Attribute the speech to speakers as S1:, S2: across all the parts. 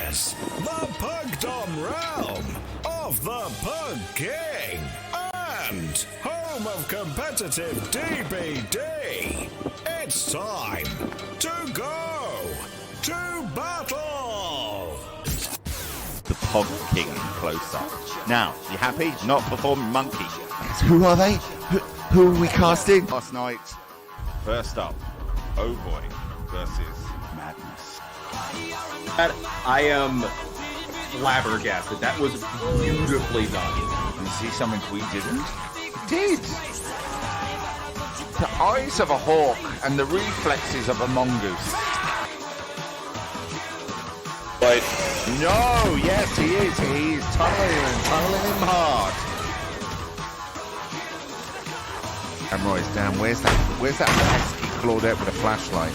S1: HUNTRESS, the Pugdom realm of the Pug King, and home of competitive DBD. It's time to go to battle.
S2: The Pug King close up. Now, you happy? Not performing monkey.
S3: Who are they? Who are we casting?
S2: Last night, first up, Oh Boy versus Madness.
S4: I am flabbergasted. That was beautifully done.
S3: You see something we didn't? Did. The eyes of a hawk and the reflexes of a mongoose.
S4: But
S3: No, yes, he is. He's tunneling him hard. Camroy's down. Where's that pesky Claudette with a flashlight?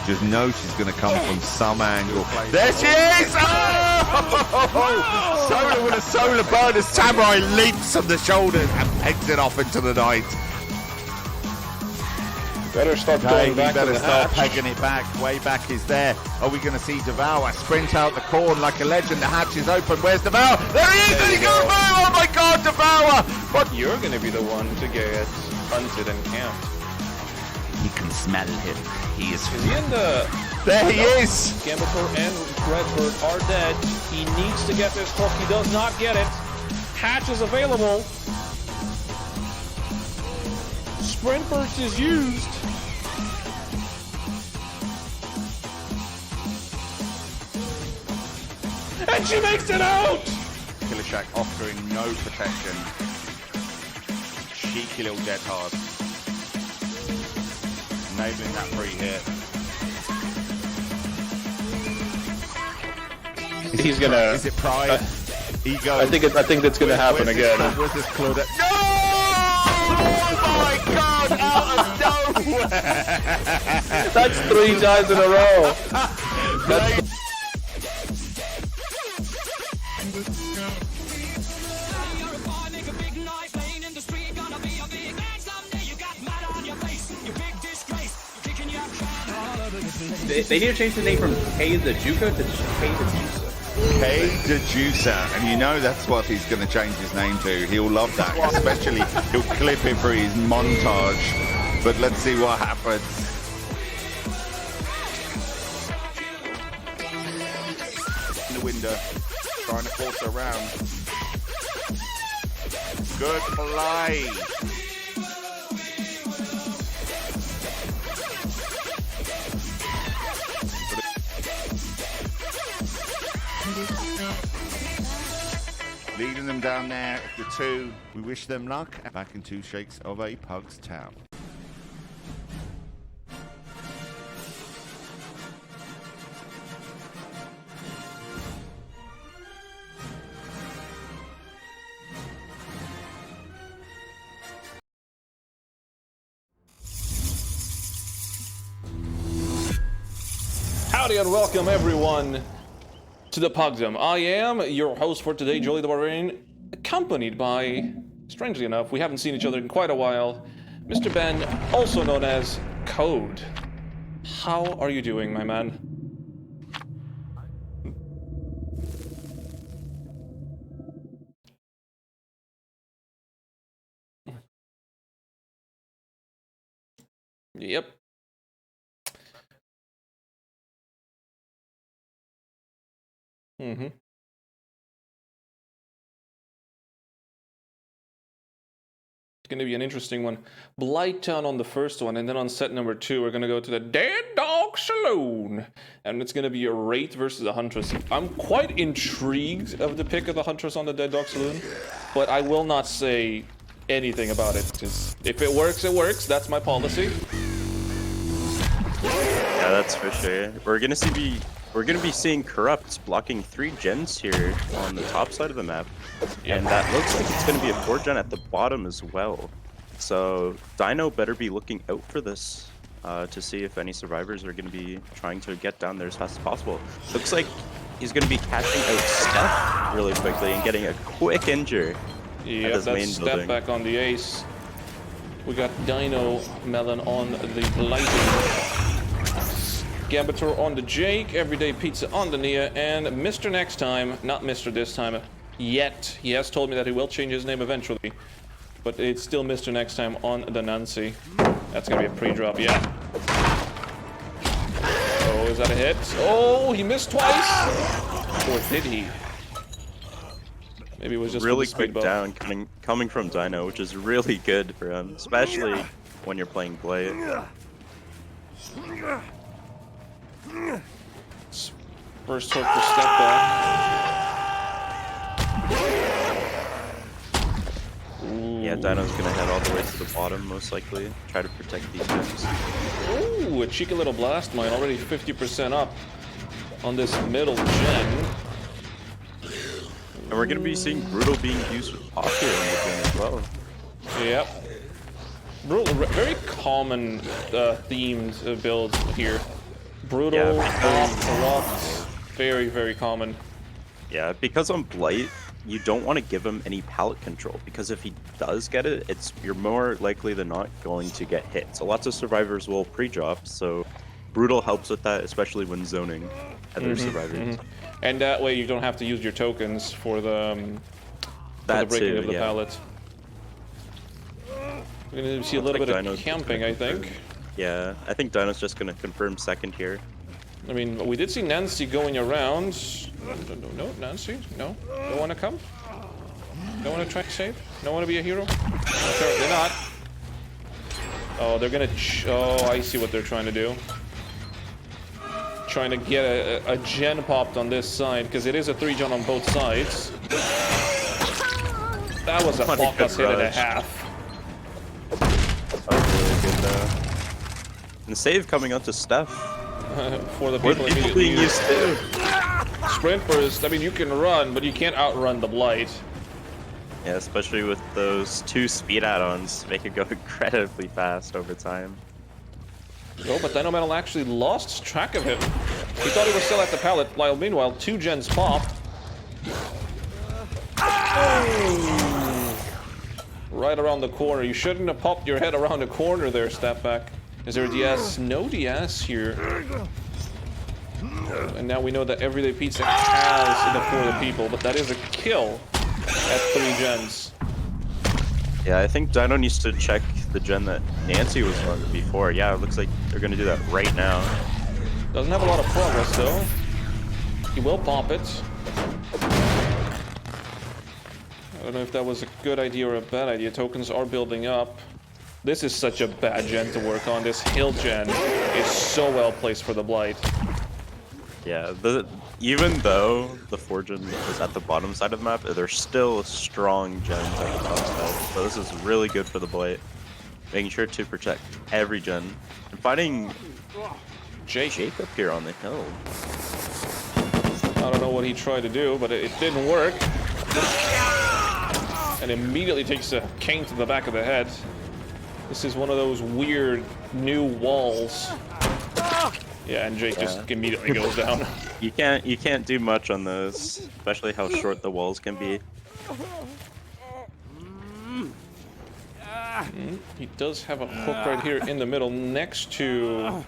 S3: Just know she's going to come from some angle. There she is! Oh! Solar with a solar burn as Samurai leaps on the shoulders and pegs it off into the night.
S4: better start going back
S3: better
S4: to the
S3: start
S4: hatch.
S3: pegging it back. Way back is there. Are we going to see Devour sprint out the corn like a legend? The hatch is open. Where's Devour? There he is! There you go! Oh my God, Devour! But
S4: You're going to be the one to get hunted and camped.
S3: he can smell him. He is.
S4: Is he in the...
S3: There he is!
S5: Gambler and Redbird are dead. He needs to get this hook. He does not get it. Hatch is available. Sprint burst is used. And she makes it out!
S2: Killer Shack offering no protection. Cheeky little dead hard. Enabling that free hit.
S4: He's going to...
S3: Is it pride? Ego.
S4: I think that's going to happen again.
S3: Where's this Claudette? No! Oh my God! Out of nowhere!
S4: That's 3 times in a row. That's... They need to change the name from K the Juka to K the Juicer.
S2: K the Juicer, and you know that's what he's going to change his name to. He'll love that, especially he'll clip it for his montage. But let's see what happens. In the window, trying to force her around. Good play. Leading them down there, the 2. We wish them luck. Back in 2 shakes of a Pug's town.
S5: Howdy and welcome everyone to the Pugdom. I am your host for today, Jolie the Barbarian, accompanied by, strangely enough, we haven't seen each other in quite a while, Mr. Ben, also known as Code. How are you doing, my man? Yep. Mm-hmm. It's going to be an interesting one. Blight Town on the first one, and then on set number 2, we're going to go to the DAWG Saloon. And it's going to be a WRAITH versus a Huntress. I'm quite intrigued of the pick of the Huntress on the DAWG Saloon, but I will not say anything about it, because if it works, it works. That's my policy.
S6: Yeah, that's for sure. We're gonna be seeing Corrupts blocking 3 gens here on the top side of the map, and that looks like it's gonna be a 4 gen at the bottom as well. So Dino better be looking out for this to see if any survivors are gonna be trying to get down there as fast as possible. Looks like he's gonna be catching out Steph really quickly and getting a quick injure.
S5: Yeah, that's Step back on the ace. We got Dino Melon on the Blighting. Gambator on the Jake, Everyday Pizza on the Nia, and Mr. Next Time, not Mr. this time yet. He has told me that he will change his name eventually, but it's still Mr. Next Time on the Nancy. That's gonna be a pre-drop, yeah. Oh, is that a hit? Oh, he missed twice! Or did he? Maybe it was just
S6: really quick down coming from Dino, which is really good for him, especially when you're playing Blight.
S5: First hook for step back.
S6: Yeah, Dino's gonna head all the way to the bottom, most likely. Try to protect these gems.
S5: Ooh, a cheeky little blast mine, already 50% up on this middle gen.
S6: And we're gonna be seeing Brutal being used with Pop here in the game as well.
S5: Yep. Brutal, very common themed build here. Brutal, rocks, very, very common.
S6: Yeah, because on Blight, you don't want to give him any pallet control, because if he does get it, you're more likely than not going to get hit. So lots of survivors will pre-drop, so Brutal helps with that, especially when zoning other survivors.
S5: And that way you don't have to use your tokens for the breaking of the pallet. We're going to see a little bit of camping, I think.
S6: Yeah, I think Dino's just going to confirm second here.
S5: I mean, we did see Nancy going around. No, Nancy? No? Don't want to come? Don't want to try to save? Don't want to be a hero? Apparently not. Oh, they're gonna... oh, I see what they're trying to do. Trying to get a gen popped on this side, because it is a 3-gen on both sides. That was a focus hit and a half.
S6: That was really good, though. And the save coming out to Steph.
S5: For the people
S6: being used to.
S5: Sprint burst, I mean, you can run, but you can't outrun the Blight.
S6: Yeah, especially with those 2 speed add-ons, make it go incredibly fast over time.
S5: Oh, but Dino Metal actually lost track of him. He thought he was still at the pallet, while meanwhile, 2 gens pop. Oh. Right around the corner. You shouldn't have popped your head around the corner there, step back. Is there a DS? No DS here. And now we know that Everyday Pizza has the for the people, but that is a kill at 3 gens.
S6: Yeah, I think Dino needs to check the gen that Nancy was on before. Yeah, it looks like they're gonna do that right now.
S5: Doesn't have a lot of progress though. He will pop it. I don't know if that was a good idea or a bad idea. Tokens are building up. This is such a bad gen to work on. This hill gen is so well placed for the Blight.
S6: Yeah, even though the 4-gen is at the bottom side of the map, there's still strong gens at the top side. So this is really good for the Blight. Making sure to protect every gen. And finding Jake up here on the hill.
S5: I don't know what he tried to do, but it didn't work. And immediately takes a cane to the back of the head. This is one of those weird new walls. Yeah, and Jake just immediately goes down.
S6: You can't do much on those, especially how short the walls can be.
S5: He does have a hook right here in the middle, next to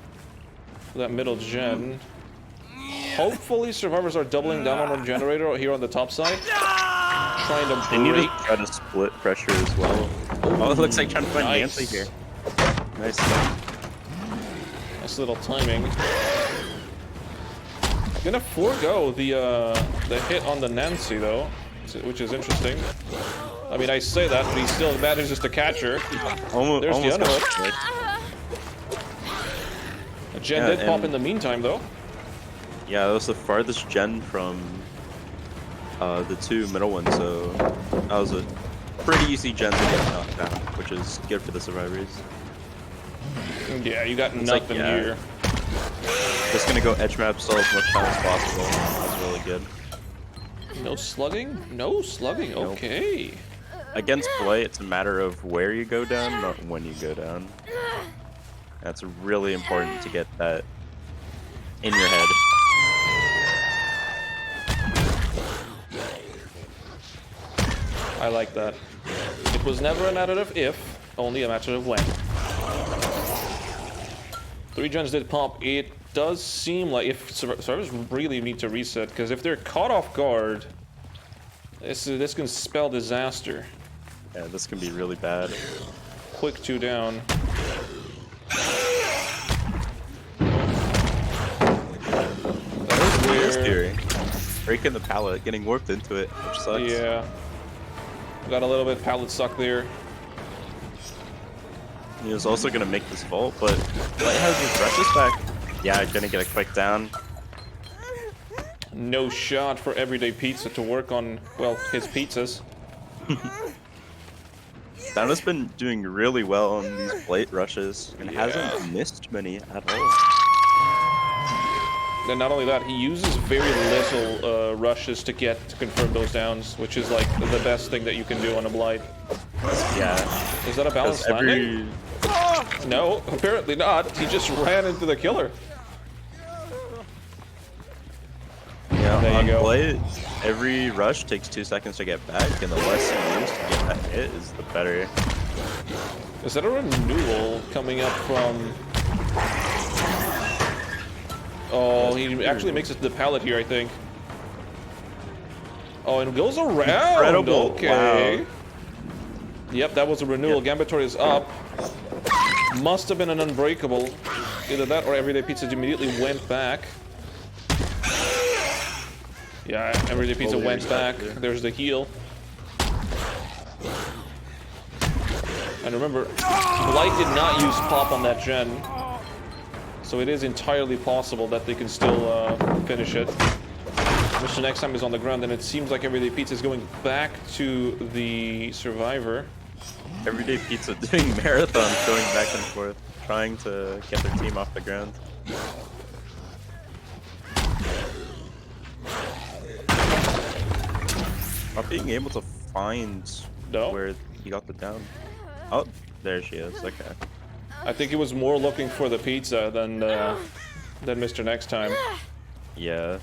S5: that middle gen. Hopefully, survivors are doubling down on our generator here on the top side, trying to
S6: They need to try to split pressure as well. Oh, it looks like trying to find Nancy here. Nice.
S5: Nice little timing. Gonna forego the hit on the Nancy though, which is interesting. I mean, I say that, but he still manages to catch her. There's the underhook. A gen did pop in the meantime though.
S6: Yeah, that was the farthest gen from the 2 middle ones, so that was a pretty easy gen to get knocked down, which is good for the survivors.
S5: Yeah, you got nothing here.
S6: Just gonna go edge map stall as much time as possible. That's really good.
S5: No slugging? No slugging, okay.
S6: Against Blight, it's a matter of where you go down, not when you go down. That's really important to get that in your head.
S5: I like that. It was never a matter of if, only a matter of when. 3 gens did pop. It does seem like if survivors really need to reset, because if they're caught off guard, this can spell disaster.
S6: Yeah, this can be really bad.
S5: Quick 2 down.
S6: That was weird. Breaking the pallet, getting warped into it, which sucks.
S5: Yeah. Got a little bit pallet stuck there.
S6: He was also gonna make this vault, but Light has his rushes back. Yeah, gonna get a quick down.
S5: No shot for Everyday Pizza to work on, well, his pizzas.
S6: Dino's been doing really well on these BLIGHT rushes and hasn't missed many at all.
S5: And not only that, he uses very little rushes to confirm those downs, which is like the best thing that you can do on a BLIGHT.
S6: Yeah.
S5: Is that a balanced landing? No, apparently not. He just ran into the killer.
S6: Yeah,
S5: there you go.
S6: BLIGHT, every rush takes 2 seconds to get back, and the less you use to get that hit is the better.
S5: Is that a renewal coming up from... Oh, he actually makes it to the pallet here, I think. Oh, and goes around!
S6: Incredible.
S5: Okay.
S6: Wow.
S5: Yep, that was a renewal. Gambitory is up. Must have been an unbreakable. Either that or Everyday Pizza immediately went back. Yeah, Everyday Pizza went back. There's the heal. And remember, BLIGHT did not use pop on that gen. So it is entirely possible that they can still finish it. Mr. Next Time is on the ground, and it seems like Everyday Pizza is going back to the survivor.
S6: Everyday Pizza doing marathons, going back and forth, trying to get their team off the ground. Not being able to find where he got the down. Oh, there she is. Okay.
S5: I think he was more looking for the pizza than Mr. Next Time.
S6: Yeah.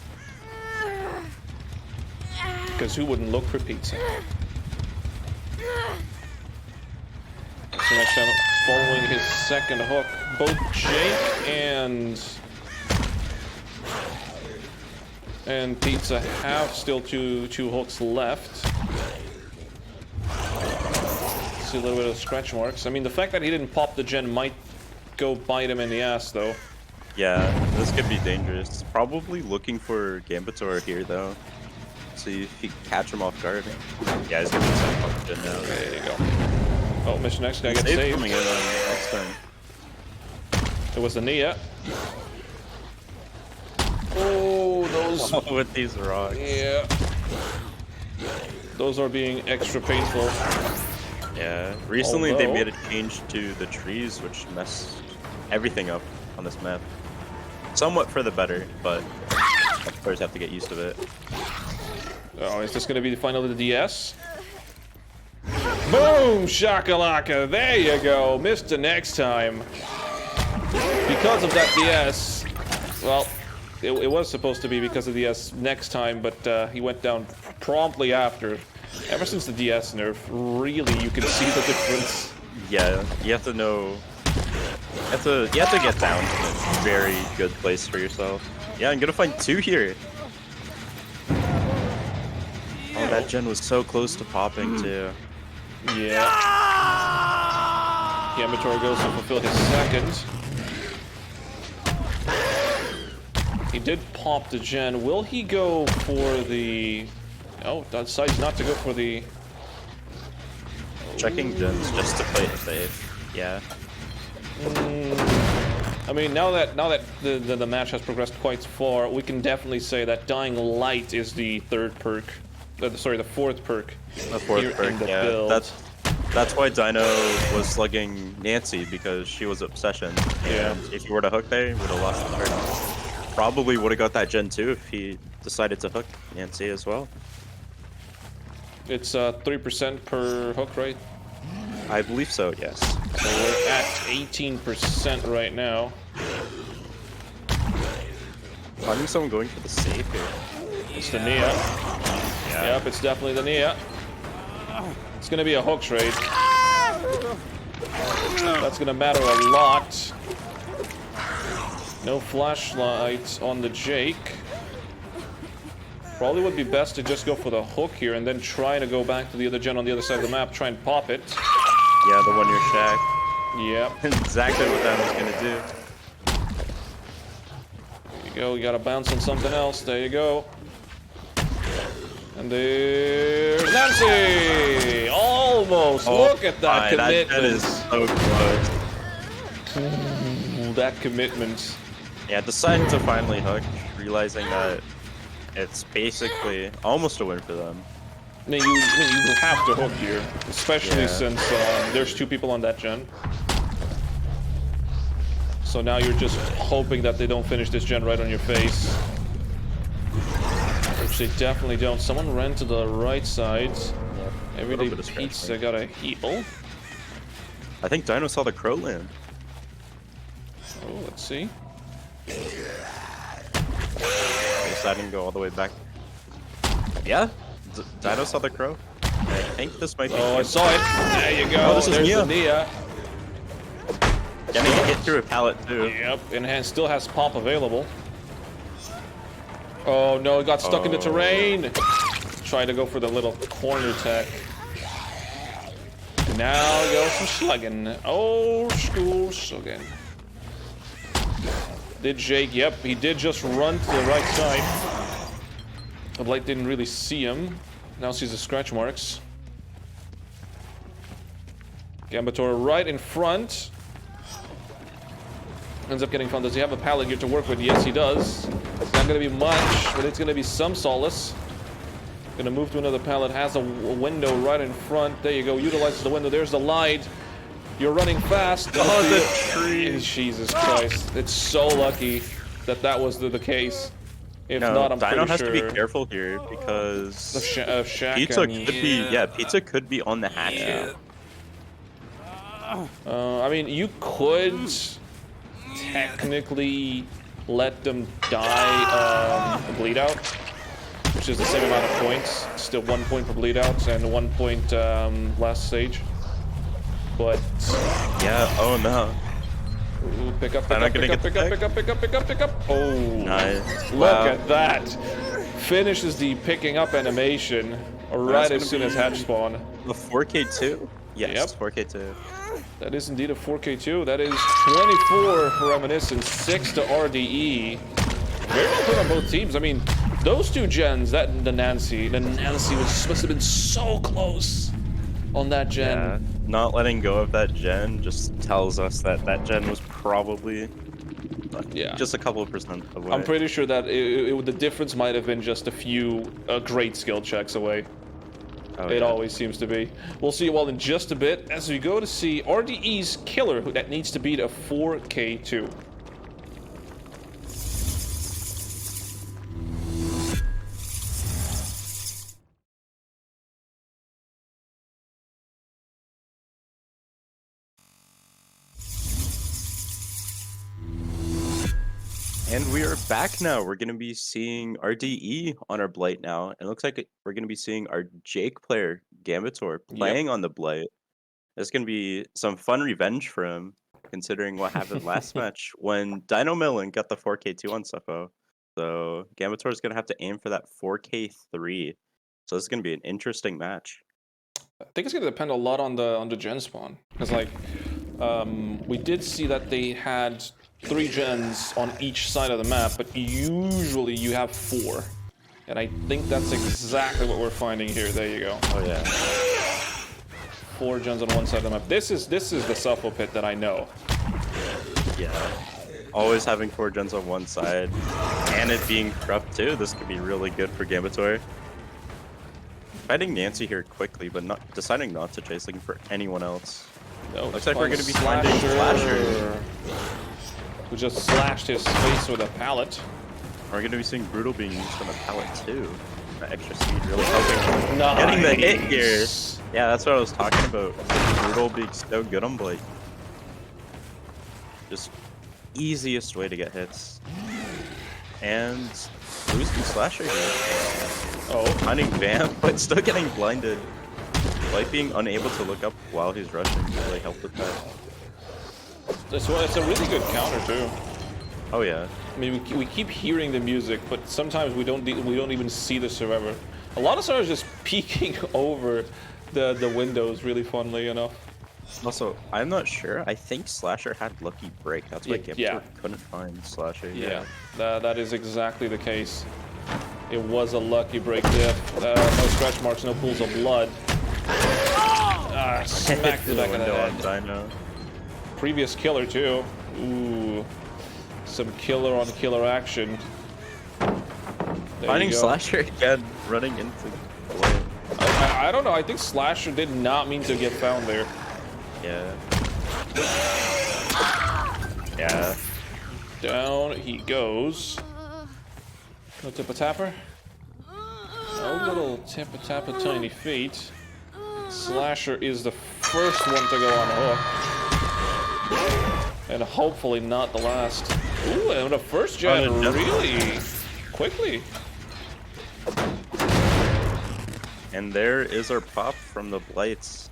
S5: Because who wouldn't look for pizza? So Next Time following his second hook. Both Jake and Pizza have still two hooks left. See a little bit of scratch marks. I mean, the fact that he didn't pop the gen might go bite him in the ass, though.
S6: Yeah, this could be dangerous. Probably looking for Gambitor here, though. See if he can catch him off guard. Yeah, he's gonna pop the gen now.
S5: There you go. Oh, Mission Next guy gets
S6: Save
S5: saved.
S6: coming in next time.
S5: It was the Nia. Oh, those...
S6: with these rocks.
S5: Yeah. Those are being extra painful.
S6: Yeah, recently they made a change to the trees, which messed everything up on this map. Somewhat for the better, but players have to get used to it.
S5: Oh, is this going to be the final of the DS? Boom! Shakalaka! There you go! Mr. Next Time. Because of that DS, well, it was supposed to be because of the DS Next Time, but he went down promptly after. Ever since the DS nerf, really, you can see the difference.
S6: Yeah, you have to know. You have to get down to a very good place for yourself. Yeah, I'm gonna find 2 here. Oh, that gen was so close to popping too.
S5: Yeah. Gambitor goes to fulfill his second. He did pop the gen. Will he go for the... Oh, decides not to go for the...
S6: Checking gens just to play it safe. Yeah.
S5: I mean, now that the match has progressed quite far, we can definitely say that Dying Light is the third perk. Sorry, the fourth perk.
S6: The fourth perk, yeah.
S5: Build.
S6: That's why Dino was slugging Nancy, because she was Obsession.
S5: Yeah.
S6: And if you were to hook there, you would have lost the turn. Probably would have got that gen too if he decided to hook Nancy as well.
S5: It's 3% per hook, right?
S6: I believe so, yes.
S5: So we're at 18% right now.
S6: Finding someone going for the save here.
S5: It's the Nia.
S6: Yeah.
S5: Yep, it's definitely the Nia. It's gonna be a hook trade. That's gonna matter a lot. No flashlight on the Jake. Probably would be best to just go for the hook here and then try to go back to the other gen on the other side of the map, try and pop it.
S6: Yeah, the one-year shack.
S5: Yep.
S6: Exactly what that was gonna do.
S5: There you go, you gotta bounce on something else. There you go. And there's Nancy! Almost! Look at that commitment!
S6: That is so close.
S5: Ooh, that commitment.
S6: Yeah, deciding to finally hook, realizing that it's basically almost a win for them.
S5: I mean, you have to hook here, especially since there's 2 people on that gen. So now you're just hoping that they don't finish this gen right on your face. Which they definitely don't. Someone ran to the right side. Everyday Pizza got a heal.
S6: I think Dino saw the crow land.
S5: Oh, let's see.
S6: Deciding to go all the way back. Yeah, Dino saw the crow. I think this might be.
S5: Oh, I saw it. There you go.
S6: Oh, this is
S5: There's
S6: Nia.
S5: the Nia.
S6: Getting hit through a pallet too.
S5: Yep, and still has pop available. Oh no, it got stuck in the terrain. Try to go for the little corner tech. Now goes some slugging. Old school slugging. Did Jake? Yep, he did just run to the right side. The BLIGHT didn't really see him. Now sees the scratch marks. Gambator right in front. Ends up getting found. Does he have a pallet here to work with? Yes, he does. It's not going to be much, but it's going to be some solace. Going to move to another pallet. Has a window right in front. There you go. Utilizes the window. There's the light. You're running fast.
S6: Oh, the tree.
S5: Jesus Christ. It's so lucky that that was the case. If
S6: No,
S5: not, I'm
S6: Dino
S5: pretty
S6: has
S5: sure...
S6: to be careful here because
S5: Shack,
S6: Pizza
S5: I mean.
S6: could be Pizza could be on the hatch here.
S5: I mean, you could technically let them die bleed out, which is the same amount of points. Still 1 point per bleed out and 1 point last stage. But
S6: Yeah. Oh no.
S5: ooh, pick up.
S6: Dino gonna get the
S5: Pick up. Oh,
S6: Nice.
S5: look
S6: Wow.
S5: at that! Finishes the picking up animation right as soon as hatch spawn.
S6: The 4K2. Yes.
S5: Yep.
S6: 4K2.
S5: That is indeed a 4K2. That is 24 for Reminiscent, 6 to RDE. Very well put on both teams. I mean, those 2 gens, the Nancy was must have been so close on that gen.
S6: Yeah. Not letting go of that gen just tells us that that gen was probably just a couple of percent away.
S5: I'm pretty sure that the difference might have been just a few great skill checks away.
S6: Oh,
S5: It
S6: yeah.
S5: always seems to be. We'll see you all in just a bit as we go to see RDE's killer that needs to beat a 4K2.
S6: And we are back now. We're going to be seeing RDE on our BLIGHT now. It looks like we're going to be seeing our Jake player, Gambator, playing on the BLIGHT. There's going to be some fun revenge for him, considering what happened last match when Dino Millen got the 4K2 on Suffo. So Gambator is going to have to aim for that 4K3. So this is going to be an interesting match.
S5: I think it's gonna depend a lot on the gen spawn, because like we did see that they had 3 gens on each side of the map, but usually you have 4, and I think that's exactly what we're finding here. There you go.
S6: Oh yeah.
S5: 4 gens on one side of the map. This is the Suffo pit that I know.
S6: Yeah. Always having 4 gens on one side, and it being corrupt too. This could be really good for Gambator. Fighting Nancy here quickly, but deciding not to chase, looking for anyone else.
S5: No,
S6: Looks like we're going to be finding Slasher.
S5: Who just slashed his face with a pallet.
S6: We're going to be seeing Brutal being used on the pallet too. That extra speed really helping.
S5: Nice.
S6: Getting the hit here. Yeah, that's what I was talking about. Brutal being so good on BLIGHT. Just easiest way to get hits. And losing Slasher here.
S5: Oh,
S6: Hunting Vamp, but still getting blinded. BLIGHT being unable to look up while he's rushing really helped with that.
S5: it's a really good counter too.
S6: Oh yeah.
S5: I mean, we keep hearing the music, but sometimes we don't even see the survivor. A lot of survivors just peeking over the windows really funnily enough.
S6: Also, I'm not sure. I think Slasher had Lucky Break. That's why Gimper couldn't find Slasher.
S5: Yeah, that is exactly the case. It was a Lucky Break diff. No scratch marks, no pools of blood. Smacked the back of the head.
S6: Dino.
S5: Previous killer too. Ooh, some killer on killer action. There
S6: Finding Slasher again, running into the way.
S5: I don't know. I think Slasher did not mean to get found there.
S6: Yeah. Yeah.
S5: Down he goes. No tippa-tapper. No little tippa-tapper tiny feet. Slasher is the first one to go on hook. And hopefully not the last. Ooh, and the first gen really quickly.
S6: And there is our pop from the Blights.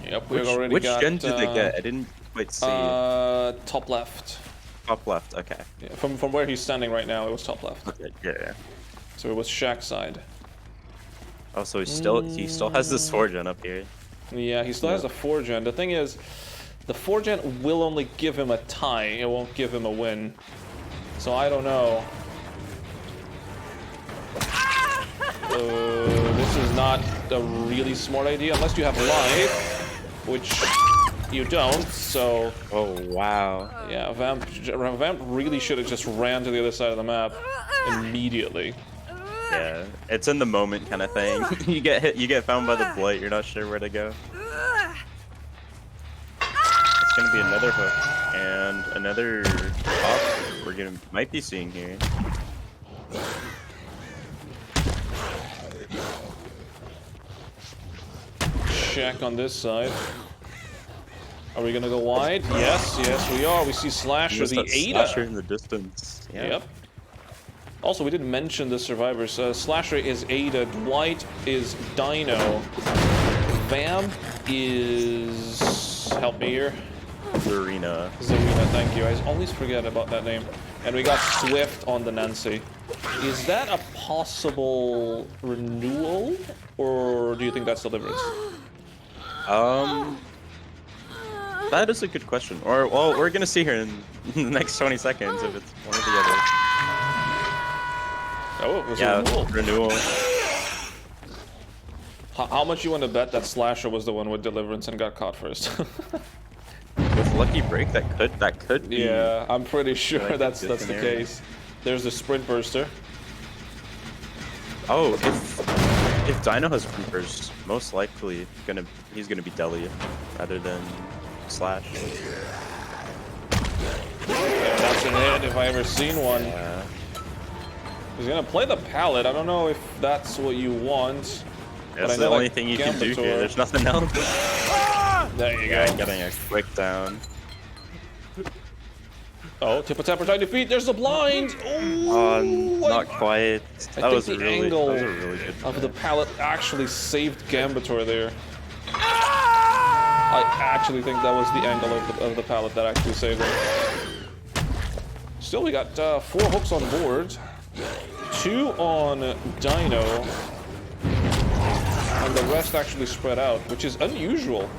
S5: Yep, we've already
S6: which
S5: got...
S6: gen did they get? I didn't quite see.
S5: Top left.
S6: Top left, okay.
S5: Yeah, from where he's standing right now, it was top left.
S6: Okay, yeah.
S5: So it was Shack side.
S6: Oh, so he still has this 4-gen up here.
S5: Yeah, he still has a 4-gen. The thing is, the 4-gen will only give him a tie. It won't give him a win. So I don't know. This is not a really smart idea unless you have life, which you don't. So.
S6: Oh wow.
S5: Yeah, Vamp really should have just ran to the other side of the map immediately.
S6: Yeah, it's in the moment kind of thing. You get hit, you get found by the Blight. You're not sure where to go. It's gonna be another hook and another pop. Might be seeing here.
S5: Check on this side. Are we gonna go wide? Yes, yes we are. We see Slasher, the Ada.
S6: Slasher in the distance. Yeah.
S5: Yep. Also, we didn't mention the survivors. Slasher is Ada, Dwight is Dino, Vamp is... help me here.
S6: Zarina.
S5: Zarina, thank you. I always forget about that name. And we got Swift on the Nancy. Is that a possible renewal, or do you think that's Deliverance?
S6: That is a good question. Or, well, we're gonna see here in the next 20 seconds if it's one or the other.
S5: Oh, it was
S6: yeah,
S5: a renewal. How much you want to bet that Slasher was the one with Deliverance and got caught first?
S6: With Lucky Break, that could be.
S5: Yeah, I'm pretty sure
S6: like
S5: that's the case. There's the Sprint Burster.
S6: Oh, if Dino has Sprint Burst, most likely he's gonna be Deli rather than Slash.
S5: Yeah, that's an hit if I ever seen one.
S6: Yeah.
S5: He's gonna play the pallet. I don't know if that's what you want.
S6: That's the only thing you can do here. There's nothing else.
S5: There you go.
S6: Getting a quick down.
S5: Oh, tippa-tapper trying to defeat. There's the blind. Oh,
S6: not quite. That was a really good
S5: of the pallet actually saved Gambitor there. I actually think that was the angle of the pallet that actually saved him. Still, we got 4 hooks on board. 2 on Dino. And the rest actually spread out, which is unusual.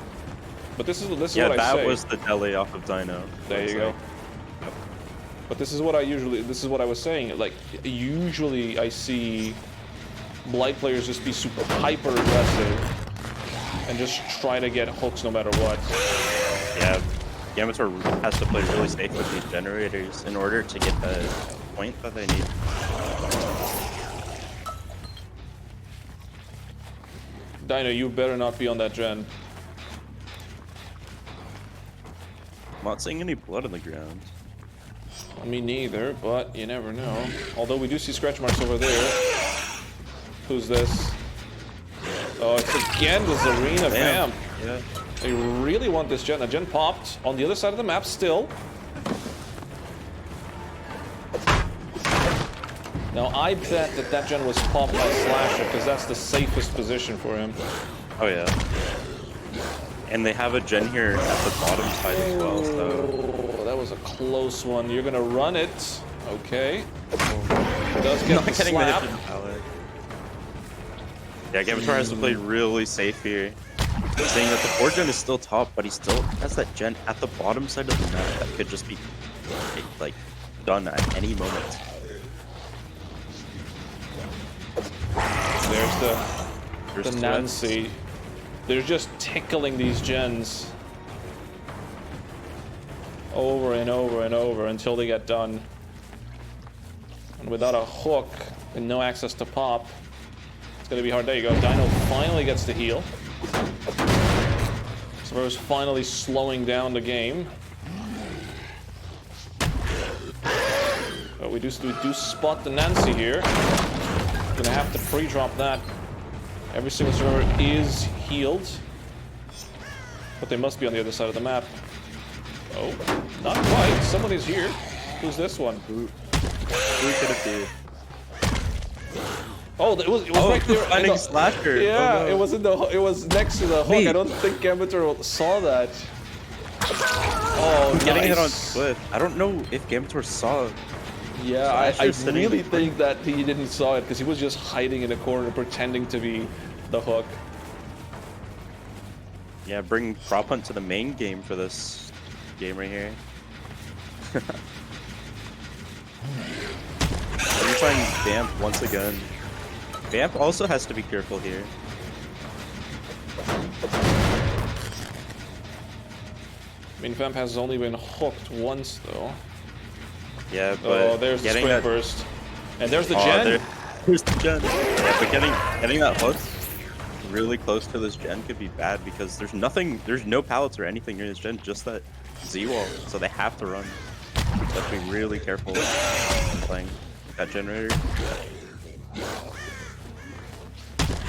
S5: But this is what I say.
S6: Yeah, that was the deli off of Dino.
S5: There you go. But this is what I was saying. Like, usually I see Blight players just be super hyper aggressive and just try to get hooks no matter what.
S6: Yeah, Gambitor has to play really safe with these generators in order to get the point that they need.
S5: Dino, you better not be on that gen.
S6: I'm not seeing any blood on the ground.
S5: Me neither, but you never know. Although we do see scratch marks over there. Who's this? Oh, it's again the Zarina Vamp.
S6: Yeah.
S5: They really want this gen. The gen popped on the other side of the map still. Now I bet that gen was popped by Slasher because that's the safest position for him.
S6: Oh yeah. And they have a gen here at the bottom side as well, so...
S5: That was was a close one. You're gonna run it. Okay. Does get the slap.
S6: Yeah, Gambitor has to play really safe here. Saying that the 4 gen is still top, but he still has that gen at the bottom side of the map that could just be like done at any moment.
S5: There's the Nancy. They're just tickling these gens over and over and over until they get done. And without a hook and no access to pop, it's gonna be hard. There you go. Dino finally gets the heal. Swerve's finally slowing down the game. But we do spot the Nancy here. Gonna have to pre-drop that. Every single server is healed. But they must be on the other side of the map. Oh, not quite. Somebody's here. Who's this one?
S6: Who could it be?
S5: Oh, it was right there.
S6: Finding Slasher.
S5: Yeah,
S6: oh, no.
S5: it was next to the hook.
S6: Wait.
S5: I don't think Gambitor saw that. Oh,
S6: Getting hit on
S5: nice.
S6: foot. I don't know if Gambitor saw.
S5: Yeah, I
S6: Slasher sitting
S5: really
S6: in front.
S5: think that he didn't saw it because he was just hiding in a corner pretending to be the hook.
S6: Yeah, bring Prop Hunt to the main game for this game right here. I'm trying Vamp once again. Vamp also has to be careful here.
S5: I mean, Vamp has only been hooked once though.
S6: Yeah, but
S5: Oh, there's the
S6: getting
S5: sprint
S6: that
S5: burst. And there's the gen.
S6: There's the gen. Yeah, but getting that hook really close to this gen could be bad because there's no pallets or anything near this gen, just that Z-wall. So they have to run. So they have to be really careful when playing that generator.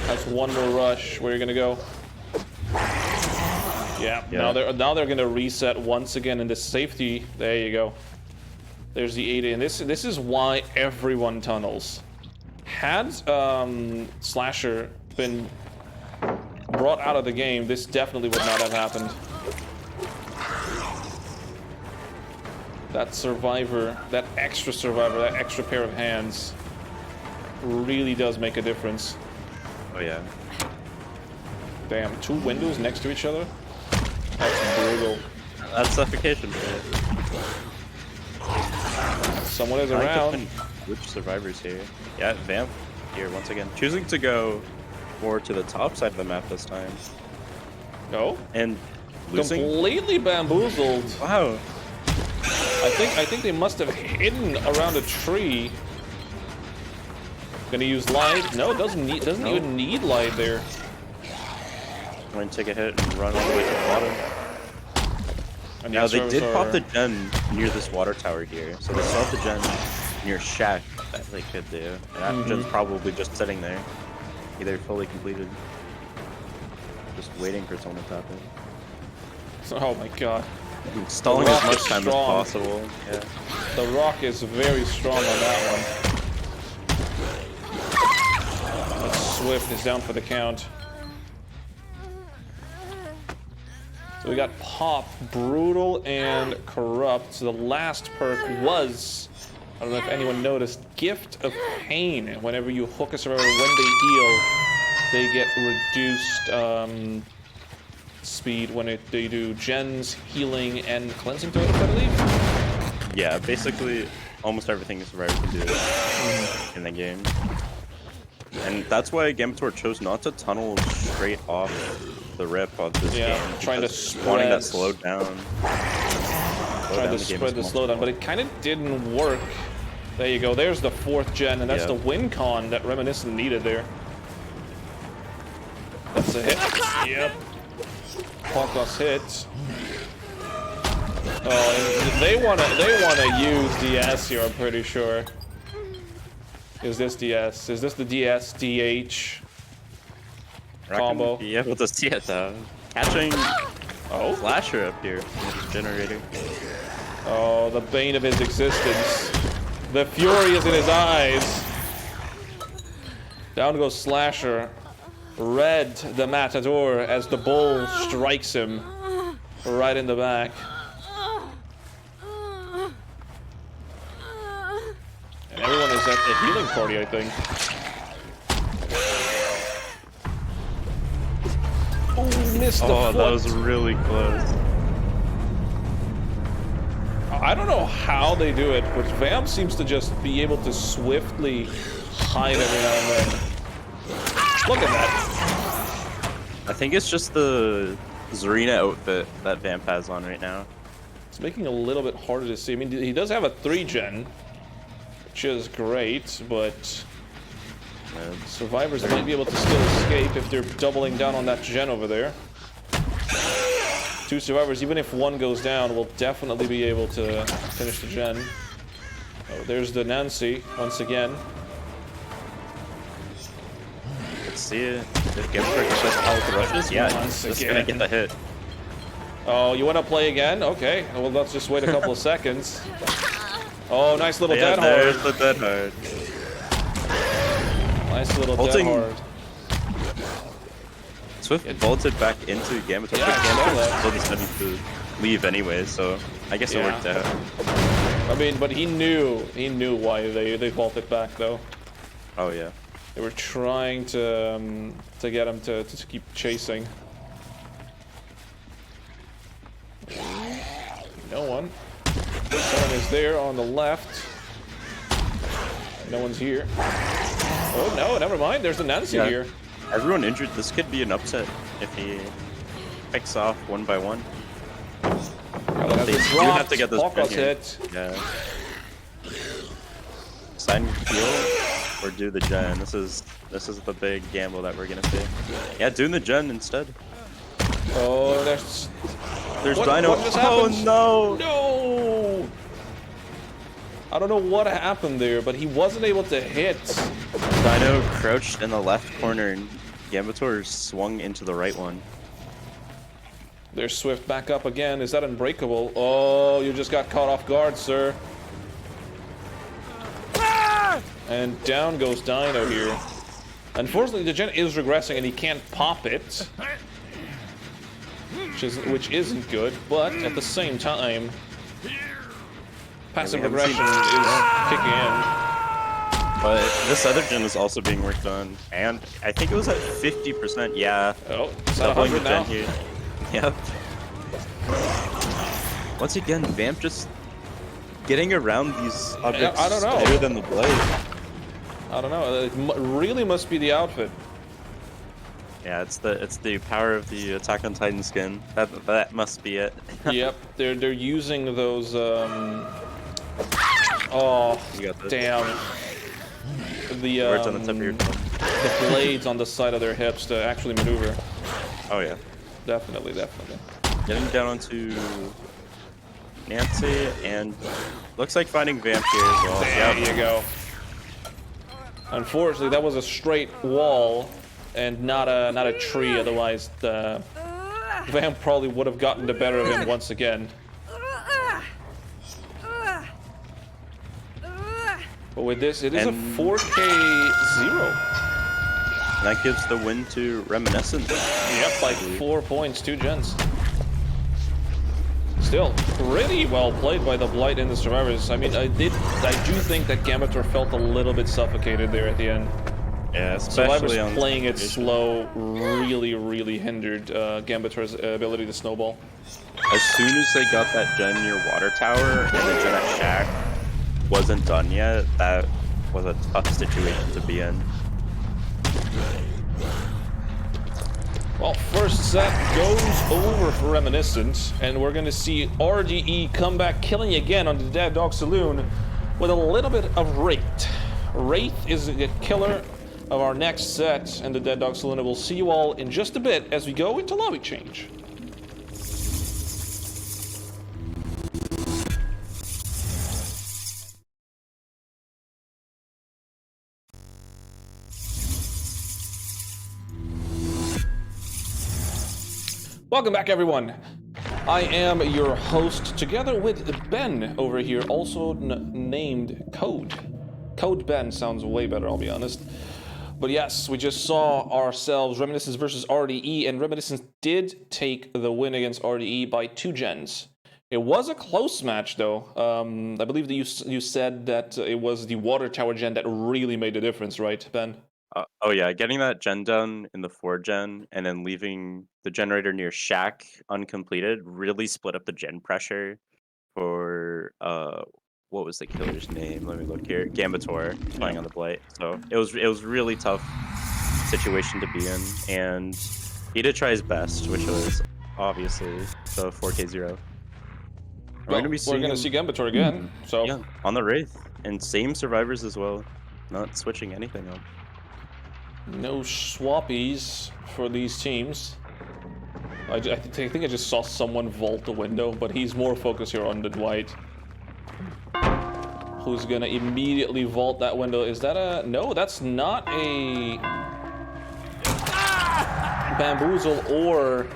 S5: That's one more rush. Where are you gonna go? Yeah. Now they're gonna reset once again in the safety. There you go. There's the 80, and this is why everyone tunnels. Had Slasher been brought out of the game, this definitely would not have happened. That survivor, that extra survivor, that extra pair of hands really does make a difference.
S6: Oh yeah.
S5: Damn, 2 windows next to each other? That's brutal.
S6: That's suffocation, man.
S5: Someone is
S6: I like to
S5: around.
S6: find which survivors here. Yeah, Vamp here once again. Choosing to go more to the top side of the map this time.
S5: No?
S6: And losing.
S5: Completely bamboozled.
S6: Wow.
S5: I think they must have hidden around a tree. Gonna use light. No, it doesn't even need light there.
S6: I'm going to take a hit and run all the way to the bottom.
S5: And
S6: Now they did pop the
S5: are-
S6: gen near this water tower here, so they still have the gen near Shack that they could do. And that gen's probably just sitting there, either fully completed, just waiting for someone to tap it.
S5: Oh my god.
S6: Stalling
S5: The
S6: as
S5: rock
S6: much
S5: is
S6: time as
S5: strong.
S6: possible. Yeah.
S5: The rock is very strong on that one. But Swift is down for the count. So we got Pop, Brutal, and Corrupt. So the last perk was, I don't know if anyone noticed, Gift of Pain. Whenever you hook a survivor when they heal, they get reduced speed when they do gens, healing, and cleansing totals, I believe.
S6: Yeah, basically almost everything a survivor can do in the game. And that's why Gambitor chose not to tunnel straight off the rip of this game.
S5: Trying to
S6: because wanting that
S5: spread.
S6: slowed down.
S5: Trying to spread the slowdown, but it kind of didn't work. There you go. There's the 4th gen, and that's the win con that Reminiscent needed there. That's a hit. Yep. Pogos hit. Oh, and they wanna use DS here. I'm pretty sure. Is this DS? Is this the DS DH combo?
S6: Be able to see it though. Catching Flasher up here with his generator.
S5: Oh, the bane of his existence. The fury is in his eyes. Down goes Slasher. Red the Matador as the bull strikes him right in the back. party, I think. Oh, missed the foot.
S6: That was really close.
S5: I don't know how they do it, but Vamp seems to just be able to swiftly hide every now and then. Look at that.
S6: I think it's just the Zarina outfit that Vamp has on right now.
S5: It's making it a little bit harder to see. I mean, he does have a 3-gen, which is great, but survivors might be able to still escape if they're doubling down on that gen over there. 2 survivors, even if one goes down, will definitely be able to finish the gen. Oh, there's the Nancy once again.
S6: Let's see it. Did Gimper just out the rushes? Yeah,
S5: Once
S6: just
S5: again.
S6: gonna get the hit.
S5: Oh, you want to play again? Okay, well, let's just wait a couple of seconds. Oh, nice little dead hard.
S6: There's the dead hard.
S5: Nice little
S6: Ulting.
S5: dead hard.
S6: Swift vaulted back into Gambit, but
S5: Yeah, I saw
S6: Gambit
S5: that.
S6: still decided to leave anyway, so I guess it worked out.
S5: I mean, but he knew why they vaulted back, though.
S6: Oh yeah.
S5: They were trying to get him to keep chasing. No one. Someone is there on the left. No one's here. Oh no, never mind. There's a Nancy
S6: Yeah.
S5: here.
S6: Everyone injured. This could be an upset if he picks off one by one. They do have to get this
S5: Hawk's
S6: win here.
S5: hit.
S6: Yeah. Sign heal or do the gen. This is the big gamble that we're gonna see. Yeah, doing the gen instead.
S5: Oh, there's
S6: There's
S5: What-
S6: Dino.
S5: what just
S6: Oh
S5: happened?
S6: no!
S5: no. I don't know what happened there, but he wasn't able to hit.
S6: Dino crouched in the left corner and Gambitor swung into the right one.
S5: There's Swift back up again. Is that unbreakable? Oh, you just got caught off guard, sir. And down goes Dino here. Unfortunately, the gen is regressing and he can't pop it. Which isn't good, but at the same time, passive regression is kicking in.
S6: But this other gen is also being worked on, and I think it was at 50%. Yeah.
S5: Oh, is that
S6: Doubling
S5: 100
S6: the
S5: now?
S6: gen here. Yep. Once again, Vamp just getting around these objects
S5: I don't know.
S6: better than the blade.
S5: I don't know. It really must be the outfit.
S6: Yeah, it's the power of the Attack on Titan skin. That must be it.
S5: Yep, they're using those. Oh,
S6: You got this.
S5: damn. The
S6: Words on the tip of your tongue.
S5: the blades on the side of their hips to actually maneuver.
S6: Oh yeah.
S5: Definitely, definitely.
S6: Getting down onto Nancy, and looks like finding Vamp here as well.
S5: There you go. Unfortunately, that was a straight wall and not a tree. Otherwise, the Vamp probably would have gotten the better of him once again. But with this, it is a
S6: And-
S5: 4K 0.
S6: And that gives the win to Reminiscent.
S5: Yep, like 4 points, 2 gens. Still, pretty well played by the Blight and the Survivors. I mean, I do think that Gambitor felt a little bit suffocated there at the end.
S6: Yeah,
S5: Survivors
S6: especially on
S5: playing it
S6: situation.
S5: slow really hindered Gambitor's ability to snowball.
S6: As soon as they got that gen near Water Tower and the gen at Shack wasn't done yet, that was a tough situation to be in.
S5: Well, first set goes over for Reminiscent, and we're gonna see RDE come back killing again on the DAWG Saloon with a little bit of Wraith. Wraith is the killer of our next set and the DAWG Saloon, and we'll see you all in just a bit as we go into lobby change. Welcome back, everyone. I am your host, together with Ben over here, also named Code. Code Ben sounds way better, I'll be honest. But yes, we just saw ourselves Reminiscence versus RDE, and Reminiscence did take the win against RDE by 2 gens. It was a close match, though. I believe that you said that it was the water tower gen that really made the difference, right, Ben?
S6: Oh yeah, getting that gen done in the 4 gen and then leaving the generator near Shack uncompleted really split up the gen pressure for what was the killer's name? Let me look here. Gambator playing on the Blight. So it was really tough situation to be in, and he did try his best, which was obviously the 4K0.
S5: Well, we're gonna see Gambator again. So
S6: yeah, on the Wraith and same survivors as well, not switching anything up.
S5: No swappies for these teams. I think I just saw someone vault the window, but he's more focused here on the Dwight. Who's gonna immediately vault that window? Is that a... No, that's not a... bamboozle or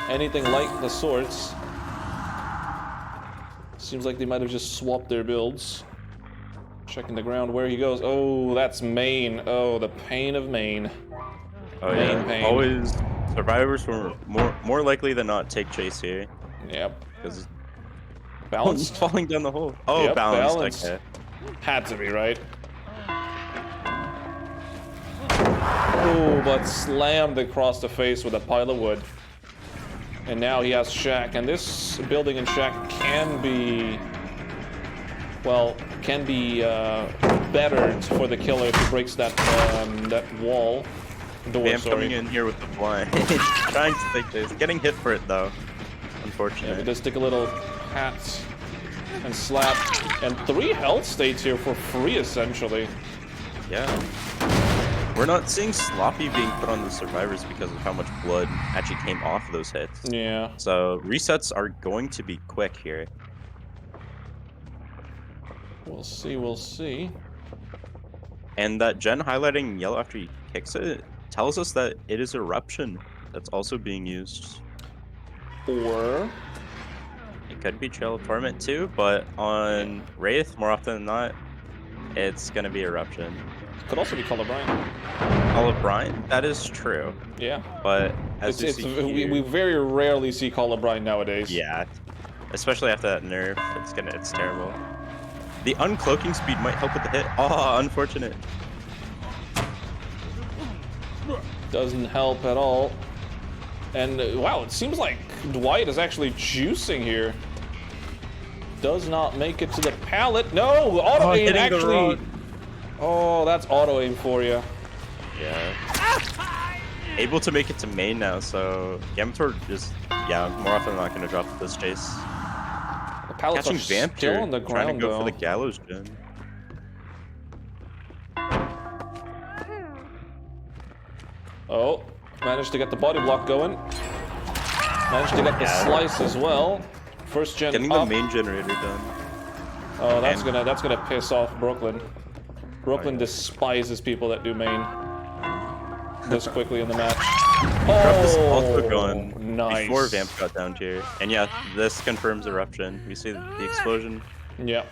S5: anything like the sorts. Seems like they might have just swapped their builds. Checking the ground where he goes. Oh, that's Maine. Oh, the pain of Maine.
S6: Oh
S5: Maine
S6: yeah,
S5: pain.
S6: always survivors were more likely than not take chase here.
S5: Yep.
S6: Because
S5: Balanced?
S6: falling down the hole. Oh,
S5: Yep,
S6: balanced.
S5: balanced.
S6: Okay.
S5: Had to be, right? Oh, but slammed across the face with a pile of wood. And now he has Shack, and this building in Shack can be... well, can be bettered for the killer if he breaks that that wall. Door,
S6: Bam
S5: sorry.
S6: coming in here with the blind. Trying to take this. Getting hit for it though.
S5: Yeah,
S6: Unfortunately.
S5: he does take a little hat and slap. And 3 health states here for free, essentially.
S6: Yeah. We're not seeing sloppy being put on the survivors because of how much blood actually came off of those hits.
S5: Yeah.
S6: So resets are going to be quick here.
S5: We'll see, we'll see.
S6: And that gen highlighting yellow after he kicks it tells us that it is eruption that's also being used.
S5: Or...
S6: it could be Trail of Torment too, but on Wraith, more often than not, it's gonna be eruption.
S5: could also be Colorblind.
S6: Colorblind? That is true.
S5: Yeah.
S6: But as you see here,
S5: we very rarely see Colorblind nowadays.
S6: yeah, especially after that nerf, it's terrible. The uncloaking speed might help with the hit. Oh, unfortunate.
S5: Doesn't help at all. And wow, it seems like Dwight is actually juicing here. Does not make it to the pallet. No, auto aim actually. Oh, that's auto aim for you.
S6: Yeah. Able to make it to main now, so Gambator is, yeah, more often than not going to drop this chase.
S5: The pallets
S6: Catching
S5: are
S6: Vamp
S5: still
S6: here,
S5: on the
S6: trying
S5: ground
S6: to go
S5: though.
S6: for the Gallows gen.
S5: Oh, managed to get the body block going. Managed to get the slice as well. First gen
S6: Getting
S5: up.
S6: the main generator done.
S5: Oh, that's gonna piss off Brooklyn. Brooklyn despises people that do main this quickly in the match.
S6: Drop is also gone
S5: nice.
S6: before Vamp got down tier. And yeah, this confirms eruption. We see the explosion.
S5: Yeah.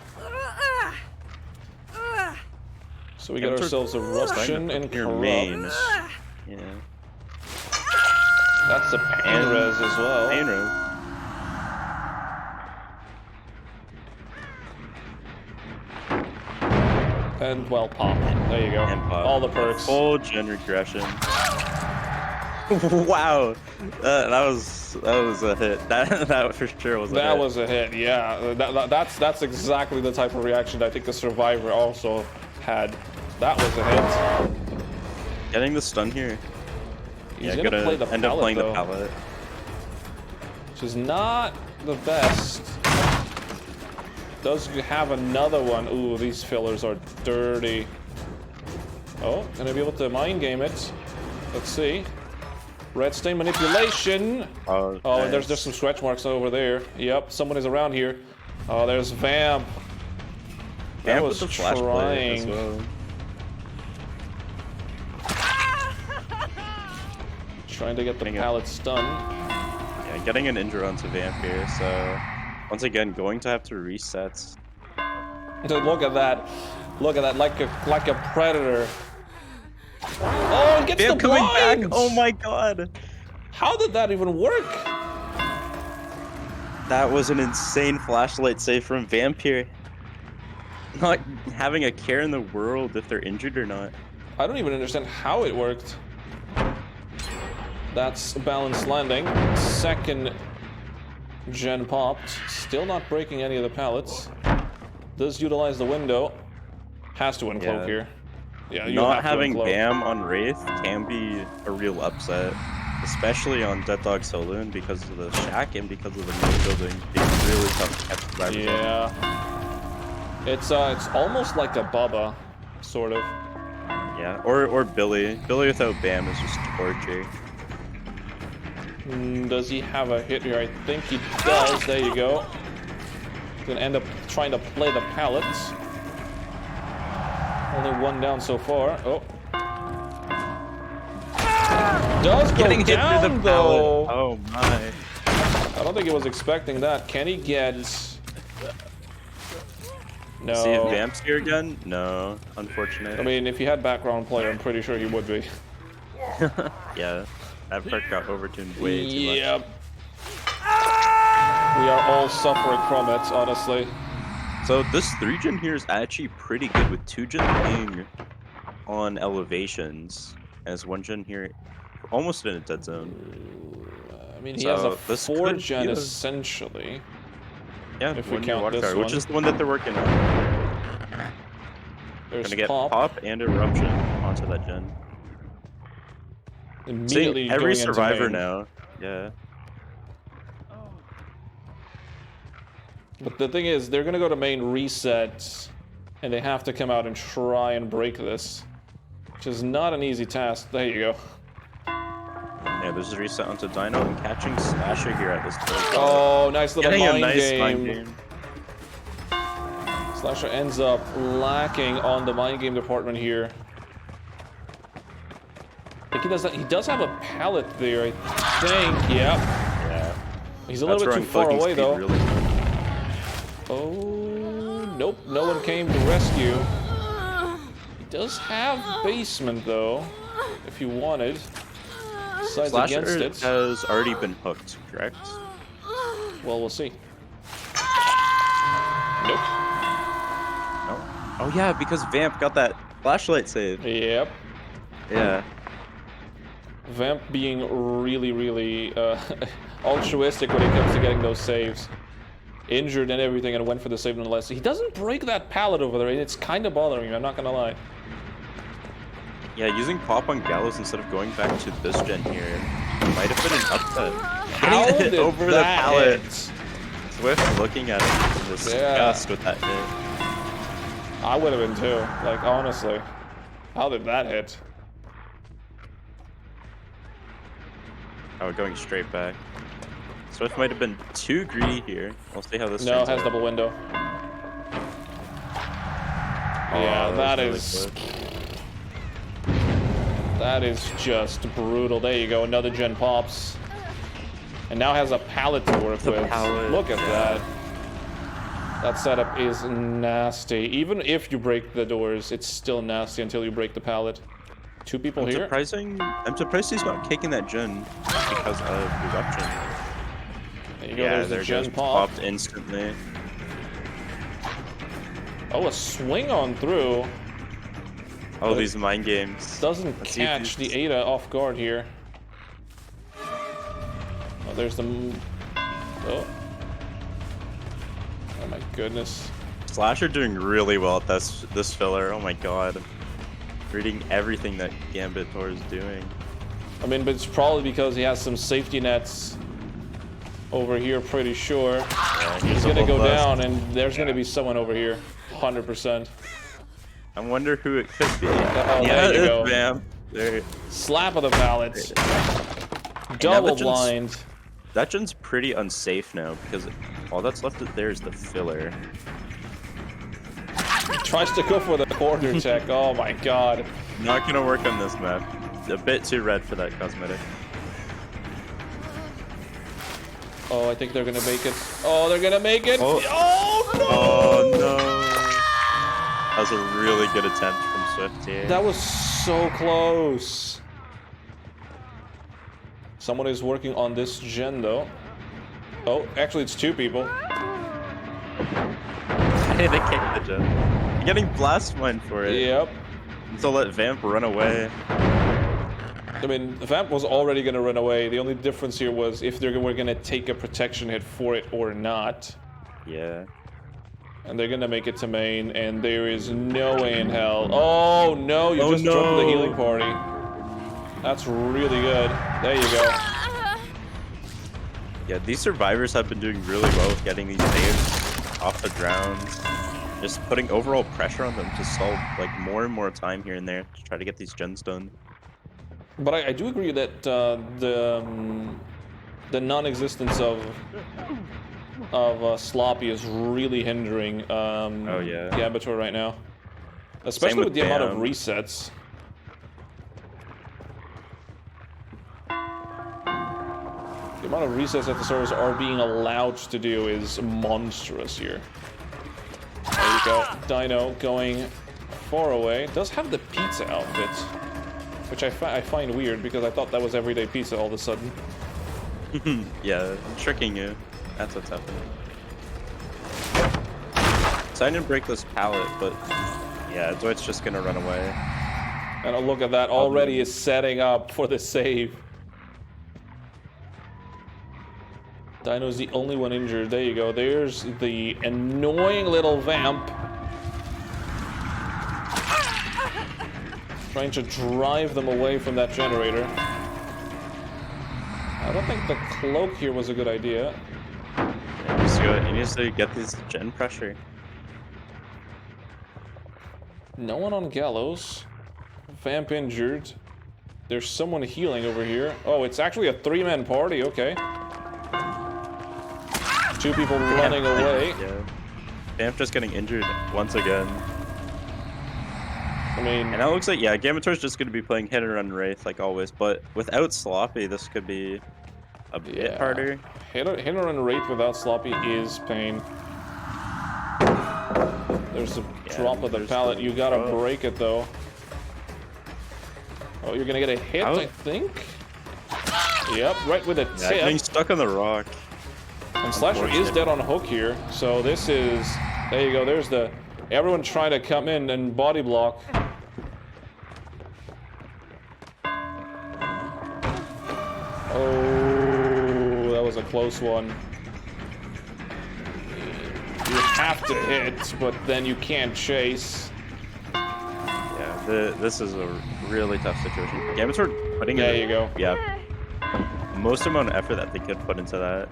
S5: So we got ourselves eruption and
S6: your main.
S5: corrupt.
S6: Yeah.
S5: That's the pain res as well.
S6: Pain res.
S5: And well, pop. There you go.
S6: And pop.
S5: All the perks.
S6: Full gen regression. Wow, that was a hit. That for sure was a hit.
S5: That was a hit. Yeah, that's exactly the type of reaction I think the survivor also had. That was a hit.
S6: Getting the stun here.
S5: He's
S6: Yeah,
S5: gonna play the
S6: end up
S5: pallet,
S6: playing
S5: though,
S6: the pallet.
S5: which is not the best. Does have another one. Ooh, these fillers are dirty. Oh, gonna be able to mind game it. Let's see. Red stain manipulation.
S6: Oh,
S5: Oh,
S6: nice.
S5: there's some scratch marks over there. Yep, someone is around here. Oh, there's Vamp. That
S6: Vamp
S5: was
S6: with the flash play as
S5: trying.
S6: well.
S5: Trying to get the pallet stun.
S6: Yeah, getting an injure onto Vamp here, so once again going to have to reset.
S5: Dude, look at that. Look at that, like a predator. Oh, it gets
S6: Vamp
S5: the
S6: coming back!
S5: blinds!
S6: Oh my god!
S5: How did that even work?
S6: That was an insane flashlight save from Vamp here. Not having a care in the world if they're injured or not.
S5: I don't even understand how it worked. That's balanced landing. Second gen popped. Still not breaking any of the pallets. Does utilize the window. Has to uncloak here. Yeah, you
S6: not
S5: have to
S6: having
S5: uncloak.
S6: BAM on Wraith can be a real upset. Especially on DAWG Saloon because of the shack and because of the main building being really tough to catch the drivers.
S5: Yeah. It's almost like a Bubba, sort of.
S6: Yeah, or Billy. Billy without BAM is just torture.
S5: Does he have a hit here? I think he does. There you go. He's gonna end up trying to play the pallets. Only one down so far. Oh. Does go
S6: Getting hit
S5: down,
S6: through the
S5: though.
S6: pallet. Oh my.
S5: I don't think he was expecting that. Can he get... No.
S6: See if Vamp's here again? No, unfortunate.
S5: I mean, if he had background player, I'm pretty sure he would be.
S6: Yeah, that perk got overtuned way too much.
S5: Yep. We are all suffering from it, honestly.
S6: So this 3-gen here is actually pretty good with 2-gen being on elevations, as 1-gen here almost in a dead zone.
S5: I mean, he has a
S6: this could
S5: 4-gen
S6: be a-
S5: essentially.
S6: Yeah,
S5: If we
S6: one-year
S5: count
S6: walk
S5: this
S6: tower,
S5: one.
S6: which is the one that they're working on.
S5: There's
S6: Gonna get
S5: Pop.
S6: pop and eruption onto that gen.
S5: Immediately
S6: See, every
S5: going into
S6: survivor
S5: main.
S6: now. Yeah.
S5: But the thing is, they're gonna go to main reset, and they have to come out and try and break this, which is not an easy task. There you go.
S6: Yeah, there's a reset onto Dino and catching Slasher here at this point.
S5: Oh, nice little
S6: Getting a
S5: mind,
S6: nice
S5: game.
S6: mind game.
S5: Slasher ends up lacking on the mind game department here. I think he does that. He does have a pallet there, I think. Yep.
S6: Yeah.
S5: He's a little bit too
S6: That's
S5: far
S6: throwing
S5: away,
S6: clicking
S5: though.
S6: speed really.
S5: Oh, nope. No one came to rescue. He does have basement, though, if you wanted. Besides
S6: Slasher
S5: against it.
S6: has already been hooked, correct?
S5: Well, we'll see. Nope.
S6: No. Oh yeah, because Vamp got that flashlight save.
S5: Yep.
S6: Yeah.
S5: Vamp being really, really altruistic when it comes to getting those saves. Injured and everything, and went for the save nonetheless. He doesn't break that pallet over there, and it's kind of bothering me, I'm not gonna lie.
S6: Yeah, using pop on Gallows instead of going back to this gen here might have been an upset.
S5: How
S6: Getting hit
S5: did
S6: over the
S5: that
S6: pallet.
S5: hit?
S6: Swift looking at it in disgust with that hit.
S5: I would have been too, like, honestly. How did that hit?
S6: Oh, going straight back. Swift might have been too greedy here. We'll see how this
S5: No, it
S6: turns
S5: has
S6: out.
S5: double window. Yeah,
S6: Oh,
S5: that
S6: was
S5: is...
S6: really close.
S5: That is just brutal. There you go, another gen pops. And now has a pallet to work
S6: The
S5: with.
S6: pallet,
S5: Look at
S6: yeah.
S5: that. That setup is nasty. Even if you break the doors, it's still nasty until you break the pallet. Two people
S6: I'm
S5: here.
S6: I'm surprised he's not kicking that gen because of eruption.
S5: There you go,
S6: Yeah,
S5: there's the
S6: there
S5: gen
S6: goes
S5: pop.
S6: popped instantly.
S5: Oh, a swing on through.
S6: Oh, these mind games.
S5: Doesn't
S6: Let's see if
S5: catch
S6: he's-
S5: the Ada off guard here. Oh, there's the... Oh. Oh my goodness.
S6: Slasher doing really well at this filler. Oh my god. Reading everything that Gambit Tor is doing.
S5: I mean, but it's probably because he has some safety nets over here, pretty sure.
S6: Yeah,
S5: He's gonna go down, and there's gonna be someone over here. 100%.
S6: I wonder who it could be.
S5: Oh,
S6: Yeah,
S5: there you go.
S6: it's Vamp. There.
S5: Slap of the pallets.
S6: now
S5: Double
S6: the gen's-
S5: blind.
S6: That gen's pretty unsafe now because all that's left there is the filler.
S5: Tries to go for the corner check. Oh my god.
S6: Not gonna work on this map. A bit too red for that cosmetic.
S5: Oh, I think they're gonna make it. Oh, they're gonna make it.
S6: Oh.
S5: Oh no!
S6: Oh no! That was a really good attempt from Swift here.
S5: That was so close. Someone is working on this gen though. Oh, actually, it's 2 people.
S6: Hey, they kicked the gen. You're getting blast mine for it.
S5: Yep.
S6: So let Vamp run away.
S5: I mean, Vamp was already going to run away. The only difference here was if they were going to take a protection hit for it or not.
S6: Yeah.
S5: And they're going to make it to main, and there is no way in hell. Oh, no, you just dropped the healing party. That's really good. There you go.
S6: Yeah, these survivors have been doing really well with getting these waves off the ground. Just putting overall pressure on them to solve like more and more time here and there to try to get these gens done.
S5: But I do agree that the non-existence of Sloppy is really hindering Gabator right now, especially with the amount of resets. The amount of resets that the servers are being allowed to do is monstrous here. There you go. Dino going far away. Does have the pizza outfit, which I find weird because I thought that was everyday pizza all of a sudden.
S6: Yeah, tricking you. That's what's happening. So I didn't break this pallet, but yeah, Dwight's just gonna run away.
S5: And a look at that, already is setting up for the save. Dino's the only one injured. There you go. There's the annoying little Vamp. Trying to drive them away from that generator. I don't think the cloak here was a good idea.
S6: Yeah, he needs to get this gen pressure.
S5: No one on Gallows. Vamp injured. There's someone healing over here. Oh, it's actually a 3-man party. Okay. 2 people running away.
S6: Yeah. Vamp just getting injured once again.
S5: I mean,
S6: and that looks like, yeah, Gabator's just going to be playing hit and run Wraith like always, but without Sloppy, this could be a bit harder.
S5: Hit and run Wraith without Sloppy is pain. There's a drop of the pallet. You gotta break it though. Oh, you're gonna get a hit, I think. Yep, right with a tip.
S6: Yeah, getting stuck on the rock.
S5: And Slasher is dead on hook here, so this is. There you go. There's the. Everyone trying to come in and body block. Oh, that was a close one. You have to hit, but then you can't chase.
S6: Yeah, this is a really tough situation. Gabator putting
S5: there you go.
S6: Yeah, most amount of effort that they could put into that.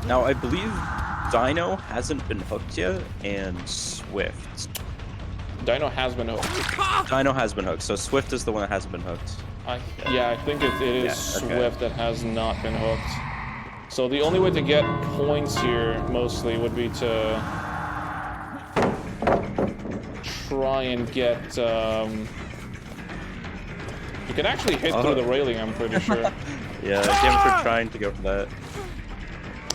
S6: Now, I believe Dino hasn't been hooked yet, and Swift.
S5: Dino has been hooked.
S6: Dino has been hooked, so Swift is the one that hasn't been hooked.
S5: Yeah, I think it is Swift that has not been hooked. So the only way to get points here, mostly, would be to try and get... You can actually hit through the railing, I'm pretty sure.
S6: Yeah, Gabator trying to go for that.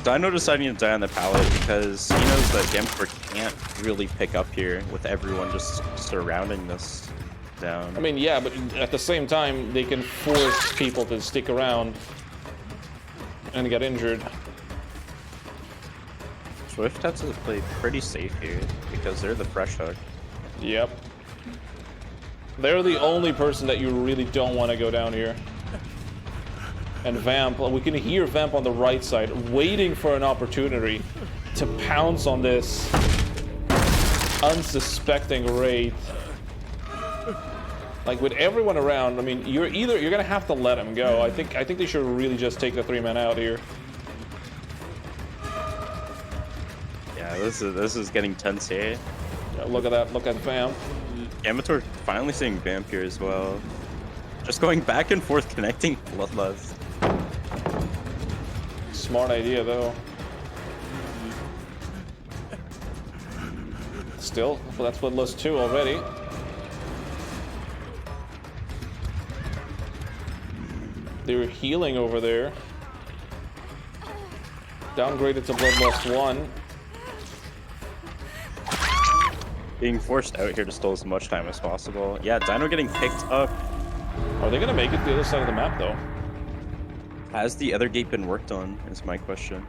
S6: Dino deciding to die on the pallet because he knows that Gabator can't really pick up here with everyone just surrounding this down.
S5: I mean, yeah, but at the same time, they can force people to stick around and get injured.
S6: Swift has to play pretty safe here because they're the fresh hook.
S5: Yep. They're the only person that you really don't want to go down here. And Vamp, we can hear Vamp on the right side, waiting for an opportunity to pounce on this unsuspecting Wraith. Like with everyone around, I mean, you're gonna have to let him go. I think they should really just take the 3-man out here.
S6: Yeah, this is getting tense here.
S5: Yeah, look at that! Look at Vamp.
S6: Gabator finally seeing Vamp here as well. Just going back and forth, connecting Bloodlust.
S5: Smart idea, though. Still, well, that's Bloodlust 2 already. They were healing over there. Downgraded to Bloodlust 1.
S6: Being forced out here to steal as much time as possible. Yeah, Dino getting picked up.
S5: Are they gonna make it to the other side of the map though?
S6: Has the other gate been worked on? Is my question.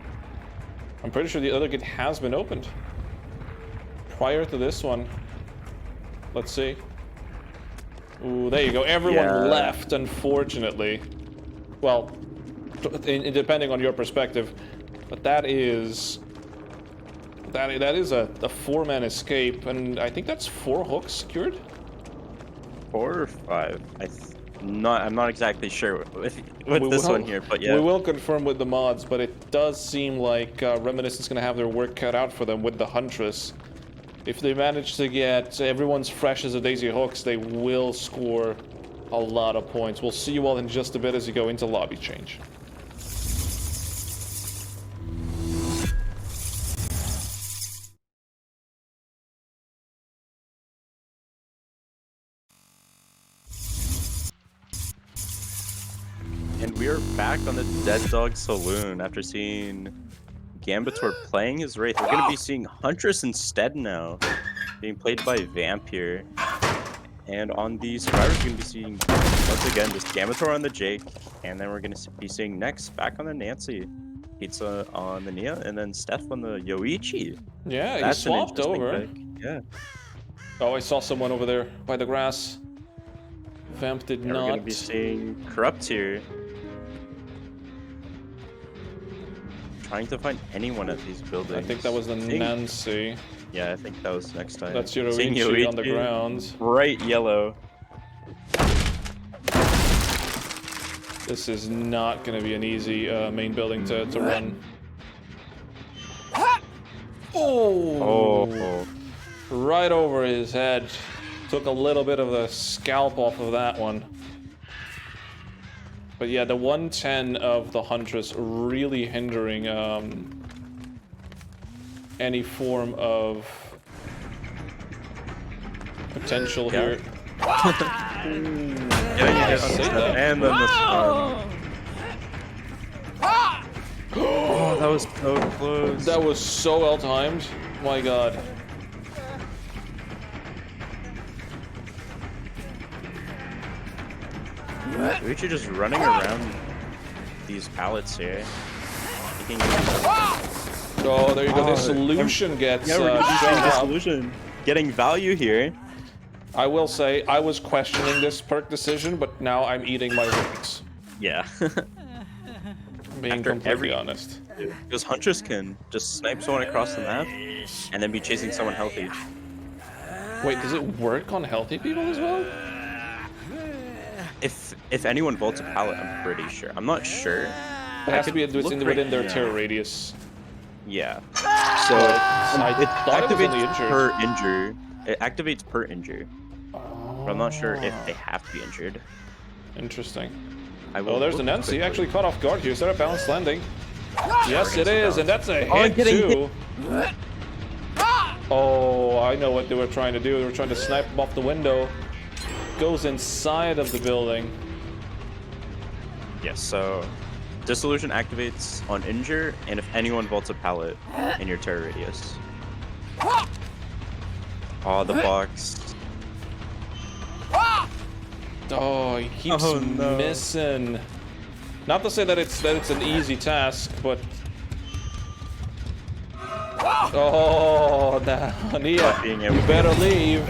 S5: I'm pretty sure the other gate has been opened. Prior to this one. Let's see. Ooh, there you go. Everyone left, unfortunately. Well, depending on your perspective. But that is a 4-man escape, and I think that's 4 hooks secured.
S6: 4 or 5? I'm not exactly sure with this one here, but yeah.
S5: We will confirm with the mods, but it does seem like Reminiscent's gonna have their work cut out for them with the Huntress. If they manage to get everyone's fresh as a daisy hooks, they will score a lot of points. We'll see you all in just a bit as you go into lobby change.
S6: And we are back on the Dead Dog Saloon after seeing Gambitor playing his Wraith. We're going to be seeing Huntress instead now, being played by Vamp here. And on the Survivors, we're going to be seeing, once again, just Gambitor on the Jake. And then we're going to be seeing next, back on the Nancy. Pizza on the Nia, and then Steph on the Yoichi.
S5: Yeah,
S6: That's
S5: he swapped over.
S6: Pick. Yeah.
S5: Oh, I saw someone over there by the grass. Vamp did
S6: And
S5: not.
S6: we're going to be seeing Corrupt here. Trying to find anyone at these buildings.
S5: I think that was the Nancy.
S6: Yeah, I think that was next time.
S5: That's Yoichi on the ground.
S6: Bright yellow.
S5: This is not going to be an easy main building to run. Oh! Right over his head. Took a little bit of the scalp off of that one. But yeah, the 110 of the Huntress really hindering any form of potential here.
S6: And then the stun. Oh, that was so close.
S5: That was so well timed. My god.
S6: Yoichi just running around these pallets here.
S5: Oh, there you go. This solution gets
S6: we're gonna be seeing
S5: shot
S6: this
S5: up.
S6: solution. Getting value here.
S5: I will say, I was questioning this perk decision, but now I'm eating my words.
S6: Yeah.
S5: Being
S6: After
S5: completely honest.
S6: Because Huntress can just snipe someone across the map and then be chasing someone healthy.
S5: Wait, does it work on healthy people as well?
S6: If anyone vaults a pallet, I'm pretty sure. I'm not sure.
S5: It has to be within their
S6: now.
S5: terror radius.
S6: Yeah. So it
S5: thought it was
S6: activates
S5: only injured.
S6: per injure. It activates per injure. But I'm not sure if they have to be injured.
S5: Interesting.
S6: Oh,
S5: there's the Nancy. Actually caught off guard here. Is that a balanced landing? Yes, it is, and that's a hit too. Oh, I know what they were trying to do. They were trying to snipe him off the window. Goes inside of the building.
S6: Yes, so Dissolution activates on injure, and if anyone vaults a pallet in your terror radius. Oh, the box.
S5: Oh, he keeps missing. Not to say that it's an easy task, but oh, now Nia, you better leave.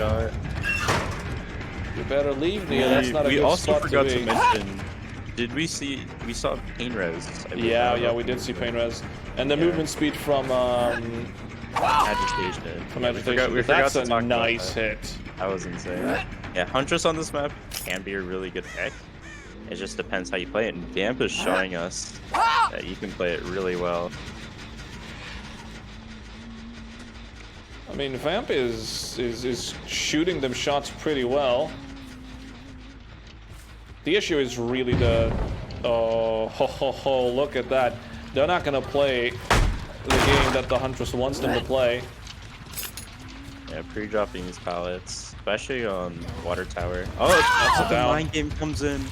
S5: You better leave, Nia. That's not a good
S6: also
S5: spot
S6: forgot
S5: to
S6: to
S5: be.
S6: mention. We saw pain res.
S5: Yeah, we did see pain res, and the movement speed from
S6: agitation.
S5: We forgot that's to talk a nice hit.
S6: That was insane. Yeah, Huntress on this map can be a really good pick. It just depends how you play it, and Vamp is showing us that you can play it really well.
S5: I mean, Vamp is shooting them shots pretty well. The issue is really the look at that. They're not gonna play the game that the Huntress wants them to play.
S6: Yeah, pre-dropping these pallets, especially on Water Tower. Oh, the mind game comes in.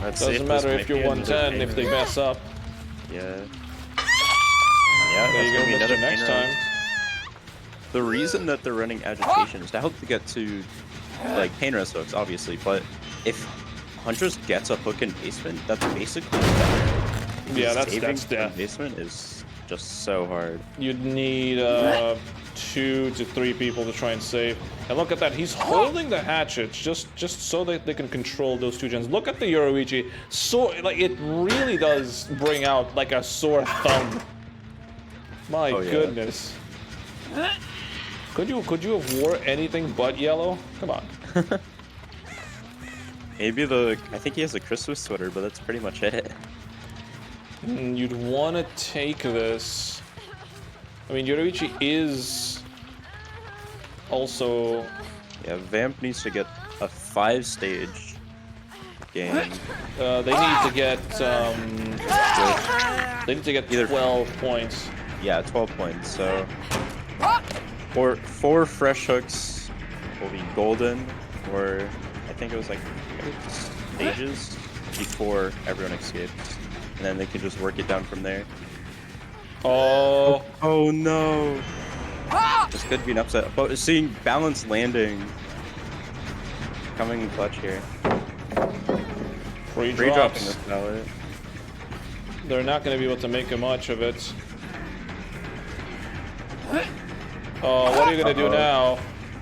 S5: Doesn't matter if you're 110 if they mess up.
S6: Yeah.
S5: Yeah, there you go, Mr. Next time.
S6: the reason that they're running agitation is to help to get to like pain rest hooks, obviously. But if Huntress gets a hook in basement, that's basically death.
S5: Yeah,
S6: Saving
S5: that's death.
S6: in basement is just so hard.
S5: You'd need 2 to 3 people to try and save. And look at that, he's holding the hatchets just so that they can control those 2 gens. Look at the Yoruichi. So like it really does bring out like a sore thumb. My goodness. Could you have wore anything but yellow? Come on.
S6: Maybe I think he has a Christmas sweater, but that's pretty much it.
S5: You'd want to take this. I mean, Yoruichi is also...
S6: Yeah, Vamp needs to get a 5-stage game.
S5: They need to get
S6: Either
S5: 12 points.
S6: Yeah, 12 points. So, or 4 fresh hooks will be golden, or I think it was like 6 stages before everyone escapes, and then they can just work it down from there.
S5: Oh.
S6: Oh no! This could be an upset. But seeing balanced landing coming in clutch here.
S5: Free
S6: Dropping
S5: drops.
S6: this pallet.
S5: They're not going to be able to make much of it. Oh, what are you going to do now?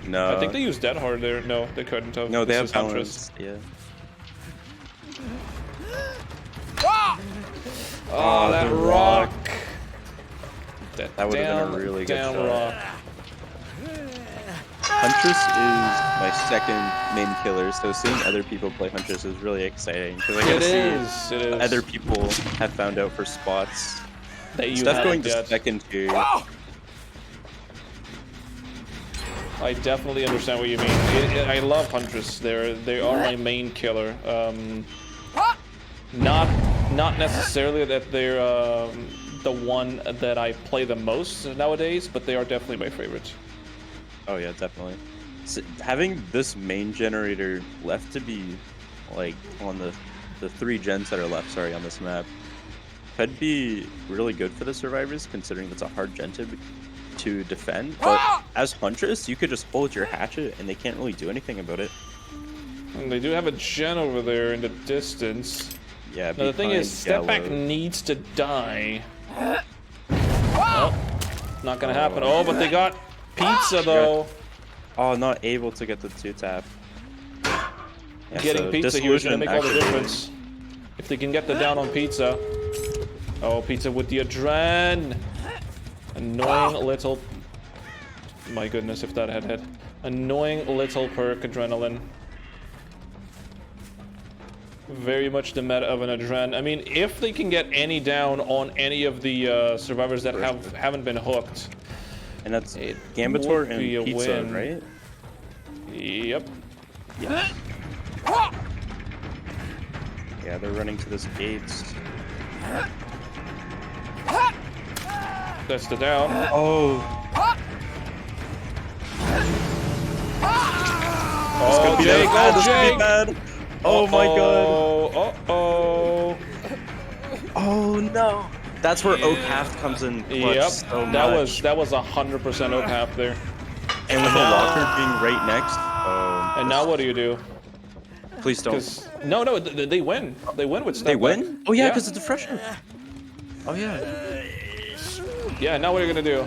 S6: No.
S5: I think they used Dead Hard there. No, they couldn't have.
S6: No, they
S5: This
S6: have
S5: is Huntress.
S6: balance. Yeah.
S5: Oh, that
S6: the
S5: rock.
S6: That would have been a really good
S5: down
S6: shot.
S5: rock.
S6: Huntress is my second main killer, so seeing other people play Huntress is really exciting because I get to see
S5: It is.
S6: other people have found out for spots.
S5: That you
S6: Steph going
S5: haven't
S6: to
S5: yet.
S6: second here.
S5: I definitely understand what you mean. I love Huntress. They are my main killer. Not necessarily that they're the one that I play the most nowadays, but they are definitely my favorite.
S6: Oh yeah, definitely. So having this main generator left to be like on the 3 gens that are left, sorry, on this map, could be really good for the survivors, considering it's a hard gen to defend. But as Huntress, you could just hold your hatchet and they can't really do anything about it.
S5: And they do have a gen over there in the distance.
S6: Yeah.
S5: Now the thing is, Stepback needs to die. Oh, not gonna happen. Oh, but they got pizza though.
S6: Oh, not able to get the 2-tap. Yeah,
S5: Getting
S6: so
S5: pizza here is gonna make all the
S6: activated.
S5: difference. If they can get the down on pizza. Oh, pizza with the adren. Annoying little. My goodness, if that had hit. Annoying little perk adrenaline. Very much the meta of an adren. I mean, if they can get any down on any of the survivors that haven't been hooked.
S6: And that's
S5: It
S6: Gambitor
S5: would be a
S6: and Pizza,
S5: win.
S6: right?
S5: Yep.
S6: Yeah. Yeah, they're running to this gates.
S5: That's the down.
S6: Oh.
S5: Oh, Jake, oh, Jake.
S6: Oh my god.
S5: Uh-oh.
S6: Oh no. That's where Oak Half comes in clutch
S5: Yep.
S6: so
S5: That
S6: much.
S5: was 100% Oak half there.
S6: And with the locker being right next.
S5: And now what do you do?
S6: Please don't.
S5: No, they win. They win with Step
S6: They
S5: Back.
S6: win? Oh yeah, because it's a fresh one. Oh yeah.
S5: Yeah, now what are you gonna do?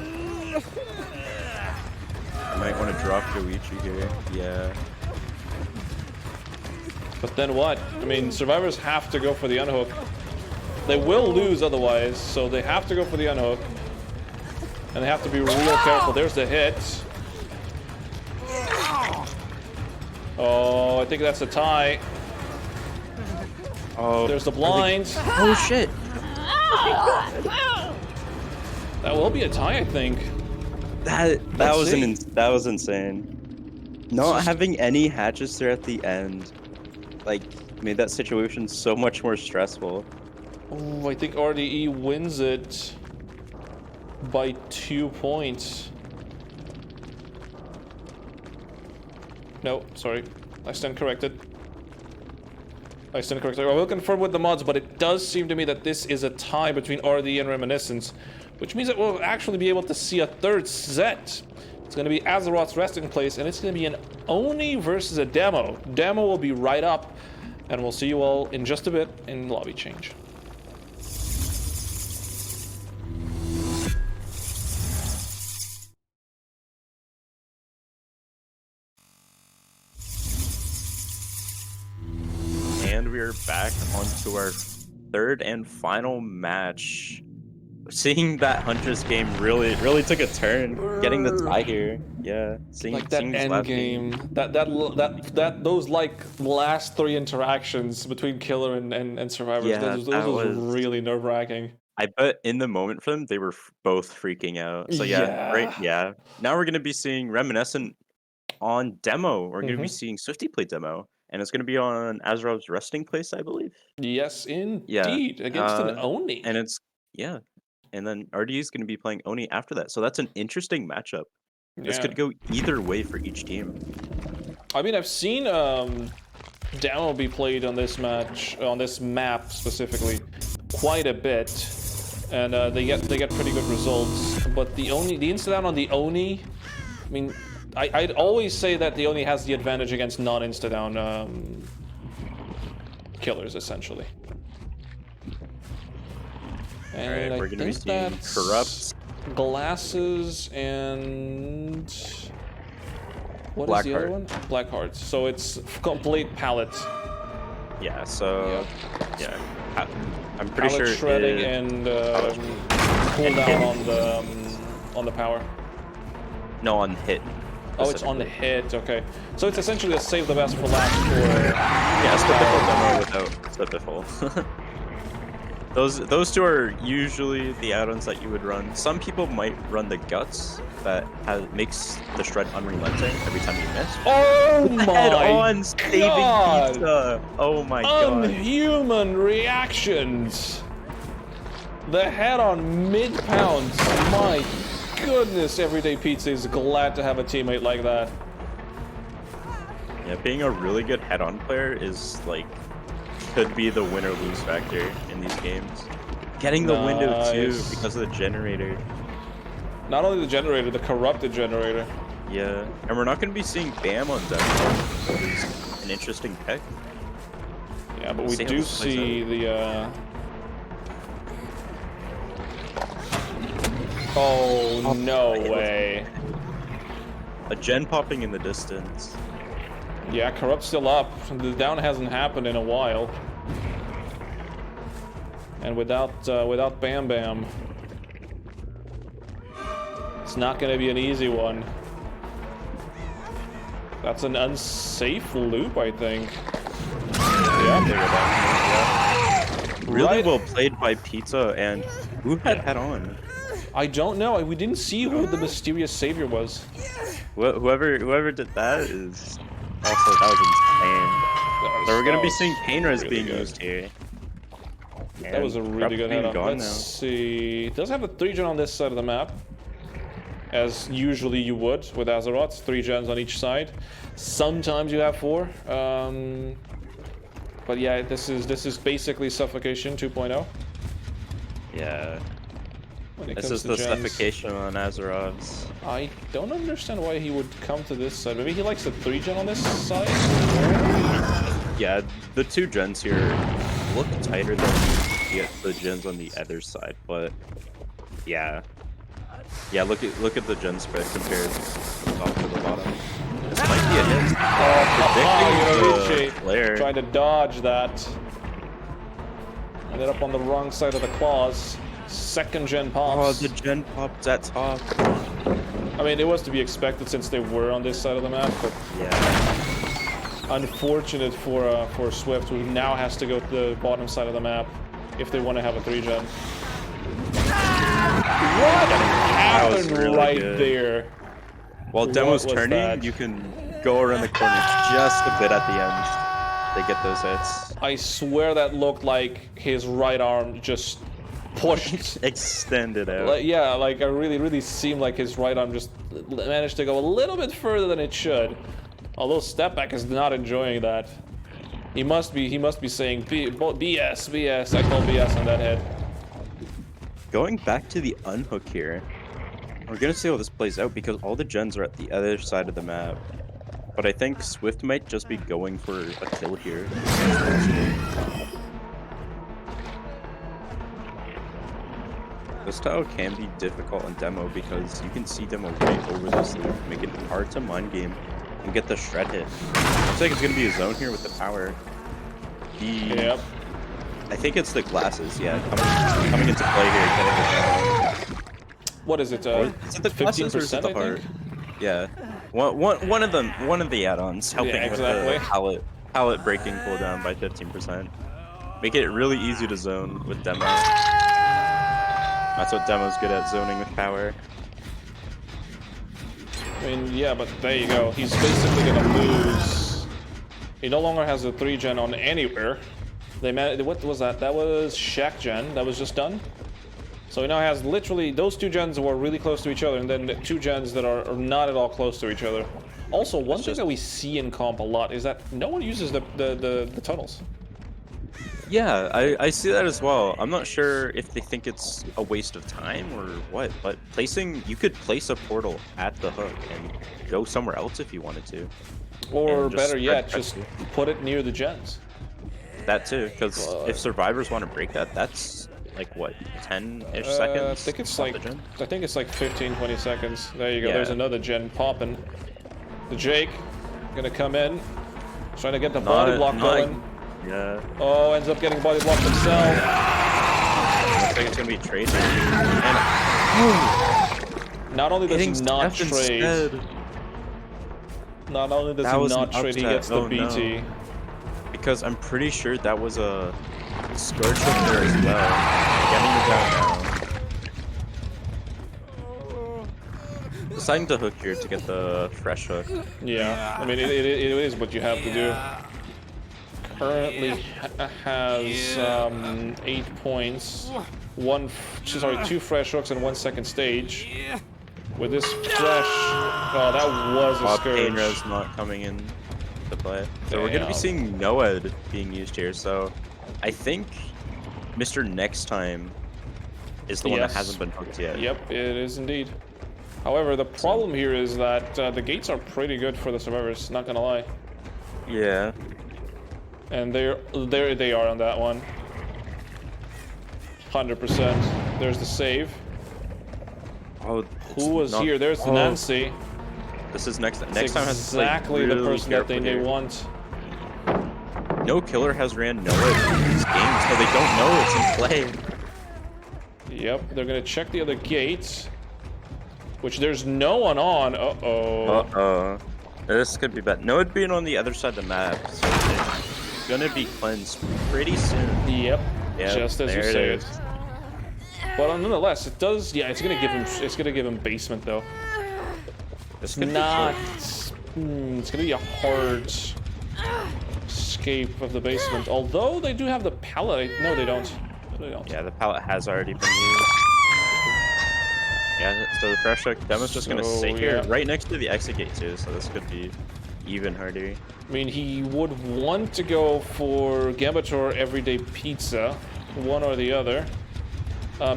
S6: I might want to drop Yoichi here. Yeah.
S5: But then what? I mean, survivors have to go for the unhook. They will lose otherwise, so they have to go for the unhook. And they have to be real careful. There's the hit. Oh, I think that's a tie.
S6: Oh.
S5: There's the blind.
S6: Oh shit.
S5: That will be a tie, I think.
S6: That
S5: Let's
S6: was
S5: see.
S6: that was insane. Not having any hatches there at the end, like, made that situation so much more stressful.
S5: Oh, I think RDE wins it by 2 points. No, sorry. I stand corrected. I will confirm with the mods, but it does seem to me that this is a tie between RDE and Reminiscent, which means that we'll actually be able to see a third set. It's It's gonna be AZAROV'S resting place, and it's gonna be an Oni versus a Demo. Demo will be right up, and we'll see you all in just a bit in lobby change.
S6: And we are back onto our third and final match. Seeing that Huntress game really took a turn, getting the tie here. Yeah, seeing
S5: Like that
S6: seeing this
S5: end
S6: last
S5: game, those like last 3 interactions between Killer and Survivors,
S6: Yeah,
S5: those
S6: that
S5: was
S6: was-
S5: really nerve-wracking.
S6: I bet in the moment for them, they were both freaking out. So yeah, right. Yeah. Now we're gonna be seeing Reminiscent on demo. We're gonna be seeing Swifty play demo, and it's gonna be on AZAROV'S resting place, I believe.
S5: Yes, indeed, against an Oni.
S6: And it's and then RDE is gonna be playing Oni after that. So that's an interesting matchup. This could go either way for each team.
S5: I mean, I've seen Demo be played on this match, on this map specifically, quite a bit, and they get pretty good results. But the insta-down on the Oni, I mean, I'd always say that the Oni has the advantage against non-insta-down killers, essentially. And
S6: Alright, we're gonna be seeing Corrupt,
S5: Glasses, and what is the other one? Blackheart. So it's complete palette.
S6: Yeah, so yeah, I'm pretty
S5: Palette
S6: sure
S5: shredding and cooldown on the power.
S6: No, on hit.
S5: Oh, it's on the hit. Okay, so it's essentially a save the best for last for.
S6: Yeah, it's the biffle demo without the biffle. Those two are usually the add-ons that you would run. Some people might run the guts that makes the shred unrelenting every time you miss.
S5: Oh my
S6: Head-on saving
S5: God.
S6: pizza. Oh my god.
S5: Unhuman reactions. The head on mid-pounds. My goodness, Everyday Pizza is glad to have a teammate like that.
S6: Yeah, being a really good head-on player is like could be the win or lose factor in these games. Getting the window too because of the generator.
S5: Not only the generator, the corrupted generator.
S6: Yeah, and we're not going to be seeing Bam on deck. That is an interesting pick.
S5: Yeah, but we do see the. Oh no way!
S6: A gen popping in the distance.
S5: Yeah, Corrupt still up. The down hasn't happened in a while. And without Bam Bam, it's not going to be an easy one. That's an unsafe loop, I think. Yeah.
S6: Really well played by Pizza, and who had head on?
S5: I don't know. We didn't see who the mysterious savior was.
S6: Whoever did that is also that was insane. So we're gonna be seeing pain res being used here.
S5: That was a really good head on. Let's see. It does have a 3-gen on this side of the map, as usually you would with AZAROV'S. 3 gens on each side. Sometimes you have 4. But yeah, this is basically Suffocation 2.0.
S6: Yeah. This is the Suffocation on AZAROV'S.
S5: I don't understand why he would come to this side. Maybe he likes the 3-gen on this side?
S6: Yeah, the 2 gens here look tighter than the gens on the other side, but yeah. Yeah, look at the gen spread compared top to the bottom. This might be a hit. Predicting
S5: trying to dodge that. Ended up on the wrong side of the claws. 2nd gen pops.
S6: Oh, the gen popped at top.
S5: I mean, it was to be expected since they were on this side of the map, but
S6: yeah.
S5: Unfortunate for Swift, who now has to go to the bottom side of the map if they want to have a 3-gen. What happened
S6: really
S5: right
S6: good.
S5: there?
S6: While Demo's turning, you can go around the corner just a bit at the end. They get those hits.
S5: I swear that looked like his right arm just pushed.
S6: Extended out.
S5: Yeah, like it really seemed like his right arm just managed to go a little bit further than it should. Although Stepback is not enjoying that. He must be saying BS. I call BS on that head.
S6: Going back to the unhook here. We're gonna see how this plays out because all the gens are at the other side of the map. But I think Swift might just be going for a kill here. This tile can be difficult in demo because you can see demo right over this loop, make it hard to mind game and get the shred hit. Looks like it's gonna be a zone here with the power.
S5: Yep.
S6: I think it's the glasses, yeah, coming into play here, getting the demo.
S5: What is it?
S6: Is it the glasses or is it the heart? Yeah. One of them, one of the add-ons helping with the pallet breaking cooldown by 15%. Make it really easy to zone with demo. That's what demo's good at, zoning with power.
S5: I mean, yeah, but there you go. He's basically gonna lose. He no longer has a 3-gen on anywhere. They managed. What was that? That was Shack gen. That was just done. So he now has literally those 2 gens were really close to each other, and then 2 gens that are not at all close to each other. Also, one thing that we see in comp a lot is that no one uses the tunnels.
S6: Yeah, I see that as well. I'm not sure if they think it's a waste of time or what, but you could place a portal at the hook and go somewhere else if you wanted to.
S5: Or better yet, just put it near the gens.
S6: That too, because if survivors want to break that, that's like what, 10-ish seconds?
S5: I think it's like 15-20 seconds. There you go.
S6: Yeah.
S5: There's another gen popping. The Jake gonna come in, trying to get the body block going.
S6: Yeah.
S5: Oh, ends up getting body blocked himself.
S6: Looks like it's gonna be trade.
S5: Not only does he not trade, not only does he not trade, he gets the BT.
S6: No. Because I'm pretty sure that was a Scourge hook there as well. Getting it down now. Deciding to hook here to get the fresh hook.
S5: Yeah, I mean, it is what you have to do. Currently has 8 points, 2 fresh hooks and 1 second stage. With this fresh, oh, that was a Scourge.
S6: Painra's not coming in to play. So we're gonna be seeing Noed being used here. So I think Mr. Next Time is the one that hasn't been hooked yet.
S5: Yep, it is indeed. However, the problem here is that the gates are pretty good for the survivors. Not gonna lie.
S6: Yeah.
S5: And there they are on that one. 100%. There's the save.
S6: Oh,
S5: who was here? There's Nancy.
S6: This is next time has
S5: exactly
S6: really
S5: the person that they
S6: here.
S5: want.
S6: No killer has ran Noah in these games, so they don't know it's in play.
S5: Yep, they're gonna check the other gates, which there's no one on. Uh-oh.
S6: This could be bad. Noah being on the other side of the map, so it's gonna be cleansed pretty soon.
S5: Yep, just as you say it. But nonetheless, it does. Yeah, it's gonna give him. It's gonna give him basement though.
S6: It's
S5: not. It's gonna be a hard escape of the basement. Although they do have the pallet. No, they don't. They don't.
S6: Yeah, the pallet has already been used. Yeah, so the fresh hook demo's just gonna sit here right next to the exit gate too, so this could be even harder.
S5: I mean, he would want to go for Gambator Everyday Pizza, one or the other.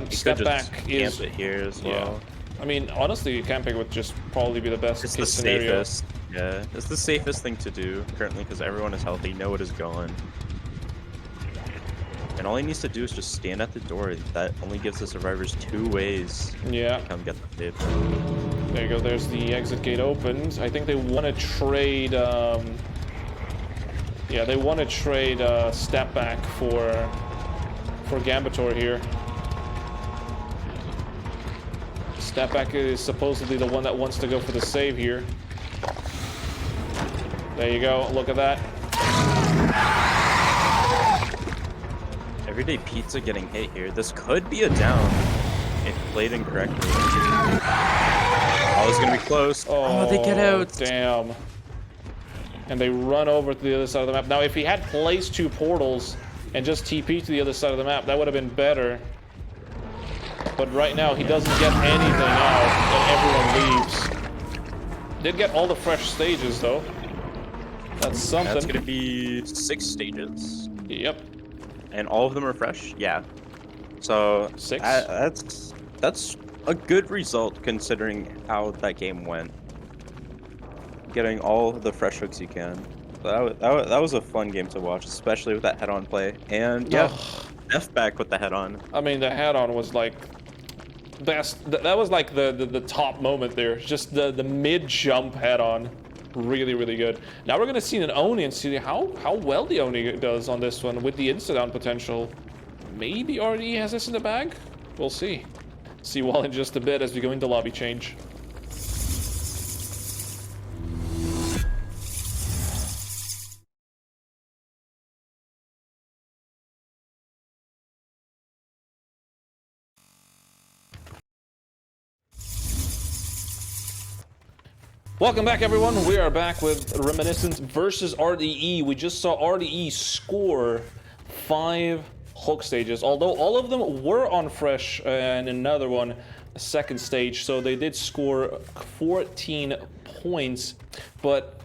S5: Step back is
S6: camp it here as well.
S5: I mean, honestly, camping would just probably be the best
S6: It's
S5: case
S6: the
S5: scenario.
S6: safest. Yeah, it's the safest thing to do currently because everyone is healthy. No one is gone. And all he needs to do is just stand at the door. That only gives the survivors 2 ways to come get the fib.
S5: There you go. There's the exit gate opened. I think they want to trade. Yeah, they want to trade step back for Gambator here. Step back is supposedly the one that wants to go for the save here. There you go. Look at that.
S6: Everyday Pizza getting hit here. This could be a down if played incorrectly. Oh, it's gonna be close. Oh, they get out.
S5: Damn. And they run over to the other side of the map. Now, if he had placed 2 portals and just TP to the other side of the map, that would have been better. But right now, he doesn't get anything out, and everyone leaves. Did get all the fresh stages, though. That's something.
S6: That's gonna be 6 stages.
S5: Yep.
S6: And all of them are fresh? Yeah. So
S5: 6?
S6: That's a good result considering how that game went. Getting all the fresh hooks you can. That was a fun game to watch, especially with that head-on play. And yeah, F back with the head-on.
S5: I mean, the head-on was like that was like the top moment there. Just the mid-jump head-on. Really, really good. Now we're gonna see an Oni and see how well the Oni does on this one with the insta-down potential. Maybe RDE has this in the bag? We'll see. See Wall in just a bit as we go into lobby change. Welcome back, everyone. We are back with Reminiscent versus RDE. We just saw RDE score 5 hook stages, although all of them were on fresh and another one, a second stage, so they did score 14 points, but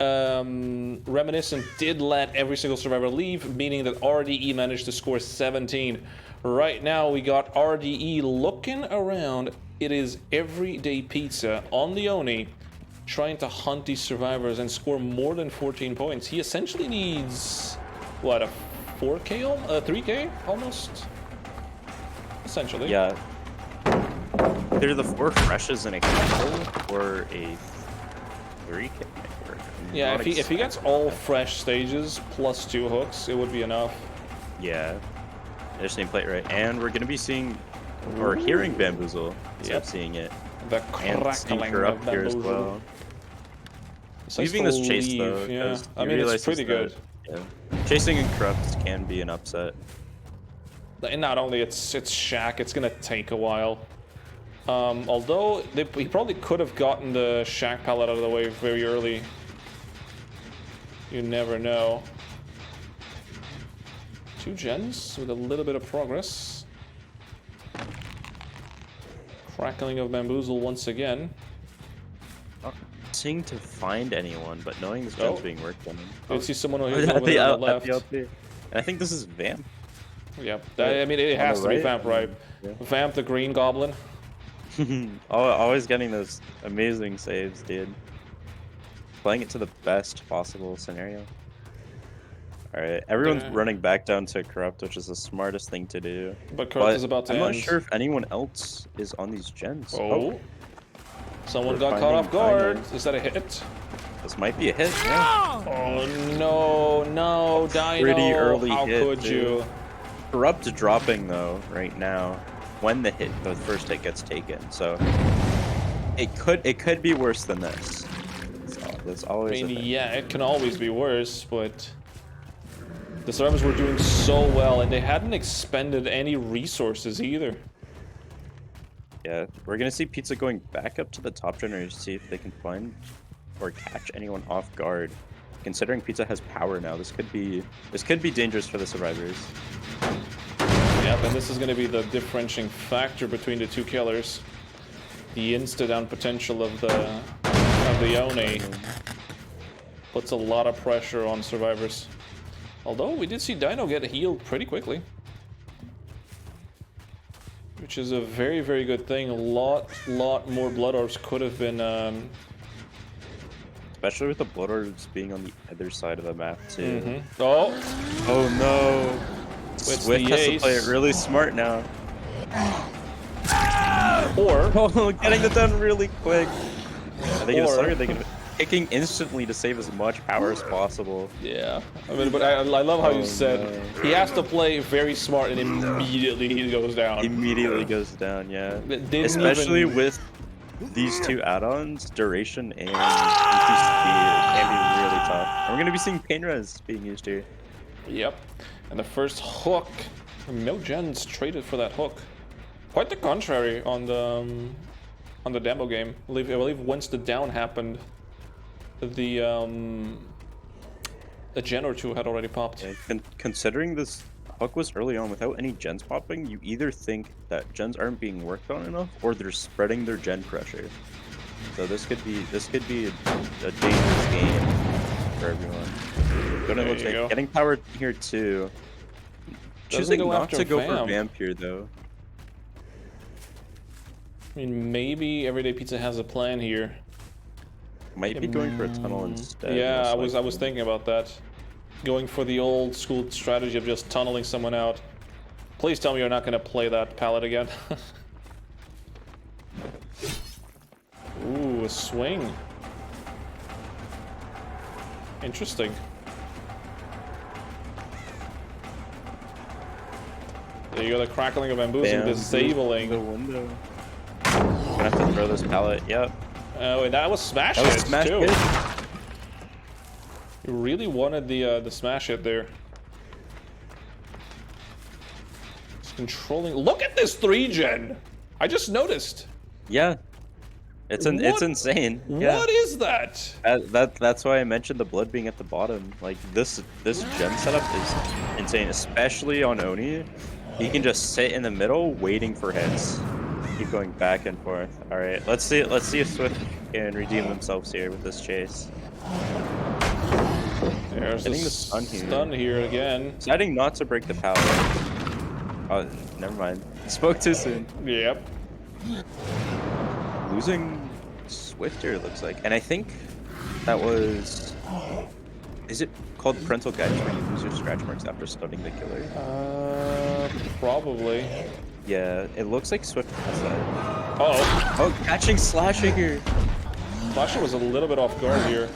S5: Reminiscent did let every single survivor leave, meaning that RDE managed to score 17. Right now, we got RDE looking around. It is Everyday Pizza on the Oni, trying to hunt these survivors and score more than 14 points. He essentially needs, what, a 4K? 3K almost? Essentially.
S6: Yeah. Either the 4 freshes in a kill or a 3K.
S5: Yeah, if he gets all fresh stages plus 2 hooks, it would be enough.
S6: Yeah. There's nameplate right. And we're gonna be seeing or hearing Bamboozle. Yep. Seeing it.
S5: The crackling
S6: up
S5: of
S6: here as
S5: Bamboozle.
S6: well.
S5: Leaving
S6: this chase though,
S5: yeah. I mean, it's pretty good.
S6: Yeah. Chasing and corrupts can be an upset.
S5: And not only it's Shaq, it's gonna take a while. Although he probably could have gotten the Shaq pallet out of the way very early. You never know. 2 gens with a little bit of progress. Crackling of Bamboozle once again.
S6: Not seeing to find anyone, but knowing this gen's being worked on.
S5: I see someone over on the left.
S6: And I think this is Vamp.
S5: Yeah, I mean it has to be Vamp, right?
S6: Yeah.
S5: Vamp the Green Goblin.
S6: Always getting those amazing saves, dude. Playing it to the best possible scenario. Alright, everyone's running back down to Corrupt, which is the smartest thing to do.
S5: But Corrupt is about to
S6: I'm
S5: end.
S6: not sure if anyone else is on these gens.
S5: Oh. Someone got caught off guard. Is that a hit?
S6: This might be a hit, yeah.
S5: Oh no, Dino.
S6: Pretty early
S5: How
S6: hit,
S5: could you?
S6: Corrupt dropping though, right now, when the first hit gets taken. So it could be worse than this. That's always
S5: I mean, yeah, it can always be worse, but the survivors were doing so well, and they hadn't expended any resources either.
S6: Yeah, we're gonna see Pizza going back up to the top generator to see if they can find or catch anyone off guard. Considering Pizza has power now, this could be dangerous for the survivors.
S5: Yep, and this is gonna be the differentiating factor between the 2 killers. The insta-down potential of the Oni puts a lot of pressure on survivors. Although we did see Dino get healed pretty quickly, which is a very, very good thing. A lot more Blood Orbs could have been,
S6: especially with the Blood Orbs being on the other side of the map too.
S5: Oh no!
S6: Swift has to play it really smart now.
S5: Or
S6: getting it done really quick. I think they're kicking instantly to save as much power as possible.
S5: Yeah, I mean, but I love how you said he has to play very smart, and immediately he goes down.
S6: Immediately goes down, yeah. Especially with these 2 add-ons, duration and increased speed, it can be really tough. And we're gonna be seeing pain res being used here.
S5: Yep, and the first hook, no gens traded for that hook. Quite the contrary on the demo game. I believe once the down happened, a gen or 2 had already popped.
S6: Yeah, considering this hook was early on without any gens popping, you either think that gens aren't being worked on enough, or they're spreading their gen pressure. So this could be a dangerous game for everyone. Getting powered here too. Choosing not to go for Vamp here though.
S5: I mean, maybe Everyday Pizza has a plan here.
S6: Might be going for a tunnel instead.
S5: Yeah, I
S6: most
S5: was
S6: likely.
S5: thinking about that. Going for the old school strategy of just tunneling someone out. Please tell me you're not gonna play that pallet again. Ooh, a swing. Interesting. There you go, the crackling of bamboozling,
S6: Bam,
S5: disabling.
S6: the window. Gonna have to throw this pallet. Yep.
S5: Oh, and that was smash
S6: That was
S5: hits
S6: smash
S5: too.
S6: hit.
S5: You really wanted the smash hit there. It's controlling. Look at this 3-gen. I just noticed.
S6: Yeah. It's insane. Yeah.
S5: What is that?
S6: That's why I mentioned the blood being at the bottom. Like this gen setup is insane, especially on Oni. He can just sit in the middle waiting for hits. Keep going back and forth. All right, let's see if Swift can redeem themselves here with this chase.
S5: There's
S6: Hitting
S5: the
S6: the stun here.
S5: stun here again.
S6: Deciding not to break the pallet. Oh, never mind. Spoke too soon.
S5: Yep.
S6: Losing Swift here, it looks like. And I think that was... Is it called parental guidance where you lose your scratch marks after stunning the killer?
S5: Probably.
S6: Yeah, it looks like Swift has that.
S5: Uh-oh.
S6: Oh, catching Slashing here!
S5: Flasher was a little bit off guard here.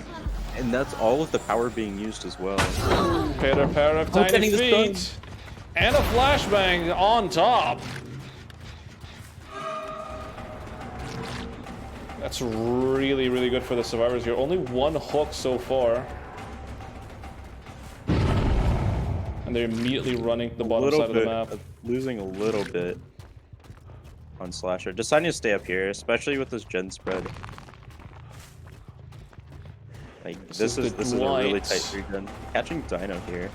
S6: And that's all of the power being used as well.
S5: Pair of tiny
S6: getting the
S5: feet. And a flashbang on top. That's really, really good for the survivors here. Only one hook so far. And they're immediately running to the bottom side of the map.
S6: Losing a little bit on Slasher. Deciding to stay up here, especially with this gen spread. Like this is a really
S5: BLIGHT.
S6: tight 3-gen. Catching Dino here,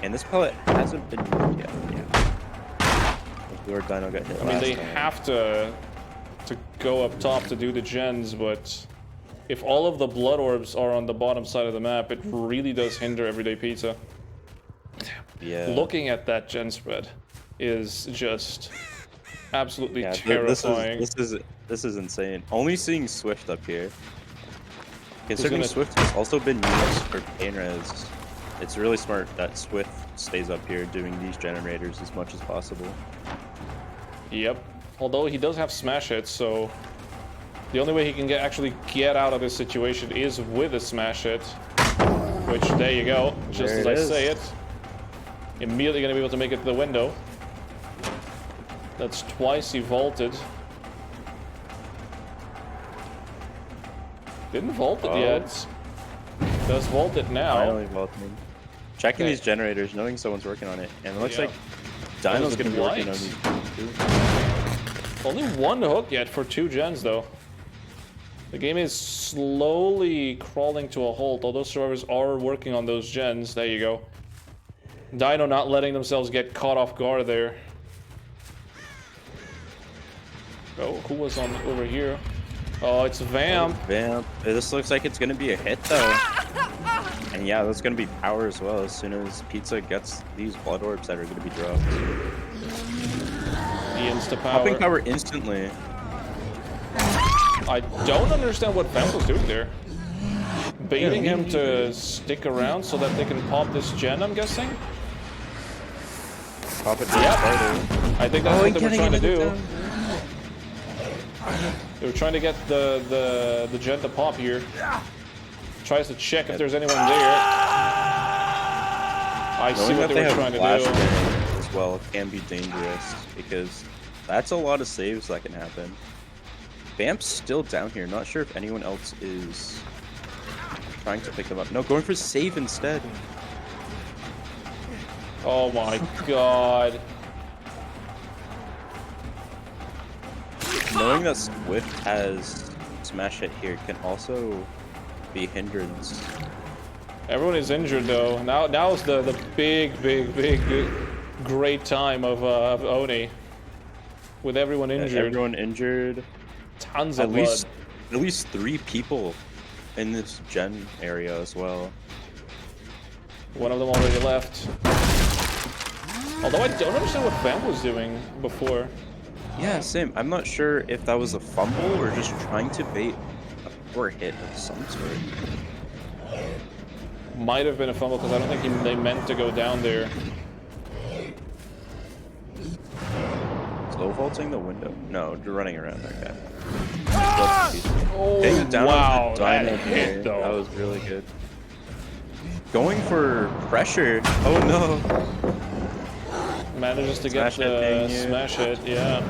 S6: and this pellet hasn't been moved yet. Yeah. Your Dino got hit.
S5: I mean,
S6: last
S5: they
S6: time.
S5: have to go up top to do the gens, but if all of the blood orbs are on the bottom side of the map, it really does hinder Everyday Pizza.
S6: Yeah.
S5: Looking at that gen spread is just absolutely
S6: Yeah,
S5: terrifying.
S6: This is insane. Only seeing Swift up here. Considering
S5: gonna-
S6: Swift has also been used for pain res, it's really smart that Swift stays up here doing these generators as much as possible.
S5: Yep. Although he does have smash hits, so the only way he can actually get out of this situation is with a smash hit. Which, there you go, just
S6: There
S5: as
S6: it
S5: I
S6: is.
S5: say it. Immediately gonna be able to make it to the window. That's twice he vaulted. Didn't vault it
S6: Oh.
S5: yet. Does vault it now.
S6: Finally vaulting. Checking
S5: Okay.
S6: these generators, knowing someone's working on it, and it looks
S5: Yeah.
S6: like Dino's
S5: the
S6: gonna be working on
S5: BLIGHT.
S6: these too.
S5: Only one hook yet for 2 gens, though. The game is slowly crawling to a halt, although survivors are working on those gens. There you go. Dino not letting themselves get caught off guard there. Oh, who was on over here? Oh, it's Vamp.
S6: Vamp. This looks like it's gonna be a hit though. And yeah, that's gonna be power as well as soon as Pizza gets these blood orbs that are gonna be dropped.
S5: The insta
S6: Popping
S5: power.
S6: power instantly.
S5: I don't understand what Vamp was doing there. Baiting him to stick around so that they can pop this gen, I'm guessing?
S6: Pop it harder.
S5: I think that's what they were trying to do. They were trying to get the gen to pop here. Tries to check if there's anyone there. I see
S6: Knowing
S5: what
S6: that
S5: they were
S6: have
S5: trying to
S6: flash
S5: do.
S6: bang as well can be dangerous because that's a lot of saves that can happen. Vamp's still down here. Not sure if anyone else is trying to pick them up. No, going for save instead.
S5: Oh my god.
S6: Knowing that Swift has smash hit here can also be a hindrance.
S5: Everyone is injured though. Now is the big great time of Oni. With everyone injured.
S6: Everyone injured.
S5: Tons of blood.
S6: At least 3 people in this gen area as well.
S5: One of them already left. Although I don't understand what Vamp was doing before.
S6: Yeah, same. I'm not sure if that was a fumble or just trying to bait a poor hit of some sort.
S5: Might have been a fumble because I don't think they meant to go down there.
S6: Slow vaulting the window? No, you're running around like that.
S5: Oh,
S6: Getting down
S5: wow,
S6: on the dino
S5: that
S6: here,
S5: hit though.
S6: that was really good. Going for pressure. Oh no.
S5: Manages to get
S6: Smash hit being
S5: the
S6: used.
S5: smash hit, yeah.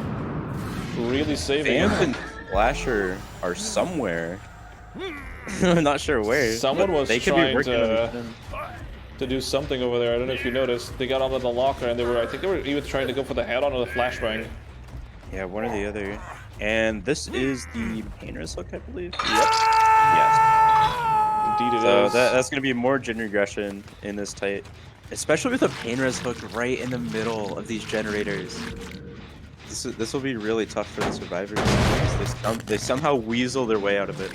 S5: Really saving
S6: Vamp
S5: it.
S6: and Flasher are somewhere. I'm not sure where.
S5: Someone was
S6: they could
S5: trying
S6: be working on
S5: to
S6: them.
S5: do something over there. I don't know if you noticed. They got onto the locker and I think they were even trying to go for the head on or the flashbang.
S6: Yeah, one or the other. And this is the painter's hook, I believe. Yep. Yes.
S5: Indeed it
S6: So
S5: is.
S6: that's going to be more gen regression in this tight. Especially with a painter's hook right in the middle of these generators. This will be really tough for the survivors. They somehow weasel their way out of it.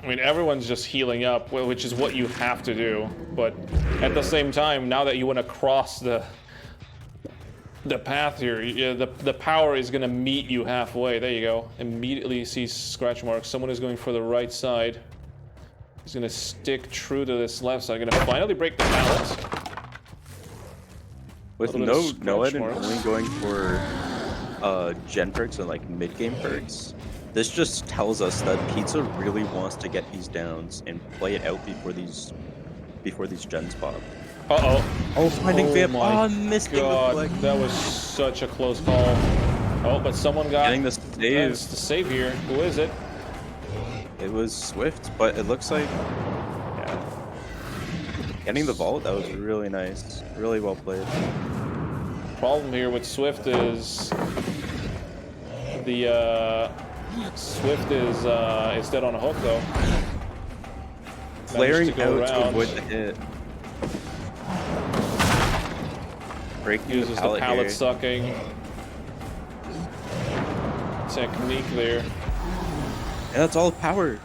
S5: I mean, everyone's just healing up, which is what you have to do. But at the same time, now that you want to cross the path here, the power is going to meet you halfway. There you go. Immediately you see scratch marks. Someone is going for the right side. He's going to stick true to this left side. Going to finally break the pallet.
S6: With no Ed and only going for gen perks and like mid game perks, this just tells us that Pizza really wants to get these downs and play it out before these gens pop.
S5: Uh-oh.
S6: Oh, finding Vamp.
S5: my
S6: Oh, missed it with
S5: God,
S6: Flick.
S5: that was such a close call. Oh, but someone got
S6: Getting the save.
S5: the save here. Who is it?
S6: It was Swift, but it looks like, yeah. Getting the vault, that was really nice. Really well played.
S5: Problem here with Swift is the Swift is dead on a hook though.
S6: Flaring
S5: Managed to go
S6: out to
S5: around.
S6: avoid the hit. Breaking
S5: Uses
S6: the
S5: the pallet
S6: here.
S5: sucking technique there.
S6: And that's all power.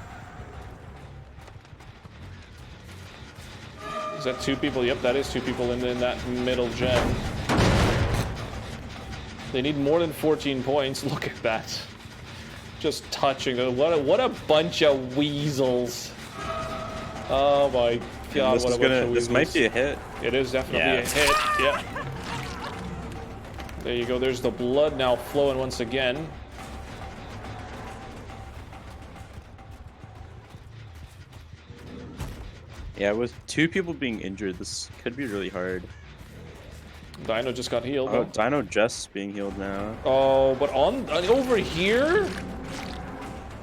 S5: Is that two people? Yep, that is two people in that middle gen. They need more than 14 points. Look at that. Just touching it. What a bunch of weasels. Oh my God,
S6: This,
S5: what a bunch of weasels.
S6: this might be a hit.
S5: It is definitely
S6: Yeah.
S5: a hit. Yeah. There you go. There's the blood now flowing once again.
S6: Yeah, with two people being injured, this could be really hard.
S5: Dino just got healed.
S6: Oh, Dino just being healed now.
S5: Oh, but on over here,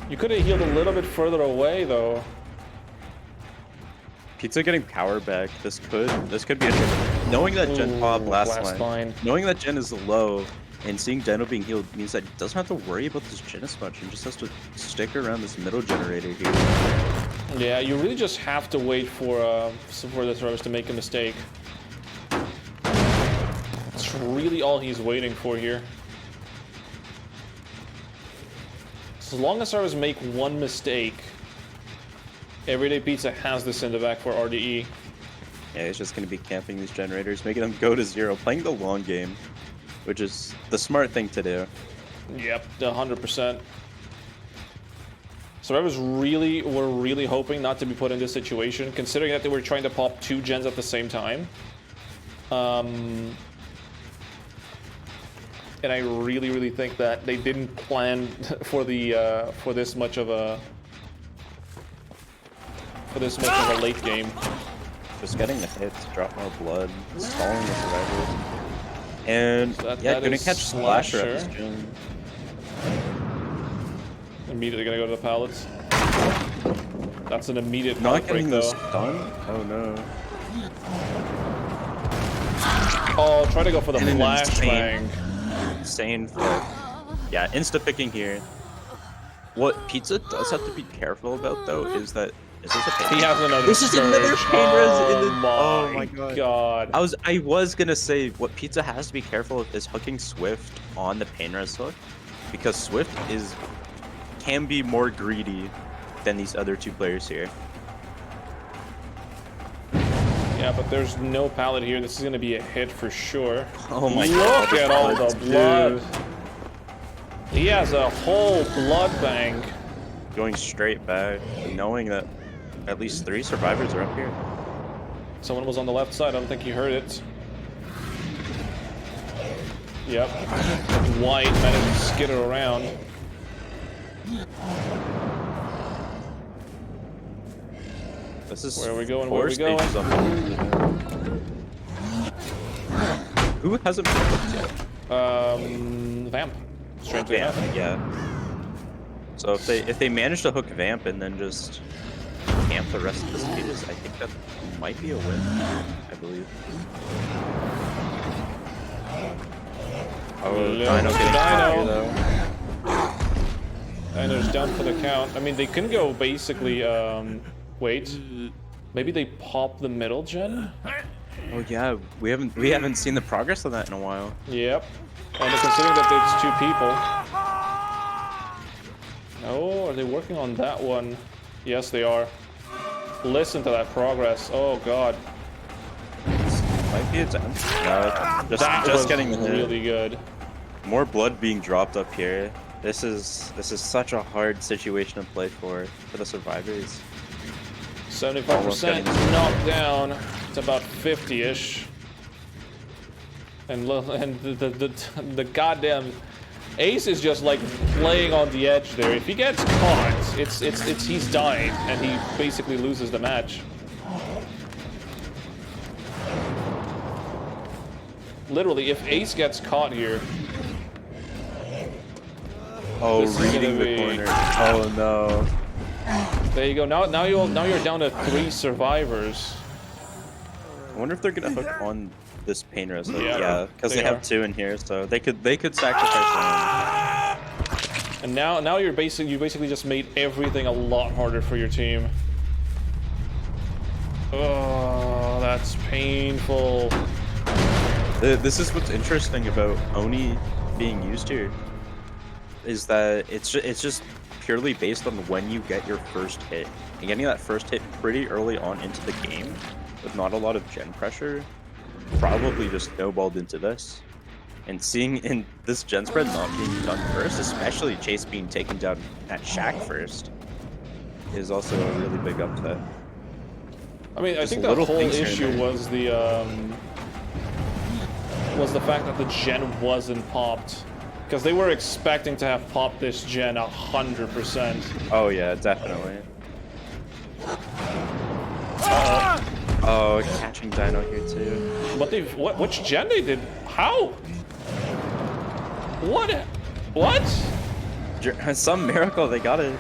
S5: you could have healed a little bit further away though.
S6: Pizza getting power back. This could be a knowing that Gen pop last line. Knowing that Gen is low and seeing Dino being healed means that he doesn't have to worry about this Gen as much and just has to stick around this middle generator here.
S5: Yeah, you really just have to wait for the service to make a mistake. That's really all he's waiting for here. As long as service make one mistake, Everyday Pizza has this in the back for RDE.
S6: Yeah, it's just going to be camping these generators, making them go to zero, playing the long game, which is the smart thing to do.
S5: Yep, 100%. Survivors were really hoping not to be put in this situation, considering that they were trying to pop two gens at the same time. And I really think that they didn't plan for this much of a late game.
S6: Just getting the hits, drop more blood, stalling the survivors. And
S5: So
S6: yeah,
S5: that
S6: gonna
S5: is
S6: catch Slasher at this
S5: Slasher.
S6: gen.
S5: Immediately gonna go to the pallets. That's an immediate
S6: Not
S5: pallet break
S6: getting the
S5: though.
S6: stun? Oh no.
S5: Oh, try to go for the
S6: And an
S5: flashbang.
S6: Insane flip. Yeah, insta picking here. What Pizza does have to be careful about though is that is this a
S5: He has another
S6: This is another
S5: surge.
S6: pain res in the
S5: Oh my god.
S6: I was gonna say what Pizza has to be careful of is hooking Swift on the pain res hook, because Swift can be more greedy than these other two players here.
S5: Yeah, but there's no pallet here. This is gonna be a hit for sure.
S6: Oh my god.
S5: Look at all the
S6: dude.
S5: blood. He has a whole blood bank.
S6: Going straight back, knowing that at least 3 survivors are up here.
S5: Someone was on the left side. I don't think he heard it. Yep. White managed to skitter around.
S6: This is
S5: Where are we going?
S6: 4
S5: Where are we going?
S6: stages up. Who hasn't been hooked yet?
S5: Vamp. Straight to
S6: Vamp,
S5: Vamp.
S6: yeah. So if they manage to hook Vamp and then just camp the rest of the stages, I think that might be a win. I believe. Oh, Dino getting caught here, though.
S5: Dino's down for the count. I mean, they can go basically. Wait. Maybe they pop the middle gen.
S6: Oh yeah, we haven't seen the progress of that in a while.
S5: Yep. And considering that it's 2 people. Oh, are they working on that one? Yes, they are. Listen to that progress. Oh god.
S6: Might be a time. No,
S5: That
S6: just
S5: was
S6: getting the hit.
S5: really good.
S6: More blood being dropped up here. This is such a hard situation to play for the survivors.
S5: 75% knocked down. It's about 50-ish. And the goddamn Ace is just like playing on the edge there. If he gets caught, he's dying, and he basically loses the match. Literally, if Ace gets caught here.
S6: Oh,
S5: This is
S6: reading
S5: gonna
S6: the
S5: be-
S6: corner. Oh no.
S5: There you go. Now you're down to 3 survivors.
S6: I wonder if they're gonna hook on this pain rest.
S5: Yeah,
S6: because
S5: they
S6: they have
S5: are.
S6: 2 in here, so they could sacrifice one.
S5: And now you basically just made everything a lot harder for your team. Oh, that's painful.
S6: This is what's interesting about Oni being used here, is that it's just purely based on when you get your first hit. And getting that first hit pretty early on into the game, with not a lot of gen pressure, probably just snowballed into this. And seeing in this gen spread not being done first, especially Chase being taken down at Shack first, is also a really big upset.
S5: I mean, I
S6: Just
S5: think the
S6: little
S5: whole
S6: things here and
S5: issue
S6: there.
S5: was the fact that the gen wasn't popped. Because they were expecting to have popped this gen 100%.
S6: Oh yeah, definitely.
S5: Uh-oh.
S6: Oh, catching Dino here too.
S5: But which gen they did? How? What? What?
S6: Some miracle, they got it.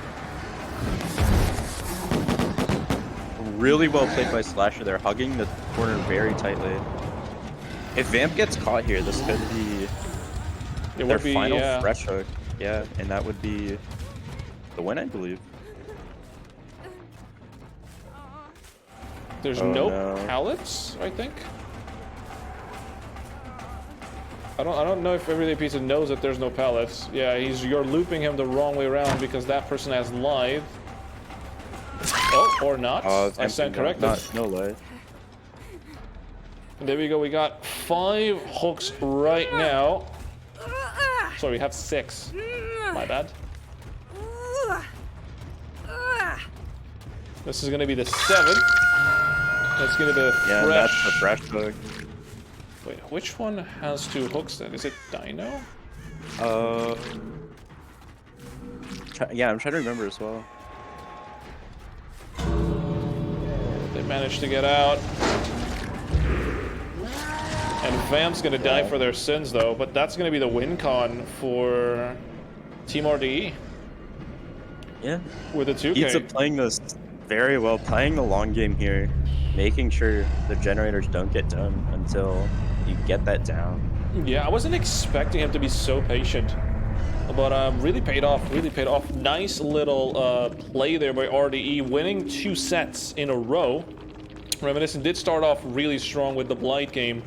S6: Really well played by Slasher. They're hugging the corner very tightly. If Vamp gets caught here, this could be
S5: It
S6: their
S5: would be,
S6: final
S5: yeah.
S6: fresh hook. Yeah, and that would be the win, I believe.
S5: There's
S6: Oh,
S5: no
S6: no.
S5: pallets, I think. I don't know if Everyday Pizza knows that there's no pallets. Yeah, you're looping him the wrong way around because that person has live. Oh, or not. I stand corrected.
S6: No lie.
S5: There we go. We got 5 hooks right now. Sorry, we have 6. My bad. This is gonna be the 7th. That's gonna be the
S6: Yeah,
S5: fresh.
S6: that's the fresh hook.
S5: Wait, which one has 2 hooks then? Is it Dino?
S6: Yeah, I'm trying to remember as well.
S5: They managed to get out. And Vamp's gonna die for their sins though, but that's gonna be the win con for Team RDE
S6: Yeah.
S5: with the 2K.
S6: Pizza playing this very well, playing the long game here, making sure the generators don't get done until you get that down.
S5: Yeah, I wasn't expecting him to be so patient, but really paid off. Really paid off. Nice little play there by RDE, winning 2 sets in a row. Reminiscent did start off really strong with the Blight game,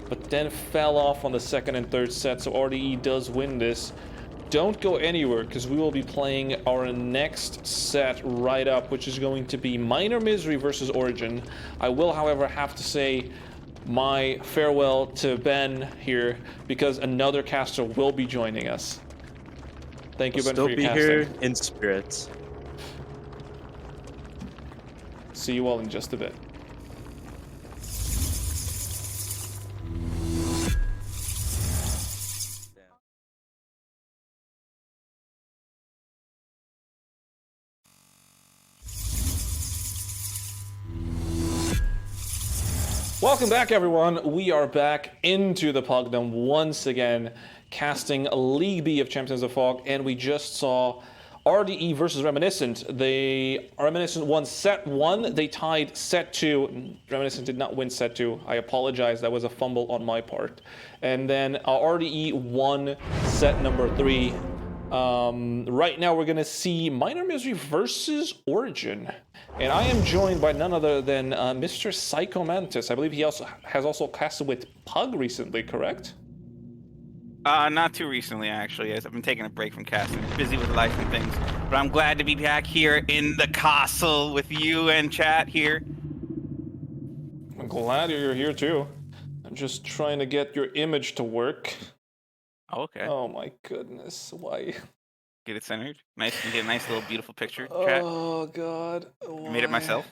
S5: but then fell off on the 2nd and 3rd set. So RDE does win this. don't go anywhere, because we will be playing our next set right up, which is going to be MINORMISERY versus Origin. I will, however, have to say my farewell to Ben here, because another caster will be joining us. Thank you, Ben, for your casting.
S6: Still be here in spirit.
S5: See you all in just a bit. Welcome back, everyone. We are back into the Pugdom once again, casting League B of Champions of Fog, and we just saw RDE versus Reminiscent. Reminiscent won set 1, they tied set 2. Reminiscent did not win set 2. I apologize, that was a fumble on my part. And then RDE won set number 3. Right now we're gonna see MINORMISERY versus Origin. And I am joined by none other than Mr. Psychomantis. I believe he has also casted with Pug recently, correct?
S7: Not too recently, actually. I've been taking a break from casting, busy with life and things. But I'm glad to be back here in the castle with you and chat here.
S5: I'm glad you're here too. I'm just trying to get your image to work.
S7: Okay.
S5: Oh my goodness, why?
S7: Get it centered. Nice. You get a nice little beautiful picture. Chat.
S5: Oh god.
S7: I made it myself.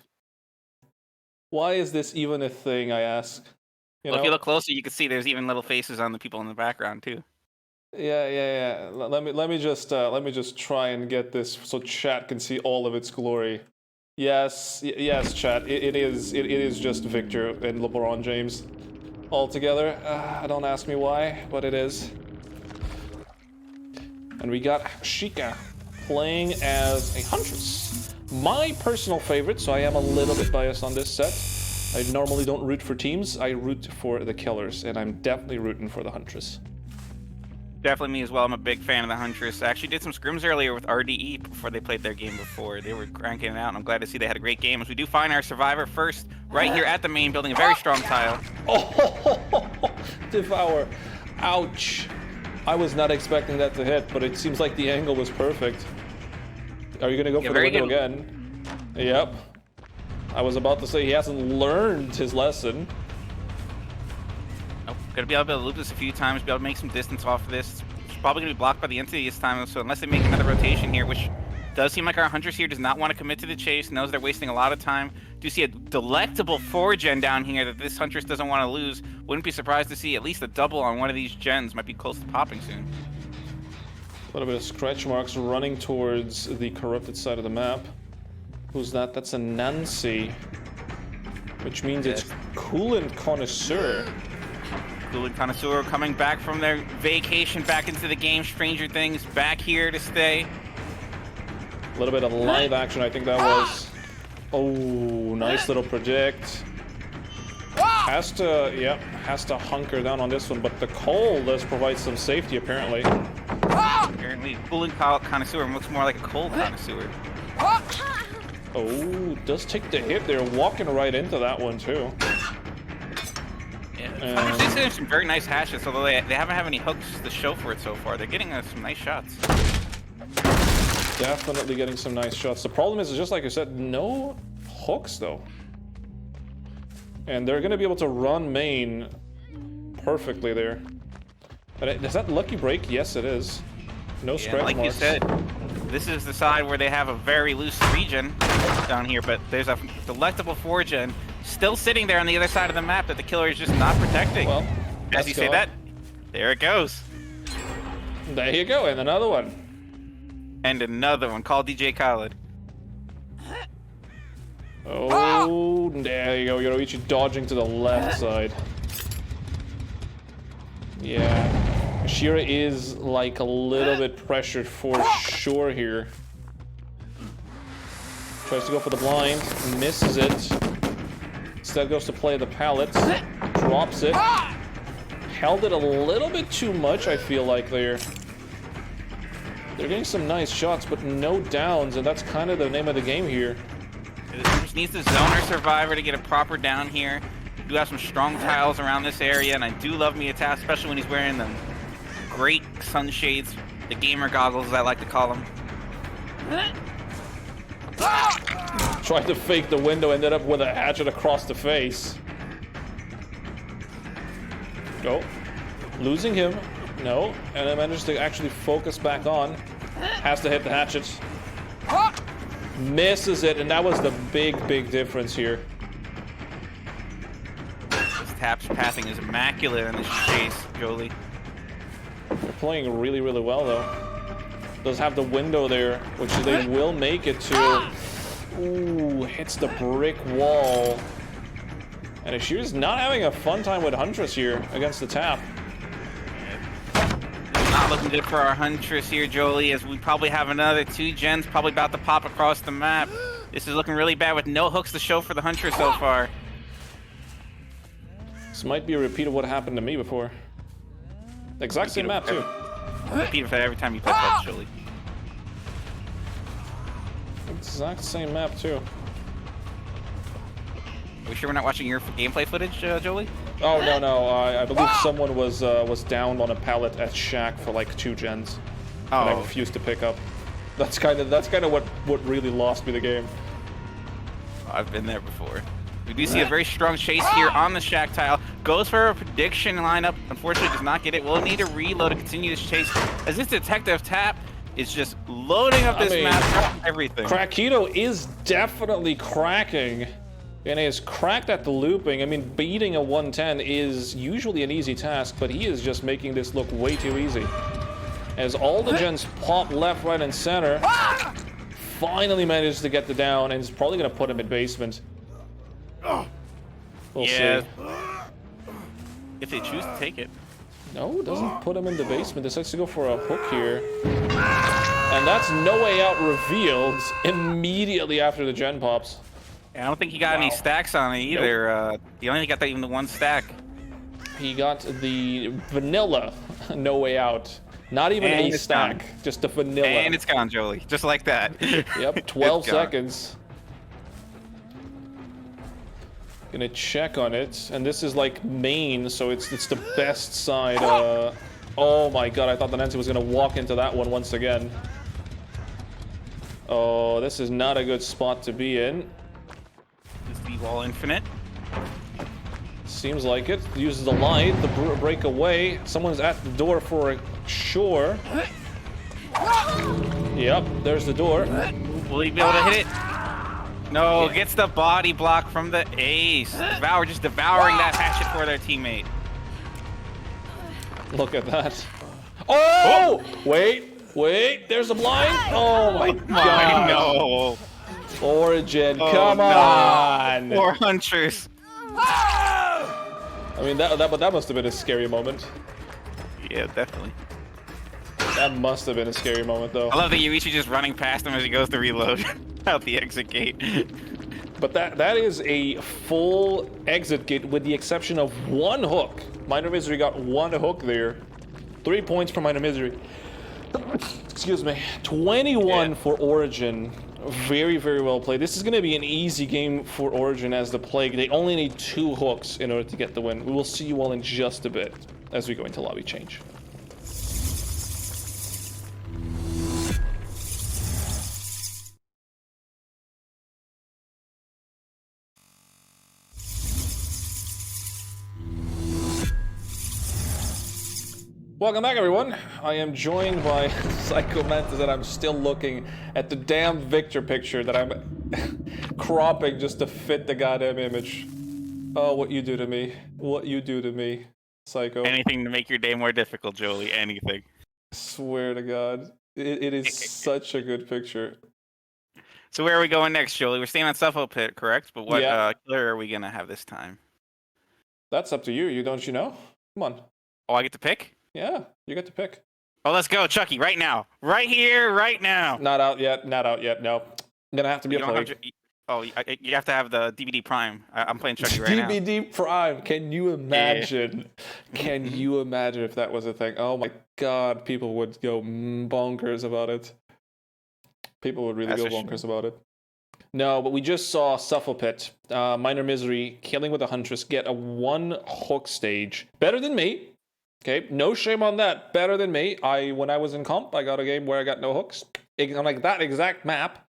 S5: Why is this even a thing, I ask?
S7: Well, if you look closer, you can see there's even little faces on the people in the background too.
S5: Yeah. Let me just try and get this so chat can see all of its glory. Yes, chat. It is just Victor and LeBron James all together. Don't ask me why, but it is. And we got Sheikah playing as a Huntress. My personal favorite, so I am a little bit biased on this set. I normally don't root for teams, I root for the killers, and I'm definitely rooting for the Huntress.
S7: Definitely me as well. I'm a big fan of the Huntress. I actually did some scrims earlier with RDE before they played their game before. They were cranking it out, and I'm glad to see they had a great game. As we do find our survivor first, right here at the main building, a very strong tile.
S5: Oh, Devour. Ouch. I was not expecting that to hit, but it seems like the angle was perfect. Are you gonna go for the window again? Yep. I was about to say he hasn't learned his lesson.
S7: Nope. Gonna be able to loop this a few times, be able to make some distance off of this. It's probably gonna be blocked by the entity this time, so unless they make another rotation here, which does seem like our Huntress here does not want to commit to the chase, knows they're wasting a lot of time. Do see a delectable 4-gen down here that this Huntress doesn't want to lose. Wouldn't be surprised to see at least a double on one of these gens. Might be close to popping soon.
S5: A little bit of scratch marks running towards the corrupted side of the map. Who's that? That's a Nancy. Which means it's Coolant Connoisseur.
S7: Coolant Connoisseur coming back from their vacation back into the game. Stranger Things back here to stay.
S5: A little bit of live action, I think that was. Oh, nice little predict. Has to hunker down on this one, but the coal does provide some safety apparently.
S7: Apparently, Coolant Connoisseur looks more like a cold connoisseur.
S5: Oh, does take the hit there, walking right into that one too.
S7: Yeah, they're getting some very nice hashes, although they haven't had any hooks to show for it so far. They're getting some nice shots.
S5: Definitely getting some nice shots. The problem is just like I said, no hooks though. And they're going to be able to run main perfectly there. Is that lucky break? Yes, it is. No scratch
S7: like
S5: marks.
S7: You said, this is the side where they have a very loose 3-gen down here, but there's a delectable 4-gen still sitting there on the other side of the map that the killer is just not protecting.
S5: Well,
S7: as you say that, there it goes.
S5: There you go, and another one.
S7: And another one. Call DJ Khaled.
S5: Oh, there you go. Yoroichi dodging to the left side. Yeah. Shira is like a little bit pressured for sure here. Tries to go for the blind, misses it. Instead goes to play the pallets, drops it. Held it a little bit too much, I feel like there. They're getting some nice shots, but no downs, and that's kind of the name of the game here.
S7: It just needs the zoner survivor to get a proper down here. We do have some strong tiles around this area, and I do love Miyata, especially when he's wearing them great sunshades, The gamer goggles, as I like to call them.
S5: Tried to fake the window, ended up with a hatchet across the face. Go. Losing him. No. And I managed to actually focus back on. Has to hit the hatchet. Misses it, and that was the big difference here.
S7: This Tap's passing is immaculate in this chase, Jolie.
S5: They're playing really well, though. Does have the window there, which they will make it to. Ooh, hits the brick wall. And Ashir's not having a fun time with Huntress here against the Tap.
S7: Not looking good for our Huntress here, Jolie, as we probably have another 2 gens probably about to pop across the map. This is looking really bad with no hooks to show for the Huntress so far.
S5: This might be a repeat of what happened to me before. The exact same map, too.
S7: Repeat of it every time you touch that, Jolie.
S5: Exact same map, too.
S7: Are we sure we're not watching your gameplay footage, Jolie?
S5: Oh, no. I believe someone was downed on a pallet at Shack for like 2 gens. And I refused to pick up. That's kind of what really lost me the game.
S7: I've been there before. We do see a very strong chase here on the Shack tile. Goes for a prediction lineup. Unfortunately, does not get it. We'll need to reload to continue this chase. As this Detective Tap is just loading up this map, everything.
S5: Crackito is definitely cracking. And he is cracked at the looping. I mean, beating a 110 is usually an easy task, but he is just making this look way too easy. As all the gens pop left, right, and center, finally manages to get the down, and is probably going to put him in basement. We'll see.
S7: If they choose to take it.
S5: No, doesn't put him in the basement. Decides to go for a hook here. And that's No Way Out revealed immediately after the gen pops.
S7: I don't think he got any stacks on it either. Nope. He only got even the 1 stack.
S5: He got the vanilla No Way Out. Not even a stack, just the vanilla.
S7: And it's gone, Jolie. Just like that.
S5: Yep, 12 seconds. Gonna check on it. And this is like main, so it's the best side. Oh my god, I thought the Nancy was gonna walk into that one once again. Oh, this is not a good spot to be in.
S7: The wall infinite.
S5: Seems like it. Uses the light, the break away. Someone's at the door for a sure. Yep, there's the door.
S7: Will he be able to hit it? No, gets the body block from the ace. Devour just devouring that hatchet for their teammate.
S5: Look at that. Oh! Wait, there's a blind. Oh my god.
S7: No.
S5: Origin, come on!
S7: Poor Huntress.
S5: I mean, that must have been a scary moment.
S7: Yeah, definitely.
S5: That must have been a scary moment, though.
S7: I love that Yuichi just running past him as he goes to reload out the exit gate.
S5: But that is a full exit gate with the exception of 1 hook. MINORMISERY got 1 hook there. 3 points for MINORMISERY. Excuse me. 21 for Origin. Very well played. This is going to be an easy game for Origin as the Plague. They only need 2 hooks in order to get the win. We will see you all in just a bit as we go into lobby change. Welcome back, everyone. I am joined by Psycho Mantis, and I'm still looking at the damn Victor picture that I'm cropping just to fit the goddamn image. Oh, what you do to me. What you do to me, Psycho.
S7: Anything to make your day more difficult, Jolie. Anything.
S5: I swear to God. It is such a good picture.
S7: So where are we going next, Jolie? We're staying on Suffocate, correct? But what killer are we going to have this time?
S5: That's up to you. Don't you know? Come on.
S7: Oh, I get to pick?
S5: Yeah, you get to pick.
S7: Oh, let's go, Chucky, right now. Right here, right now.
S5: Not out yet, no. I'm gonna have to be a Plague.
S7: You have to have the DVD Prime. I'm playing Chucky right now.
S5: DVD Prime, can you imagine? Yeah. Can you imagine if that was a thing? Oh my god, people would go bonkers about it. People would really go bonkers about it. No, but we just saw Suffocate, MINORMISERY, killing with a Huntress, get a 1 hook stage. Better than me. Okay, no shame on that. Better than me. When I was in comp, I got a game where I got no hooks. On like that exact map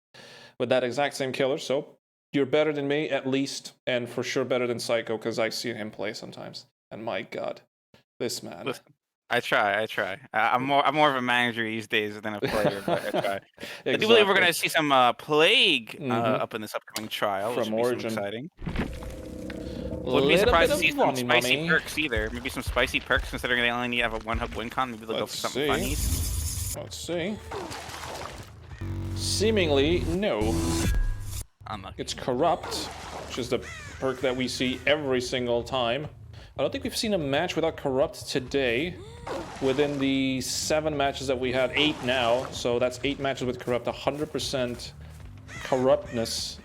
S5: with that exact same killer. So you're better than me at least, and for sure better than Psycho because I've seen him play sometimes. And my God, this man.
S7: Listen, I try. I'm more of a manager these days than a player, but I try.
S5: Exactly.
S7: I do believe we're gonna see some Plague up in this upcoming trial, which
S5: From
S7: will be
S5: Origin.
S7: some exciting. Wouldn't be
S5: Little
S7: surprised
S5: bit
S7: to see
S5: of
S7: some
S5: money,
S7: spicy
S5: mommy.
S7: perks either. Maybe some spicy perks considering they only need to have a one-hook win con. Maybe they'll go for something funny.
S5: Let's see. Seemingly, no.
S7: Unlucky.
S5: It's Corrupt, which is the perk that we see every single time. I don't think we've seen a match without Corrupt today. Within the 7 matches that we had, 8 now. So that's 8 matches with Corrupt. 100% corruptness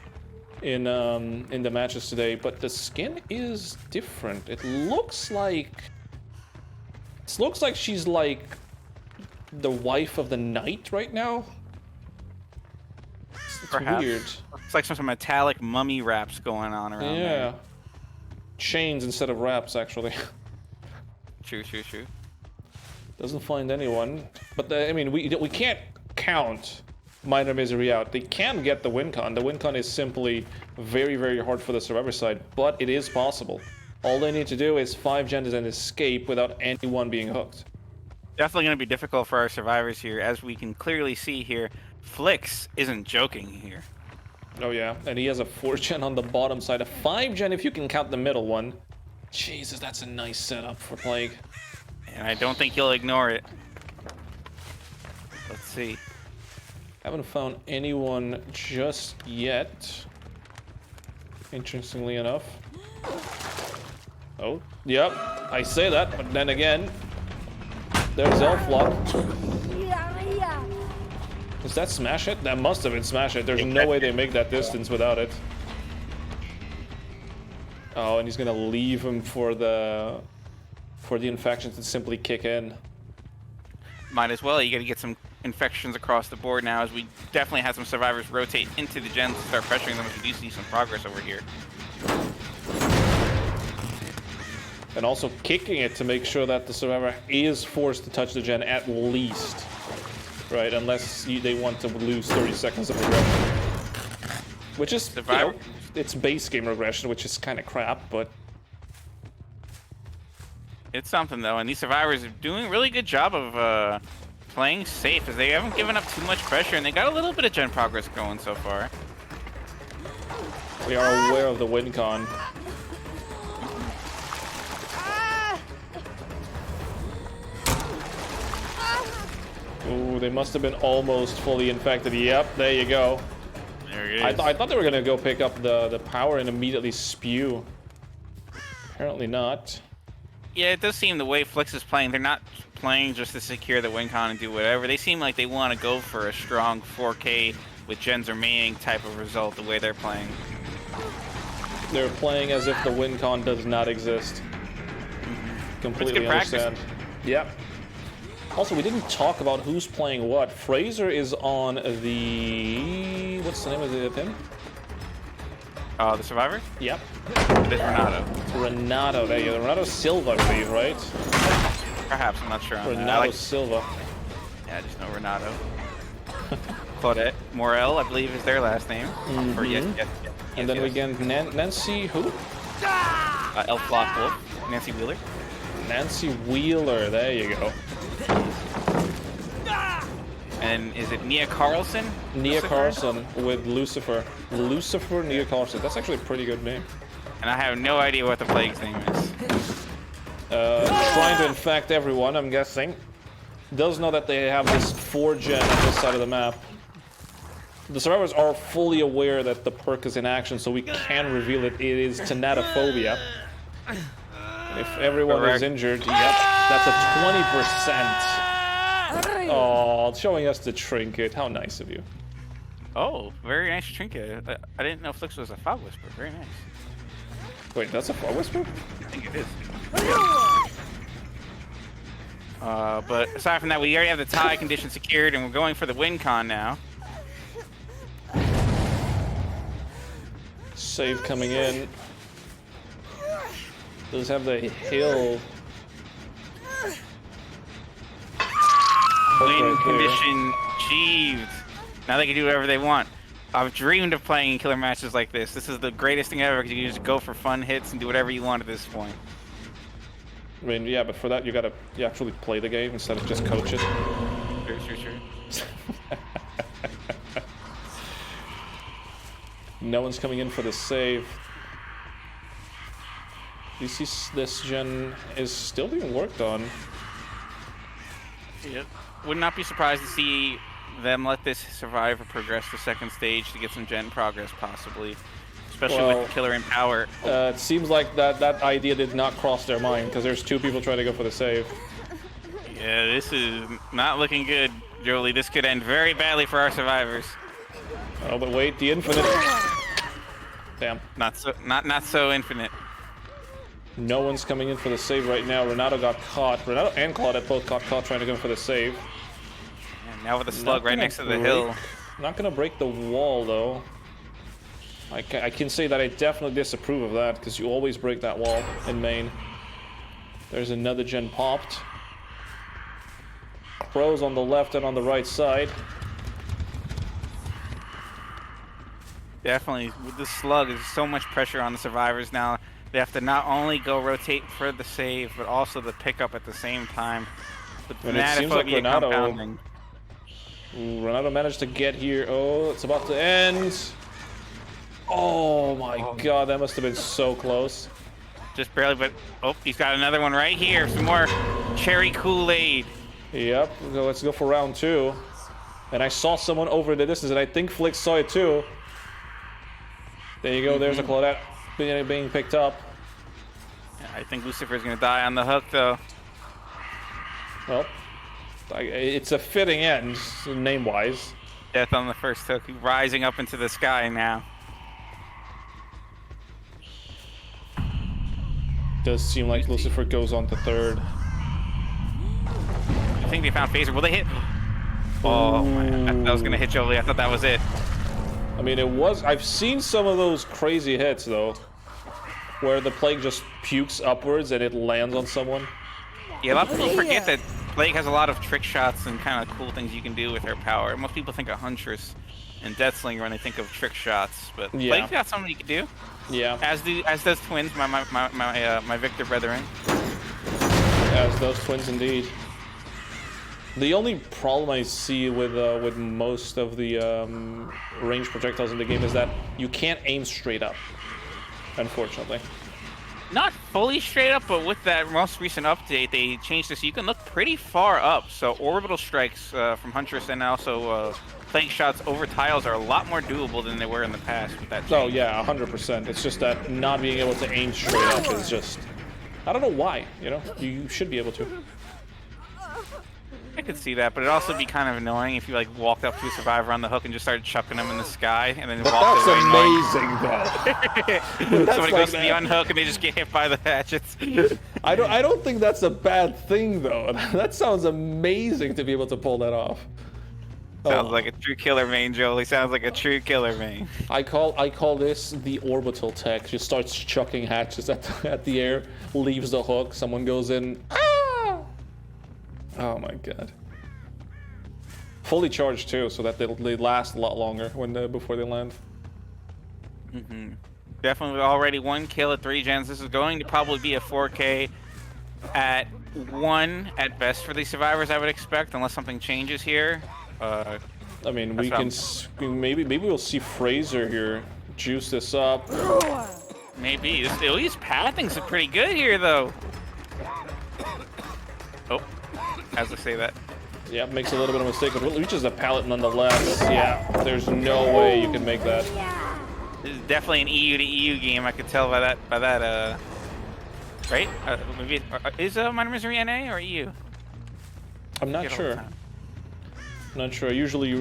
S5: in the matches today. But the skin is different. It looks like she's like the wife of the knight right now. It's
S7: Perhaps.
S5: weird.
S7: It's like some metallic mummy wraps going on around
S5: Yeah.
S7: there.
S5: Chains instead of wraps, actually.
S7: True.
S5: Doesn't find anyone. But I mean, we can't count Minor Misery out. They can get the win con. The win con is simply very, very hard for the survivor side, but it is possible. All they need to do is 5 gens and escape without anyone being hooked.
S7: Definitely going to be difficult for our survivors here, as we can clearly see here. Flix isn't joking here.
S5: Oh yeah, and he has a 4 gen on the bottom side, a 5 gen if you can count the middle one. Jesus, that's a nice setup for Plague.
S7: And I don't think he'll ignore it. Let's see.
S5: Haven't found anyone just yet. Interestingly enough. Oh, yep, I say that, but then again, there's Elflock. Is that Smash It? That must have been Smash It. There's no way they make that distance without it. Oh, and he's gonna leave him for the infections to simply kick in.
S7: Might as well. You got to get some infections across the board now, as we definitely had some survivors rotate into the gens and start pressuring them, as we do see some progress over here.
S5: And also kicking it to make sure that the survivor is forced to touch the gen at least. Right, unless they want to lose 30 seconds of regression. Which is, you know, it's base game regression, which is kind of crap, but...
S7: It's something, though, and these survivors are doing a really good job of playing safe, as they haven't given up too much pressure, and they got a little bit of gen progress going so far.
S5: We are aware of the win con. Ooh, they must have been almost fully infected. Yep, there you go.
S7: There it is.
S5: I thought they were gonna go pick up the power and immediately spew. Apparently not.
S7: Yeah, it does seem the way Flix is playing, they're not playing just to secure the win con and do whatever. They seem like they want to go for a strong 4K with gens remaining type of result the way they're playing.
S5: They're playing as if the win con does not exist. Completely understand. Yep. Also, we didn't talk about who's playing what. Fraser is on the... What's the name of him?
S7: The survivor?
S5: Yep.
S7: It's Renato.
S5: Renato, there you go. Renato Silva, I believe, right?
S7: Perhaps, I'm not sure on that.
S5: Renato Silva.
S7: Yeah, I just know Renato. Claudette Morel, I believe, is their last name. Or yes.
S5: And then we get Nancy who?
S7: Elflock Wolf. Nancy Wheeler.
S5: Nancy Wheeler, there you go.
S7: And is it Nia Carlson?
S5: Nia Carlson with Lucifer. Lucifer Nia Carlson. That's actually a pretty good name.
S7: And I have no idea what the Plague's name is.
S5: Trying to infect everyone, I'm guessing. Does know that they have this 4 gen on this side of the map. The survivors are fully aware that the perk is in action, so we can reveal it. It is Thanatophobia. If everyone is injured, yep, that's a 20%. Oh, showing us the trinket. How nice of you.
S7: Oh, very nice trinket. I didn't know Flix was a Fog Whisper. Very nice.
S5: Wait, that's a Fog Whisper?
S7: I think it is. But aside from that, we already have the tie condition secured, and we're going for the win con now.
S5: Save coming in. Does have the hill
S7: Win
S5: right
S7: condition achieved. Now they can do whatever they want. I've dreamed of playing killer matches like this. This is the greatest thing ever because you can just go for fun hits and do whatever you want at this point.
S5: I mean, yeah, but for that you actually play the game instead of just coach it.
S7: Sure.
S5: No one's coming in for the save. This gen is still being worked on.
S7: Yep. Would not be surprised to see them let this survivor progress to second stage to get some gen progress, possibly. Especially with the killer in power.
S5: It seems like that idea did not cross their mind because there's 2 people trying to go for the save.
S7: Yeah, this is not looking good, Jolie. This could end very badly for our survivors.
S5: Oh, but wait, the infinite. Damn.
S7: Not so infinite.
S5: No one's coming in for the save right now. Renato got caught. Renato and Claudette both got caught trying to go for the save.
S7: And now with the slug right next to the hill.
S5: Not gonna break the wall though. I can say that I definitely disapprove of that because you always break that wall in main. There's another gen popped. Crows on the left and on the right side.
S7: Definitely, with the slug, there's so much pressure on the survivors now. They have to not only go rotate for the save, but also the pickup at the same time.
S5: And it seems like Renato managed to get here. Oh, it's about to end. Oh my god, that must have been so close.
S7: Just barely, but oh, he's got another one right here. Some more cherry Kool-Aid.
S5: Yep, so let's go for round 2. And I saw someone over the distance, and I think Flick saw it too. There you go, there's a Claudette being picked up.
S7: I think Lucifer's gonna die on the hook though.
S5: Well, it's a fitting end, name-wise.
S7: Death on the first hook, rising up into the sky now.
S5: Does seem like Lucifer goes on to 3rd.
S7: I think they found Phaser. Will they hit? Oh man, that was gonna hit Jolie. I thought that was it.
S5: I mean, it was. I've seen some of those crazy hits though, where the Plague just pukes upwards and it lands on someone.
S7: Yeah, a lot of people forget that Plague has a lot of trick shots and kind of cool things you can do with her power. Most people think of Huntress and Deathslinger when they think of trick shots, but
S5: yeah.
S7: Plague's got something you can do.
S5: Yeah.
S7: As does Twins, my Victor brethren.
S5: As those Twins indeed. The only problem I see with most of the range projectiles in the game is that you can't aim straight up, unfortunately.
S7: Not fully straight up, but with that most recent update, they changed this. You can look pretty far up. So orbital strikes from Huntress and also Plague shots over tiles are a lot more doable than they were in the past with that change.
S5: Oh yeah, 100%. It's just that not being able to aim straight up is just... I don't know why, you know? You should be able to.
S7: I could see that, but it'd also be kind of annoying if you like walked up to a survivor on the hook and just started chucking them in the sky and then walked away.
S5: That's amazing, though.
S7: Somebody goes to the unhook and they just get hit by the hatchets.
S5: I don't think that's a bad thing, though. That sounds amazing to be able to pull that off.
S7: Sounds like a true killer main, Jolie. Sounds like a true killer main.
S5: I call this the orbital tech. Just starts chucking hatches at the air, leaves the hook. Someone goes in. Ah! Oh my god. Fully charged too, so that they last a lot longer when before they land.
S7: Definitely already 1 kill at 3 gens. This is going to probably be a 4K at 1 at best for these survivors, I would expect, unless something changes here.
S5: I mean, we can maybe we'll see Fraser here juice this up.
S7: Maybe. At least pathing's pretty good here, though. Oh, as I say that.
S5: Yeah, makes a little bit of a mistake, but reaches the pallet nonetheless. Yeah, there's no way you can make that.
S7: This is definitely an EU to EU game. I could tell by that. Right? Maybe is MINORMISERY NA or EU?
S5: I'm not sure. Not sure. I usually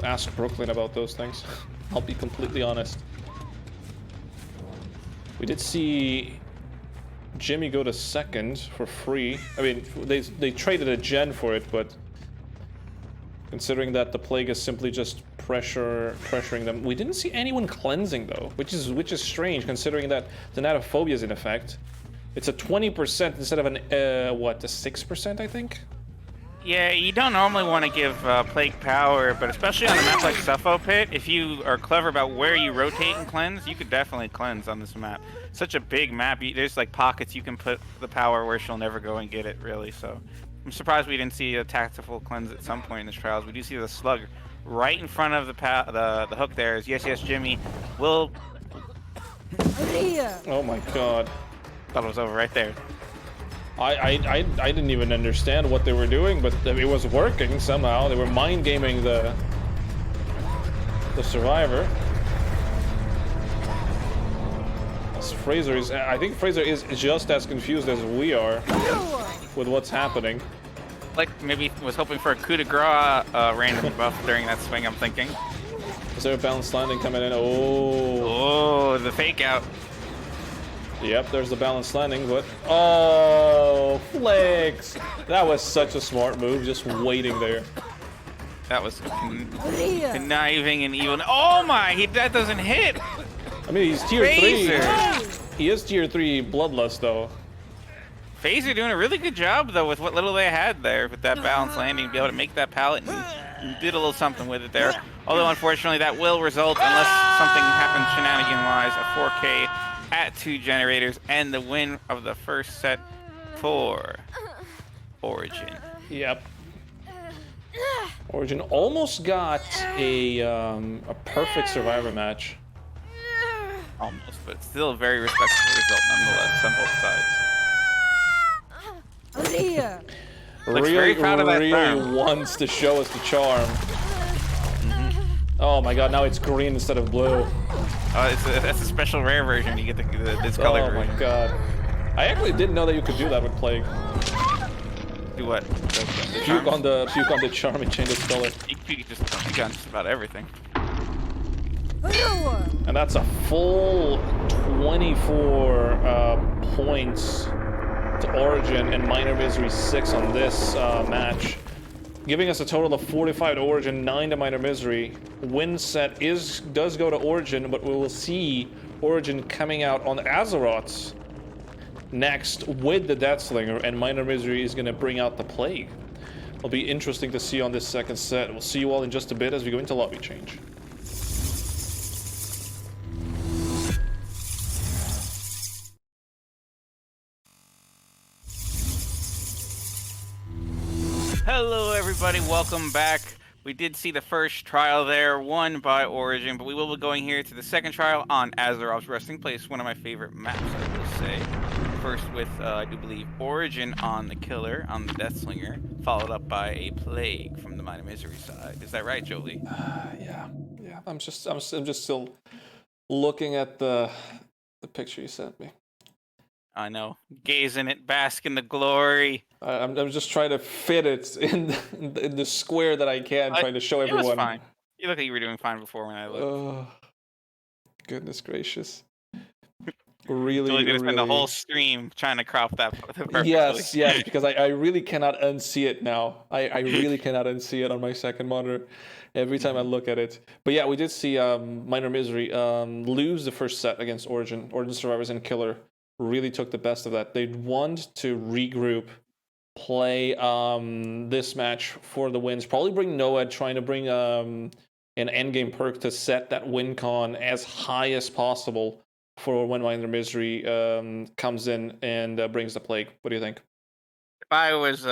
S5: ask Brooklyn about those things. I'll be completely honest. We did see Jimmy go to second for free. I mean, they traded a gen for it, but considering that the Plague is simply just pressuring them, we didn't see anyone cleansing though, which is strange considering that the Natophobia is in effect. It's a 20% instead of an what, a 6%, I think.
S7: Yeah, you don't normally want to give Plague power, but especially on a map like Suffo Pit, if you are clever about where you rotate and cleanse, you could definitely cleanse on this map. Such a big map, there's like pockets you can put the power where she'll never go and get it, really. So I'm surprised we didn't see a tactical cleanse at some point in this trials. We do see the slug right in front of the hook there. Is yes, Jimmy will.
S5: Oh my god.
S7: Thought it was over right there.
S5: I didn't even understand what they were doing, but it was working somehow. They were mind gaming the survivor. As Fraser is, I think Fraser is just as confused as we are with what's happening.
S7: Like maybe was hoping for a coup de grace random buff during that swing. I'm thinking.
S5: Is there a balanced landing coming in? Oh,
S7: the fake out.
S5: Yep, there's the balanced landing, but oh, flex! That was such a smart move, just waiting there.
S7: That was conniving and evil. Oh my, that doesn't hit.
S5: I mean, he's tier 3. He is tier 3 bloodlust though.
S7: Phaser doing a really good job though with what little they had there with that balanced landing, be able to make that pallet and did a little something with it there. Although unfortunately that will result, unless something happens shenanigan-wise, a 4K at 2 generators and the win of the first set for Origin.
S5: Yep. Origin almost got a perfect survivor match.
S7: Almost, but still a very respectable result nonetheless on both sides. Looks very proud of that farm.
S5: Wants to show us the charm. Oh my god, now it's green instead of blue.
S7: Oh, that's a special rare version. You get this color version.
S5: Oh my god. I actually didn't know that you could do that with Plague.
S7: Do what?
S5: Puke on the charm and change its color.
S7: You can just puke on just about everything.
S5: And that's a full 24 points to Origin and Minor Misery 6 on this match, giving us a total of 45 to Origin, 9 to Minor Misery. Win set does go to Origin, but we will see Origin coming out on AZAROV'S next with the Deathslinger, and Minor Misery is going to bring out the Plague. It'll be interesting to see on this second set. We'll see you all in just a bit as we go into lobby change.
S7: Hello everybody, welcome back. We did see the first trial there, won by Origin, but we will be going here to the second trial on AZAROV'S Resting Place, one of my favorite maps, I will say. First with, I do believe, Origin on the Killer, on the Deathslinger, followed up by a Plague from the Minor Misery side. Is that right, Jolie?
S5: Yeah. I'm just still looking at the picture you sent me.
S7: I know, gaze in it, bask in the glory.
S5: I'm just trying to fit it in the square that I can, trying to show everyone.
S7: It was fine. You look like you were doing fine before when I looked.
S5: Oh, goodness gracious. Really,
S7: Totally gonna spend the whole stream trying to crop that perfectly.
S5: Yes, because I really cannot unsee it now. I really cannot unsee it on my second monitor every time I look at it. But yeah, we did see Minor Misery lose the first set against Origin. Origin Survivors and Killer really took the best of that. They want to regroup, play this match for the wins, probably bring Noed, trying to bring an endgame perk to set that win con as high as possible for when Minor Misery comes in and brings the Plague. What do you think?
S7: If I was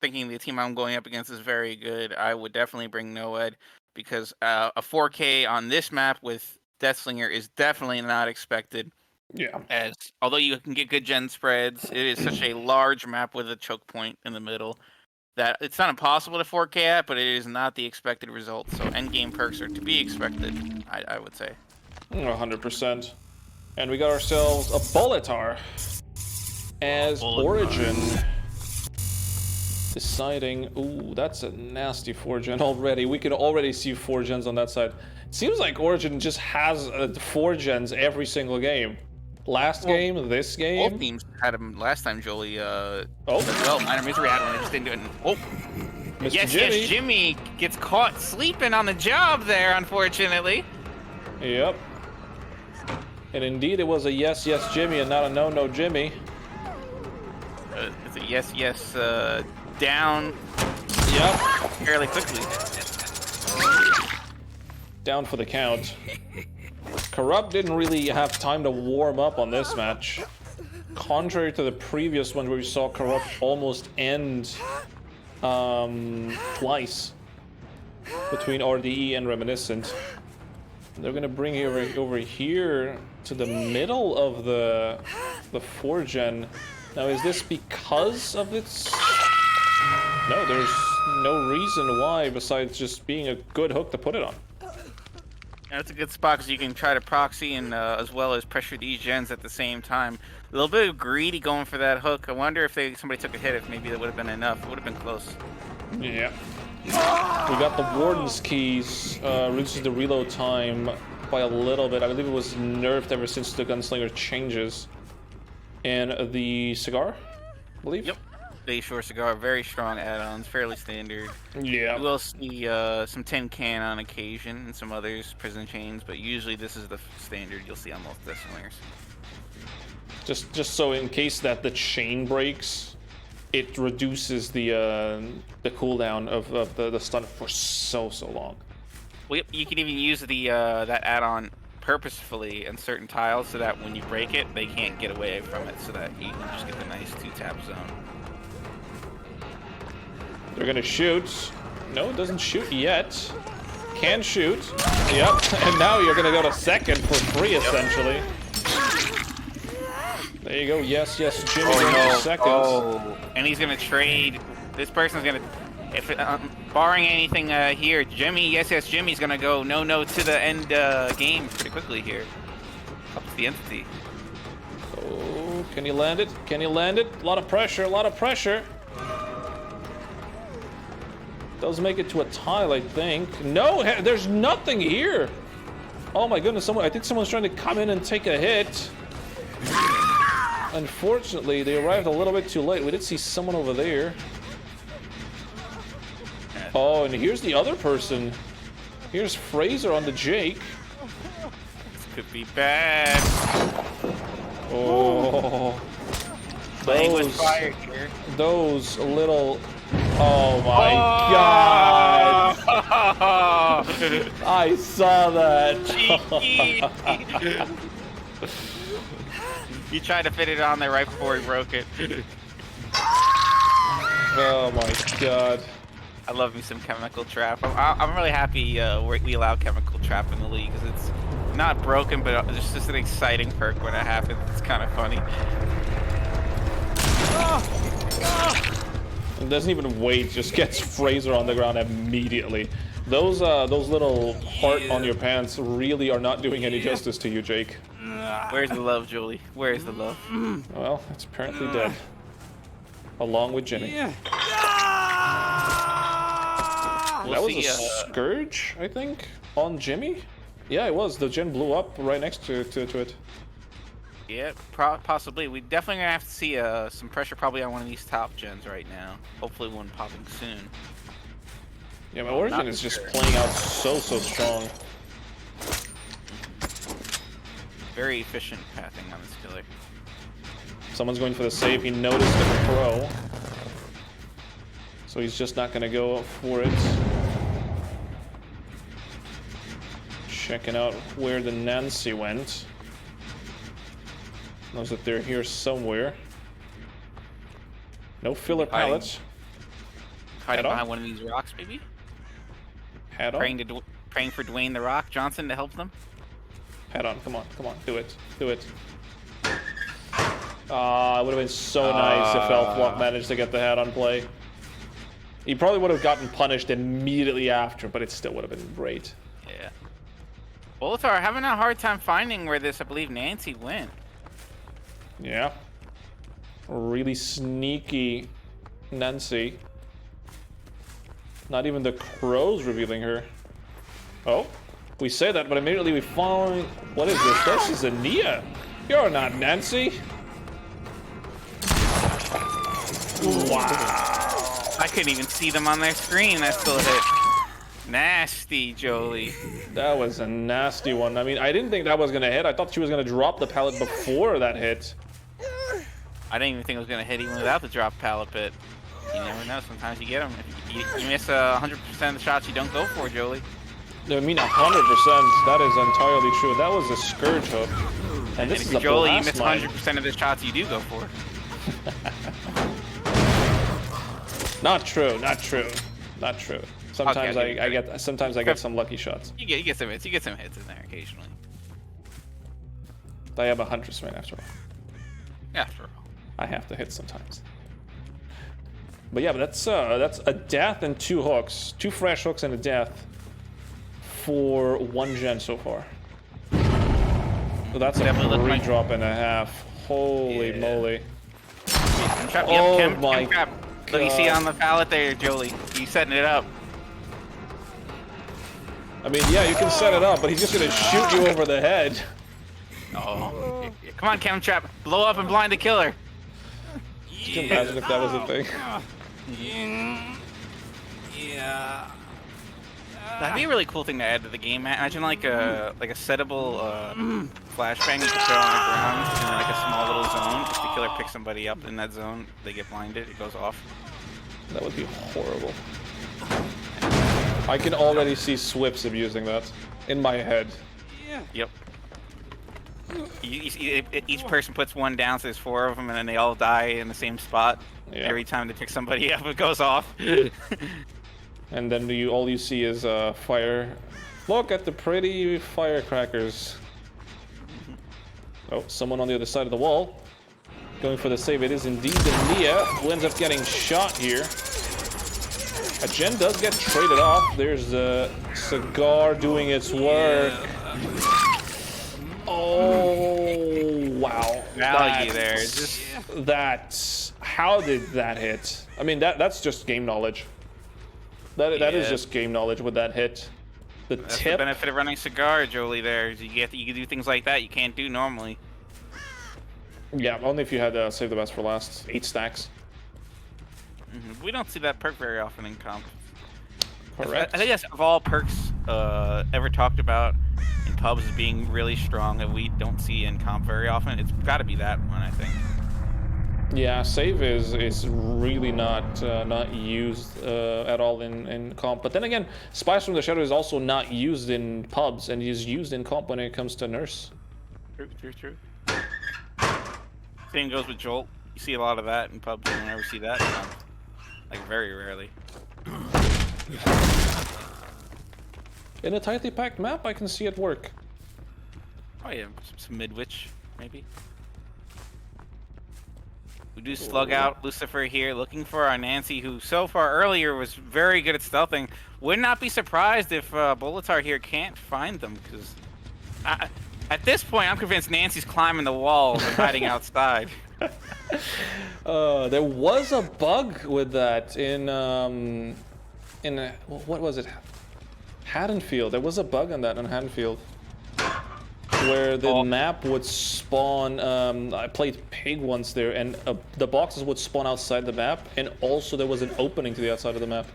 S7: thinking the team I'm going up against is very good, I would definitely bring Noed, because a 4K on this map with Deathslinger is definitely not expected.
S5: Yeah.
S7: As although you can get good gen spreads, it is such a large map with a choke point in the middle that it's not impossible to 4K at, but it is not the expected result. So endgame perks are to be expected, I would say.
S5: 100%. And we got ourselves a Bolitar as Origin deciding. Ooh, that's a nasty 4-gen already. We can already see 4-gens on that side. Seems like Origin just has 4-gens every single game. Last game, this game.
S7: Both teams had him last time, Jolie. As well. Minor Misery had one, they just didn't do it. Oh, yes, Jimmy gets caught sleeping on the job there, unfortunately.
S5: Yep. And indeed, it was a yes, Jimmy, and not a no, Jimmy.
S7: It's a yes, down.
S5: Yep.
S7: Fairly quickly.
S5: Down for the count. Corrupt didn't really have time to warm up on this match. Contrary to the previous one where we saw Corrupt almost end twice between RDE and Reminiscent. They're gonna bring you over here to the middle of the 4-gen. Now, is this because of its... No, there's no reason why besides just being a good hook to put it on.
S7: That's a good spot because you can try to proxy and as well as pressure these gens at the same time. A little bit of greedy going for that hook. I wonder if somebody took a hit, if maybe that would have been enough. It would have been close.
S5: Yeah. We got the Warden's keys, reduces the reload time by a little bit. I believe it was nerfed ever since the Gunslinger changes. And the cigar, I believe?
S7: Yep. Bayshore cigar, very strong add-ons, fairly standard.
S5: Yeah.
S7: You will see some tin can on occasion and some others, prison chains, but usually this is the standard you'll see on most Decimers.
S5: Just so in case that the chain breaks, it reduces the cooldown of the stun for so long.
S7: Well, yep, you can even use the that add-on purposefully in certain tiles so that when you break it, they can't get away from it, so that you can just get the nice 2-tap zone.
S5: They're gonna shoot. No, it doesn't shoot yet. Can shoot. Yep. And now you're gonna go to second for free, essentially. There you go. Yes, Jimmy going to second.
S7: Oh, and he's gonna trade. This person's gonna, if barring anything here, Jimmy. Yes, Jimmy's gonna go no to the end game pretty quickly here. Up to the entity.
S5: Oh, can he land it? Can he land it? A lot of pressure. Does make it to a tile, I think. No, there's nothing here. Oh my goodness, I think someone's trying to come in and take a hit. Unfortunately, they arrived a little bit too late. We did see someone over there. Oh, and here's the other person. Here's Fraser on the Jake.
S7: This could be bad.
S5: Oh.
S7: Playing with fire here.
S5: Those little... Oh my god! I saw that!
S7: You tried to fit it on there right before he broke it.
S5: Oh my god.
S7: I love me some Chemical Trap. I'm really happy we allow Chemical Trap in the league because it's not broken, but it's just an exciting perk when it happens. It's kind of funny.
S5: It doesn't even wait, just gets Fraser on the ground immediately. Those little heart on your pants really are not doing any justice to you, Jake.
S7: Where's the love, Julie? Where's the love?
S5: Well, it's apparently dead. Along with Jimmy.
S7: We'll
S5: That was a Scourge, I think, on Jimmy? Yeah, it was. The gen blew up right next to it.
S7: Yeah, possibly. We definitely gonna have to see some pressure probably on one of these top gens right now. Hopefully one popping soon.
S5: Yeah, my Origin is just playing out so strong.
S7: Very efficient pathing on this killer.
S5: Someone's going for the save. He noticed the pro. So he's just not gonna go for it. Checking out where the Nancy went. Knows that they're here somewhere. No filler pallets.
S7: Hiding behind one of these rocks, maybe?
S5: Head on.
S7: Praying for Dwayne the Rock Johnson to help them.
S5: Head on, come on, do it. It would have been so nice if Elflock managed to get the head on play. He probably would have gotten punished immediately after, but it still would have been great.
S7: Yeah. Both are having a hard time finding where this, I believe, Nancy went.
S5: Yeah. Really sneaky Nancy. Not even the crows revealing her. Oh, we say that, but immediately we find... What is this? This is a Nia. You're not Nancy. Wow.
S7: I couldn't even see them on their screen. That still hit. Nasty, Jolie.
S5: That was a nasty one. I mean, I didn't think that was going to hit. I thought she was going to drop the pallet before that hit.
S7: I didn't even think it was going to hit even without the drop pallet pit. You never know. Sometimes you get them. You miss 100% of the shots you don't go for, Jolie.
S5: I mean, 100%. That is entirely true. That was a Scourge hook. And this is a
S7: Jolie, you
S5: blast
S7: miss
S5: mine.
S7: 100% of the shots you do go for.
S5: Not true. Not true. Not true. Sometimes
S7: Okay,
S5: I get. Sometimes I get some lucky shots.
S7: You get some hits. You get some hits in there occasionally.
S5: I am a Huntress man after all.
S7: After all.
S5: I have to hit sometimes. But yeah, but that's a death and 2 hooks, 2 fresh hooks and a death for 1 gen so far. So that's a
S7: Definitely look like-
S5: 3.5. Holy moly!
S7: Trap,
S5: Oh
S7: Chem
S5: my
S7: trap. Look, you see
S5: God.
S7: on the pallet there, Jolie. You setting it up.
S5: I mean, yeah, you can set it up, but he's just gonna shoot you over the head.
S7: Oh. Come on, Chem trap. Blow up and blind the killer.
S5: Can you imagine if that was a thing?
S7: That'd be a really cool thing to add to the game. Imagine like a settable flashbang you can throw on the ground in like a small little zone. If the killer picks somebody up in that zone, they get blinded. It goes off.
S5: That would be horrible. I can already see Swips abusing that in my head.
S7: Yep. Each person puts one down, so there's 4 of them, and then they all die in the same spot.
S5: Yeah.
S7: Every time they pick somebody up, it goes off.
S5: And then all you see is fire. Look at the pretty firecrackers. Oh, someone on the other side of the wall. Going for the save. It is indeed the Nia who ends up getting shot here. A gen does get traded off. There's the cigar doing its work. Oh, wow.
S7: Value there.
S5: That's how did that hit? I mean, that's just game knowledge. That is just game knowledge with that hit.
S7: That's the
S5: tip.
S7: benefit of running cigar, Jolie. There, is you can do things like that you can't do normally.
S5: Yeah, only if you had save the best for last. 8 stacks.
S7: We don't see that perk very often in comp.
S5: Correct.
S7: I think that's of all perks ever talked about in pubs as being really strong that we don't see in comp very often. It's got to be that one, I think.
S5: Yeah, save is really not used at all in comp. But then again, Spies from the Shadow is also not used in pubs and is used in comp when it comes to Nurse.
S7: True. Same goes with Jolt. You see a lot of that in pubs. You never see that in comp. Like very rarely.
S5: In a tightly packed map, I can see it work.
S7: Oh yeah, some mid-witch, maybe. We do slug out Lucifer here, looking for our Nancy, who so far earlier was very good at stealthing. Would not be surprised if Bolitar here can't find them, because at this point, I'm convinced Nancy's climbing the walls and hiding outside.
S5: There was a bug with that in what was it? Haddonfield. There was a bug on that on Haddonfield, where the map would spawn. I played Pig once there, and the boxes would spawn outside the map, and also there was an opening to the outside of the map.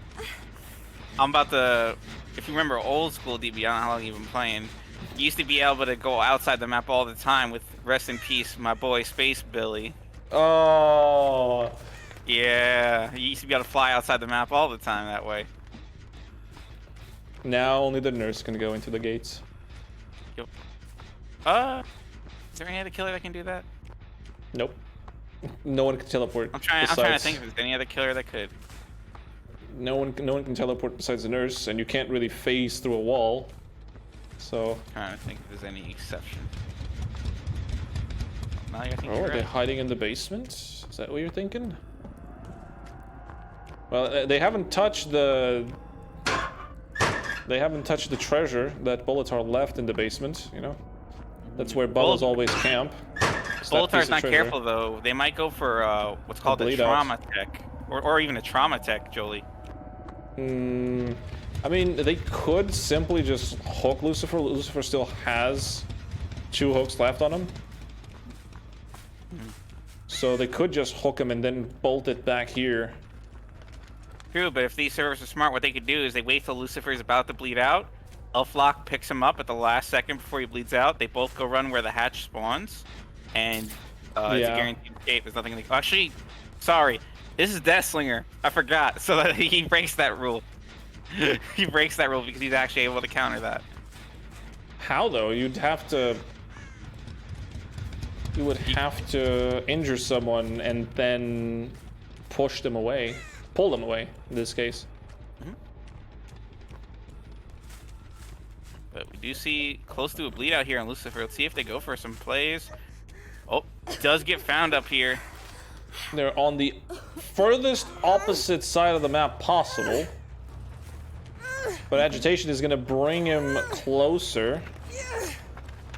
S7: I'm about to, if you remember old school DB, I don't know how long you've been playing. You used to be able to go outside the map all the time with, rest in peace, my boy Space Billy.
S5: Oh.
S7: Yeah, you used to be able to fly outside the map all the time that way.
S5: Now only the Nurse can go into the gates.
S7: Yep. Is there any other killer that can do that?
S5: Nope. No one can teleport.
S7: I'm trying to think if there's any other killer that could.
S5: No one can teleport besides the Nurse, and you can't really phase through a wall. So.
S7: I'm trying to think if there's any exception. No, I think
S5: Oh,
S7: you're
S5: are they
S7: right.
S5: hiding in the basement? Is that what you're thinking? Well, they haven't touched the. They haven't touched the treasure that Bolitar left in the basement. You know, that's where Bubbles always camp.
S7: Bolitar's not careful though. They might go for what's called a trauma tech, or even a trauma tech, Jolie.
S5: I mean, they could simply just hook Lucifer. Lucifer still has 2 hooks left on him. So they could just hook him and then bolt it back here.
S7: True, but if these servers are smart, what they could do is they wait till Lucifer's about to bleed out. Elflock picks him up at the last second before he bleeds out. They both go run where the hatch spawns, and it's a guaranteed escape. There's nothing. Actually, sorry. This is Deathslinger. I forgot. So that he breaks that rule. He breaks that rule because he's actually able to counter that.
S5: How though? You'd have to. You would have to injure someone and then push them away, pull them away. In this case.
S7: But we do see close to a bleed out here on Lucifer. Let's see if they go for some plays. Oh, does get found up here.
S5: They're on the furthest opposite side of the map possible. But Agitation is going to bring him closer.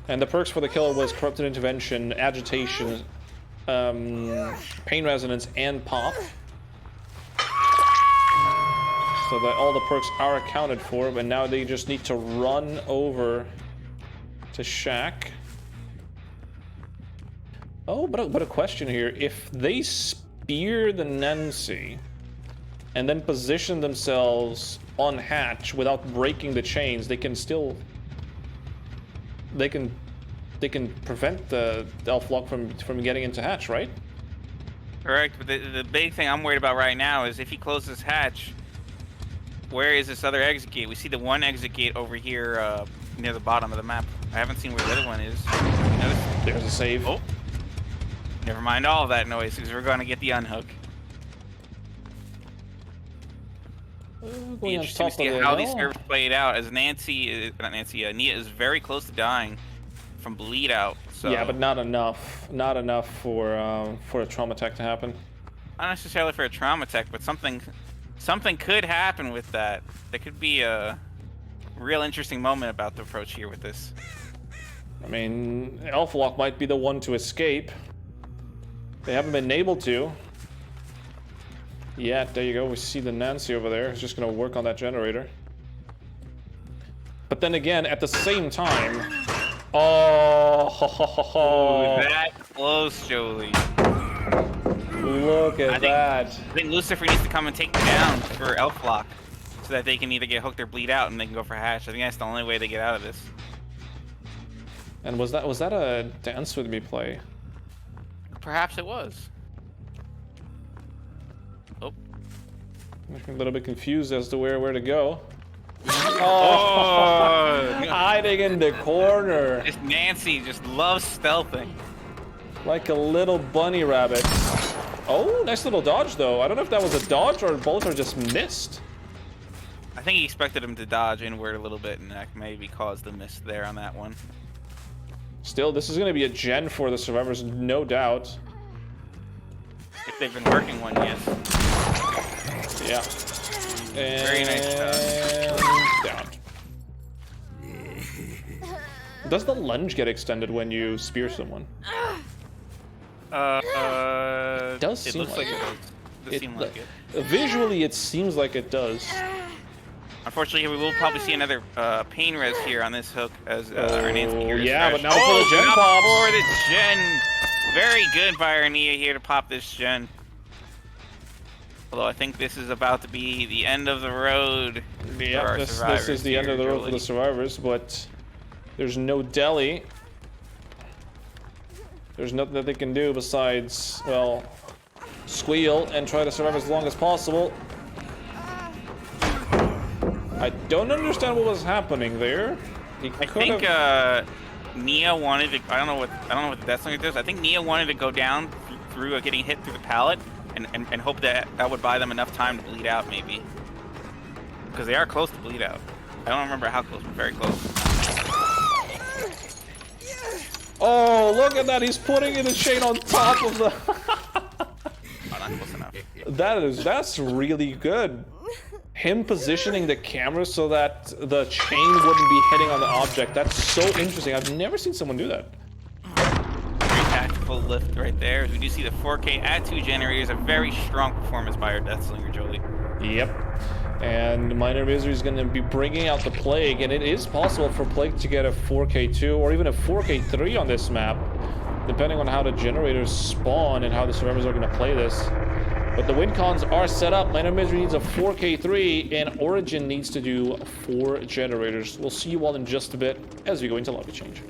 S5: And the perks for the kill was Corrupted Intervention, Agitation, Pain Resonance, and Pop. So that all the perks are accounted for, but now they just need to run over to Shaq. Oh, but a question here. If they spear the Nancy and then position themselves on hatch without breaking the chains, they can still... They can prevent the elf lock from getting into hatch, right?
S7: Correct, but the big thing I'm worried about right now is if he closes hatch, where is this other exit gate? We see the one exit gate over here near the bottom of the map. I haven't seen where the other one is. Notice?
S5: There's a save.
S7: Oh. Never mind all of that noise, because we're going to get the unhook. Be interesting to see how these nerves played out, as Nia is very close to dying from bleed out. So
S5: yeah, but not enough. Not enough for a trauma tech to happen.
S7: Not necessarily for a trauma tech, but something could happen with that. There could be a real interesting moment about the approach here with this.
S5: I mean, Elf Lock might be the one to escape. They haven't been able to. Yeah, there you go. We see the Nancy over there. It's just going to work on that generator. But then again, at the same time... Oh,
S7: Ooh, that close, Jolie.
S5: Look at that.
S7: I think Lucifer needs to come and take them down for Elf Lock, so that they can either get hooked or bleed out and they can go for hatch. I think that's the only way they get out of this.
S5: And was that a Dance With Me play?
S7: Perhaps it was. Oh.
S5: I'm a little bit confused as to where to go. Oh! Hiding in the corner.
S7: This Nancy just loves stealthing.
S5: Like a little bunny rabbit. Oh, nice little dodge though. I don't know if that was a dodge or both are just missed.
S7: I think he expected him to dodge inward a little bit and that maybe caused the miss there on that one.
S5: Still, this is going to be a gen for the survivors, no doubt.
S7: If they've been working one, yes.
S5: Yeah. And
S7: very nice
S5: down. Does the lunge get extended when you spear someone? It does seem like it.
S7: It does seem like it.
S5: Visually, it seems like it does.
S7: Unfortunately, we will probably see another pain res here on this hook as our Nancy here.
S5: Yeah, but now for the gen pop.
S7: For the gen. Very good by Arnia here to pop this gen. Although I think this is about to be the end of the road.
S5: Yeah, this is the end of the road for the survivors, but there's no deli. There's nothing that they can do besides, well, squeal and try to survive as long as possible. I don't understand what was happening there.
S7: I think Nia wanted to. I don't know what the Deathslinger does. I think Nia wanted to go down through getting hit through the pallet and hope that would buy them enough time to bleed out, maybe. Because they are close to bleed out. I don't remember how close, but very close.
S5: Oh, look at that! He's putting in a chain on top of the.
S7: Oh, not close enough.
S5: That's really good. Him positioning the camera so that the chain wouldn't be hitting on the object. That's so interesting. I've never seen someone do that.
S7: Very tactical lift right there. As we do see the 4K at 2 generators, a very strong performance by our Deathslinger, Jolie.
S5: Yep. And MINORMISERY is going to be bringing out the Plague, and it is possible for Plague to get a 4K2 or even a 4K3 on this map, depending on how the generators spawn and how the survivors are going to play this. But the win cons are set up. MINORMISERY needs a 4K3, and Origin needs to do 4 generators. We'll see you all in just a bit as we go into lobby change.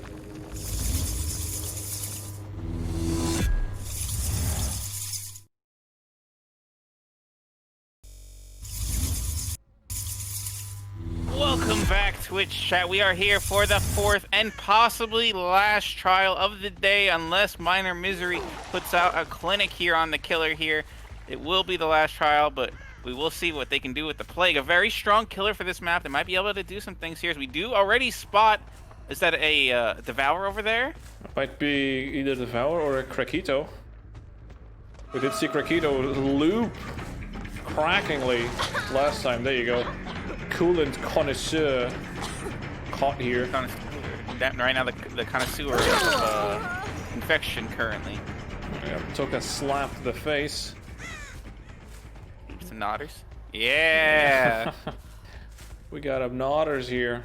S7: Twitch chat. We are here for the 4th and possibly last trial of the day, unless MINORMISERY puts out a clinic here on the killer here. It will be the last trial, but we will see what they can do with the Plague. A very strong killer for this map. They might be able to do some things here. As we do already spot, is that a Devour over there?
S5: It might be either Devour or a Krakito. We did see Krakito loop crackingly last time. There you go. Coolant connoisseur caught here.
S7: Right now, the connoisseur of infection currently.
S5: Yeah, took a slap to the face.
S7: Some nodders. Yeah.
S5: We got nodders here.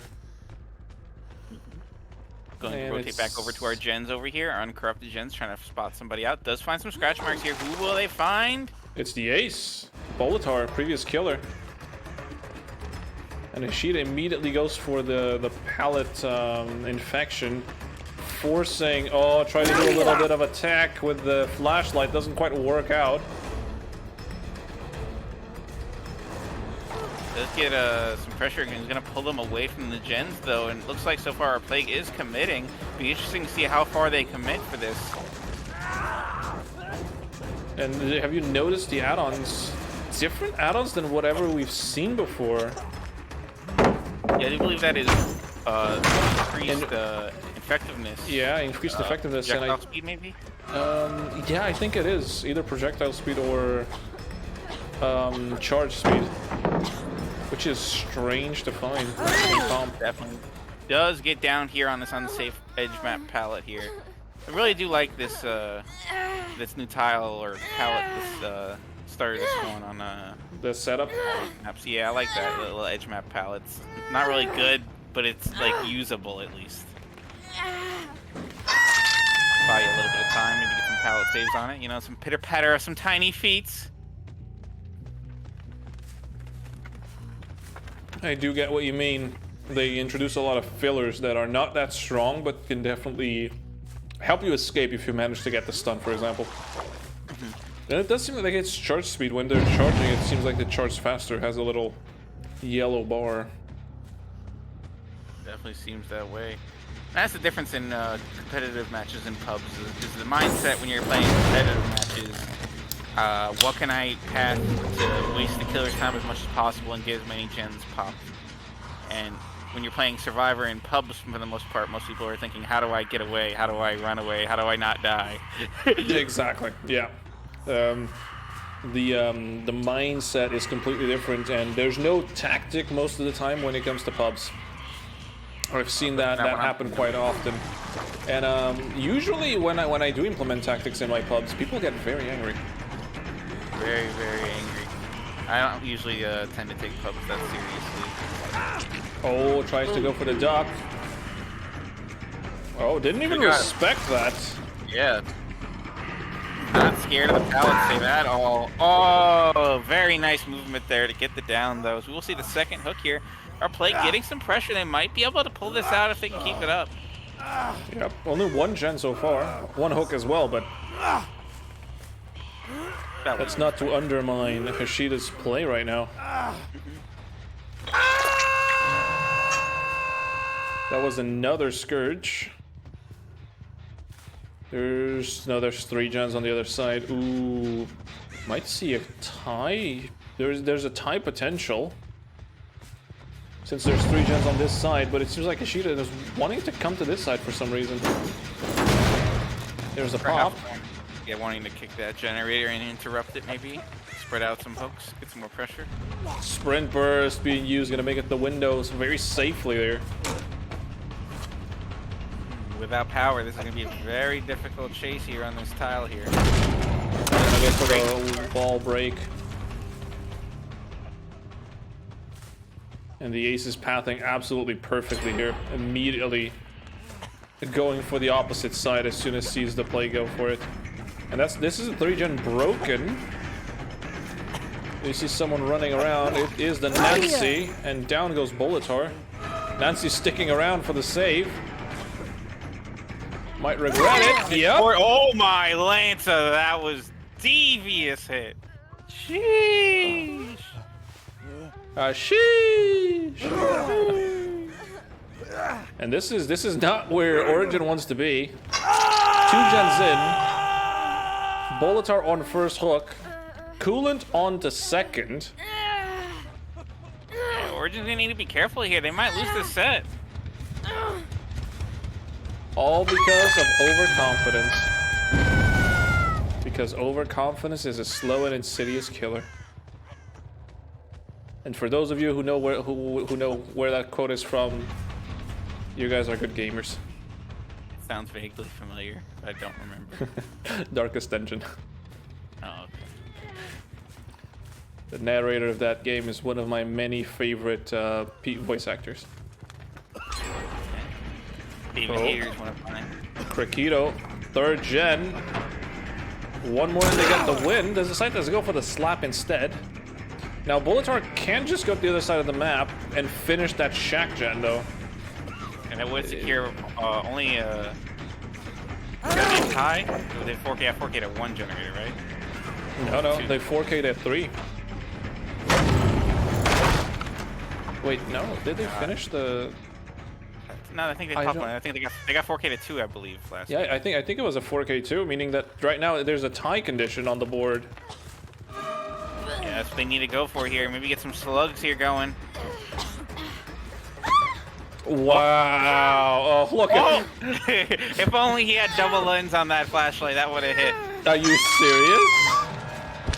S7: Going to rotate back over to our gens over here. Our uncorrupted gens trying to spot somebody out. Does find some scratch marks here. Who will they find?
S5: It's the ace. Bolitar, previous killer. And Ishida immediately goes for the pallet infection. Forcing, trying to do a little bit of attack with the flashlight. Doesn't quite work out.
S7: Does get some pressure. He's going to pull them away from the gens, though. And it looks like so far our Plague is committing. Be interesting to see how far they commit for this.
S5: And have you noticed the add-ons? Different add-ons than whatever we've seen before.
S7: Yeah, I do believe that is increased effectiveness.
S5: Yeah, increased effectiveness.
S7: Projectile speed, maybe?
S5: Yeah, I think it is. Either projectile speed or charge speed. Which is strange to find.
S7: Definitely does get down here on this unsafe edge map palette here. I really do like this this new tile or palette, this starter that's going on
S5: the setup
S7: maps. Yeah, I like that little edge map palette. It's not really good, but it's like usable at least. Buy you a little bit of time, maybe get some palette saves on it. You know, some pitter patter, some tiny feats.
S5: I do get what you mean. They introduce a lot of fillers that are not that strong, but can definitely help you escape if you manage to get the stun, for example. And it does seem like it's charge speed. When they're charging, it seems like the charge faster has a little yellow bar.
S7: Definitely seems that way. That's the difference in competitive matches in pubs. Is the mindset when you're playing competitive matches. What can I path to waste the killer's time as much as possible and get as many gens popped? And when you're playing Survivor in pubs, for the most part, most people are thinking, how do I get away? How do I run away? How do I not die?
S5: Exactly, yeah. The mindset is completely different, and there's no tactic most of the time when it comes to pubs. I've seen that happen quite often. And usually when I do implement tactics in my pubs, people get very angry.
S7: Very, very angry. I don't usually tend to take pubs that seriously.
S5: Oh, tries to go for the duck. Oh, didn't even respect that.
S7: Yeah. Not scared of the pallet save at all. Oh, very nice movement there to get the down, though. So we'll see the second hook here. Our Plague getting some pressure. They might be able to pull this out if they can keep it up.
S5: Yep, only one gen so far. One hook as well, but that's not to undermine Hashida's play right now. That was another Scourge. There's 3 gens on the other side. Ooh, might see a tie. There's a tie potential. Since there's 3 gens on this side, but it seems like Ishida is wanting to come to this side for some reason. There's a pop.
S7: Yeah, wanting to kick that generator and interrupt it maybe. Spread out some hooks, get some more pressure.
S5: Sprint burst being used, gonna make it the windows very safely there.
S7: Without power, this is gonna be a very difficult chase here on this tile here.
S5: I go for the wall break. And the ace is pathing absolutely perfectly here. Immediately going for the opposite side as soon as sees the play go for it. And this is a 3-gen broken. You see someone running around. It is the Nancy, and down goes Bolitar. Nancy sticking around for the save. Might regret it. Yep.
S7: Oh my Lanza, that was devious hit. Sheesh.
S5: Sheesh. And this is not where Origin wants to be. 2 gens in. Bolitar on first hook. Coolant on to second.
S7: Yeah, Origin's gonna need to be careful here. They might lose this set.
S5: All because of overconfidence. Because overconfidence is a slow and insidious killer. And for those of you who know where that quote is from, you guys are good gamers.
S7: Sounds vaguely familiar, but I don't remember.
S5: Darkest Dungeon.
S7: Oh, okay.
S5: The narrator of that game is one of my many favorite voice actors.
S7: David Hayter's one of mine.
S5: Krakito, 3rd gen. One more and they get the win. Does decide to go for the slap instead. Now Bolitar can just go to the other side of the map and finish that Shack gen though.
S7: And that would secure only gotta be tie. They 4K at 1 generator, right?
S5: No, they 4K'd at 3. Wait, no, did they finish the?
S7: No, I think they top line. I think they got 4K to 2, I believe, last week.
S5: I think it was a 4K too, meaning that right now there's a tie condition on the board.
S7: Yeah, that's what they need to go for here. Maybe get some slugs here going.
S5: Wow! Oh, look at
S7: If only he had double lens on that flashlight, that would have hit.
S5: Are you serious?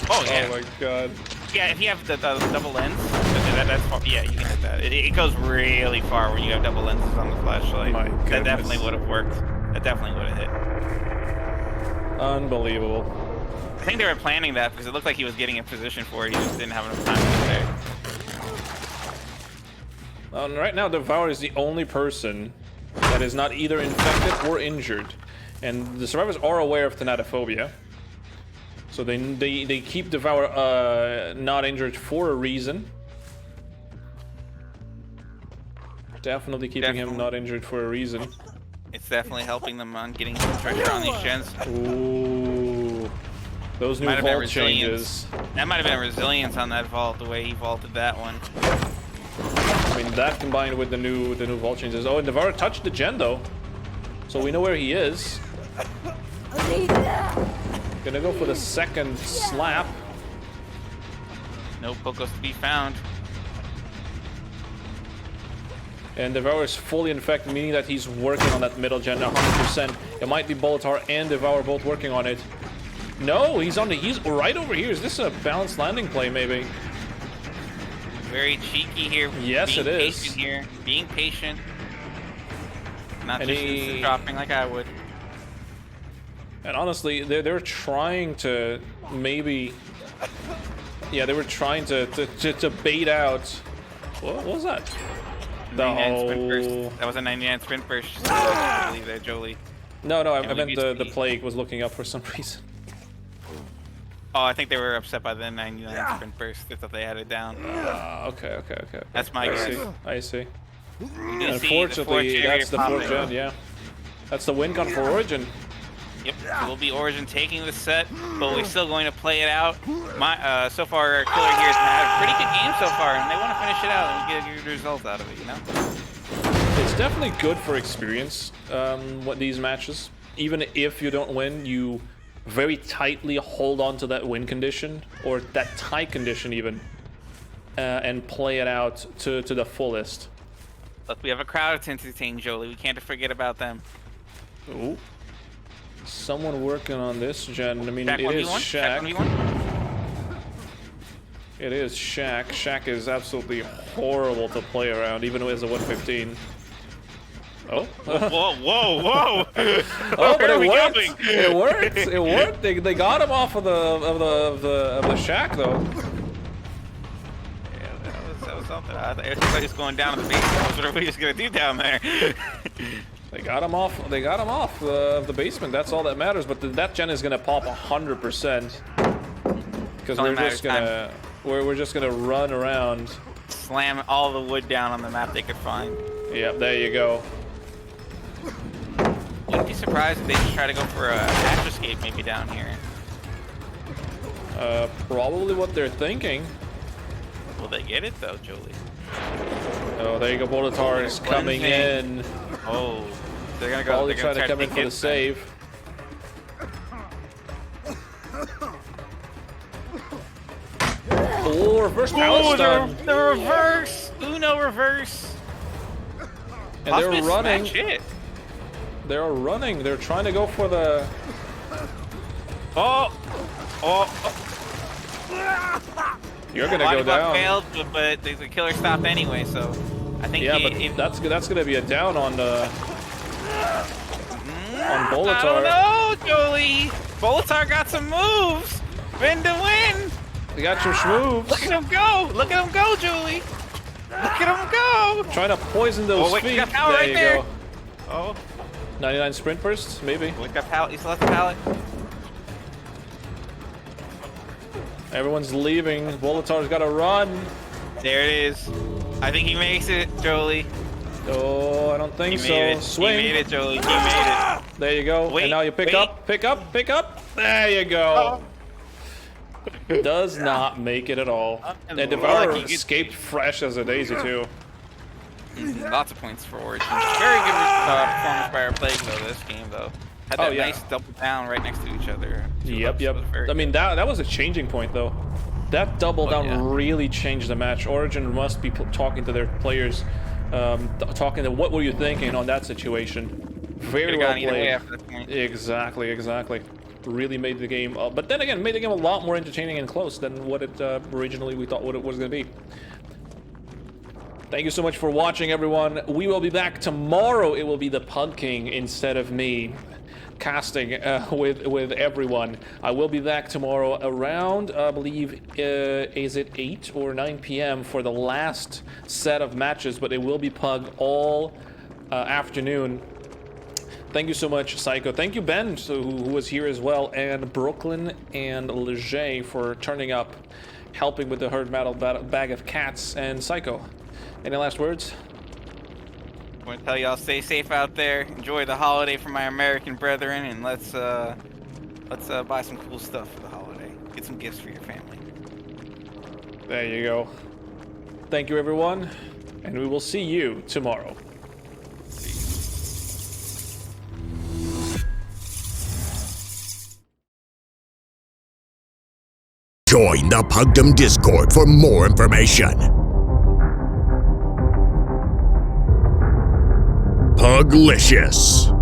S7: Oh yeah.
S5: Oh my god.
S7: Yeah, if you have the double lens, that's yeah, you can hit that. It goes really far when you have double lenses on the flashlight.
S5: My goodness.
S7: That definitely would have worked. That definitely would have hit.
S5: Unbelievable.
S7: I think they were planning that because it looked like he was getting in position for it. He just didn't have enough time to get there.
S5: Right now, Devour is the only person that is not either infected or injured, and the survivors are aware of Thanatophobia. So they keep Devour not injured for a reason. Definitely keeping him not injured for a reason.
S7: It's definitely helping them on getting some pressure on these gens.
S5: Ooh, those new vault changes.
S7: That might have been a resilience on that vault, the way he vaulted that one.
S5: I mean, that combined with the new vault changes. Oh, and Devour touched the gen though, so we know where he is. Gonna go for the second slap.
S7: No Pocos to be found.
S5: And Devour is fully infected, meaning that he's working on that middle gen 100%. It might be Bolitar and Devour both working on it. No, he's right over here. Is this a balanced landing play, maybe?
S7: Very cheeky here.
S5: Yes, it is.
S7: Patient here. Being patient. Not just instant dropping like I would.
S5: And honestly, they're trying to maybe... Yeah, they were trying to bait out... What was that?
S7: 99 sprint burst. That was a 99 sprint burst. I believe there, Jolie.
S5: No, I meant the plague was looking up for some reason.
S7: Oh, I think they were upset by the 99 sprint burst. They thought they had it down.
S5: Okay.
S7: That's my guess.
S5: I see.
S7: Unfortunately,
S5: that's the 4th gen, yeah. That's the win con for Origin.
S7: Yep, it will be Origin taking the set, but we're still going to play it out. So far, Killer here has had a pretty good game so far, and they want to finish it out and get a good result out of it, you know?
S5: It's definitely good for experience, what these matches. Even if you don't win, you very tightly hold on to that win condition, or that tie condition even, and play it out to the fullest.
S7: Look, we have a crowd to entertain, Jolie. We can't forget about them.
S5: Ooh. Someone working on this gen. I mean,
S7: Shack
S5: it is
S7: 1v1?
S5: Shack.
S7: Shack 1v1?
S5: It is Shack. Shack is absolutely horrible to play around, even as a 115. Oh.
S7: Whoa.
S5: Oh, but it worked. It worked. It worked. They got him off of the Shack though.
S7: Yeah, that was something. Everybody's going down to the basement. What are we just gonna do down there?
S5: They got him off. They got him off the basement. That's all that matters. But that gen is gonna pop 100% because we're just gonna run around,
S7: slam all the wood down on the map they could find.
S5: Yep, there you go.
S7: Wouldn't be surprised if they just try to go for a hatch escape maybe down here.
S5: Probably what they're thinking.
S7: Will they get it though, Jolie?
S5: Oh, there you go. Bolitar is coming in.
S7: Oh, they're gonna go.
S5: They're
S7: They're
S5: trying to come in for the save. Oh, reverse power stun.
S7: The reverse. Uno reverse.
S5: And they're running.
S7: Shit.
S5: They're running. They're trying to go for the.
S7: Oh.
S5: You're gonna go down.
S7: Failed, but there's a killer stopped anyway, so I think.
S5: Yeah, but that's gonna be a down on the. On Bolitar.
S7: I don't know, Jolie. Bolitar got some moves. Win to win.
S5: They got your schmoves.
S7: Look at him go. Look at him go, Julie. Look at him go.
S5: Trying to poison those
S7: wait,
S5: feet.
S7: you got power
S5: there
S7: right
S5: you
S7: there.
S5: go.
S7: Oh.
S5: 99 sprint bursts, maybe.
S7: He's got pallet. He still has the pallet.
S5: Everyone's leaving. Bolitar's got to run.
S7: There it is. I think he makes it, Jolie.
S5: Oh, I don't think
S7: He
S5: so.
S7: made it.
S5: Swing.
S7: He made it, Jolie. He made it.
S5: There you go.
S7: Wait,
S5: and now you pick
S7: wait.
S5: up, pick up, pick up. There you go. Does not make it at all. And Devourer escaped fresh as a daisy too.
S7: Lots of points for Origin. Very good performance by our Plague though this game though. Had that nice double down right next to each other.
S5: Yep. I mean that was a changing point though. That double down really changed the match. Origin must be talking to their players, talking to what were you thinking on that situation. Very well played. Exactly. Really made the game, but then again, made the game a lot more entertaining and close than what it originally we thought what it was going to be. Thank you so much for watching, everyone. We will be back tomorrow. It will be the Pug King instead of me casting with everyone. I will be back tomorrow around, I believe, is it 8 or 9 p.m. for the last set of matches, but it will be Pug all afternoon. Thank you so much, Psycho. Thank you, Ben, who was here as well, and Brooklyn and Leger for turning up, helping with the Herd Metal Bag of Cats, and Psycho. Any last words?
S7: I want to tell y'all, stay safe out there. Enjoy the holiday for my American brethren, and let's buy some cool stuff for the holiday. Get some gifts for your family.
S5: There you go. Thank you, everyone, and we will see you tomorrow.
S8: Join the Pugdom Discord for more information. Puglicious.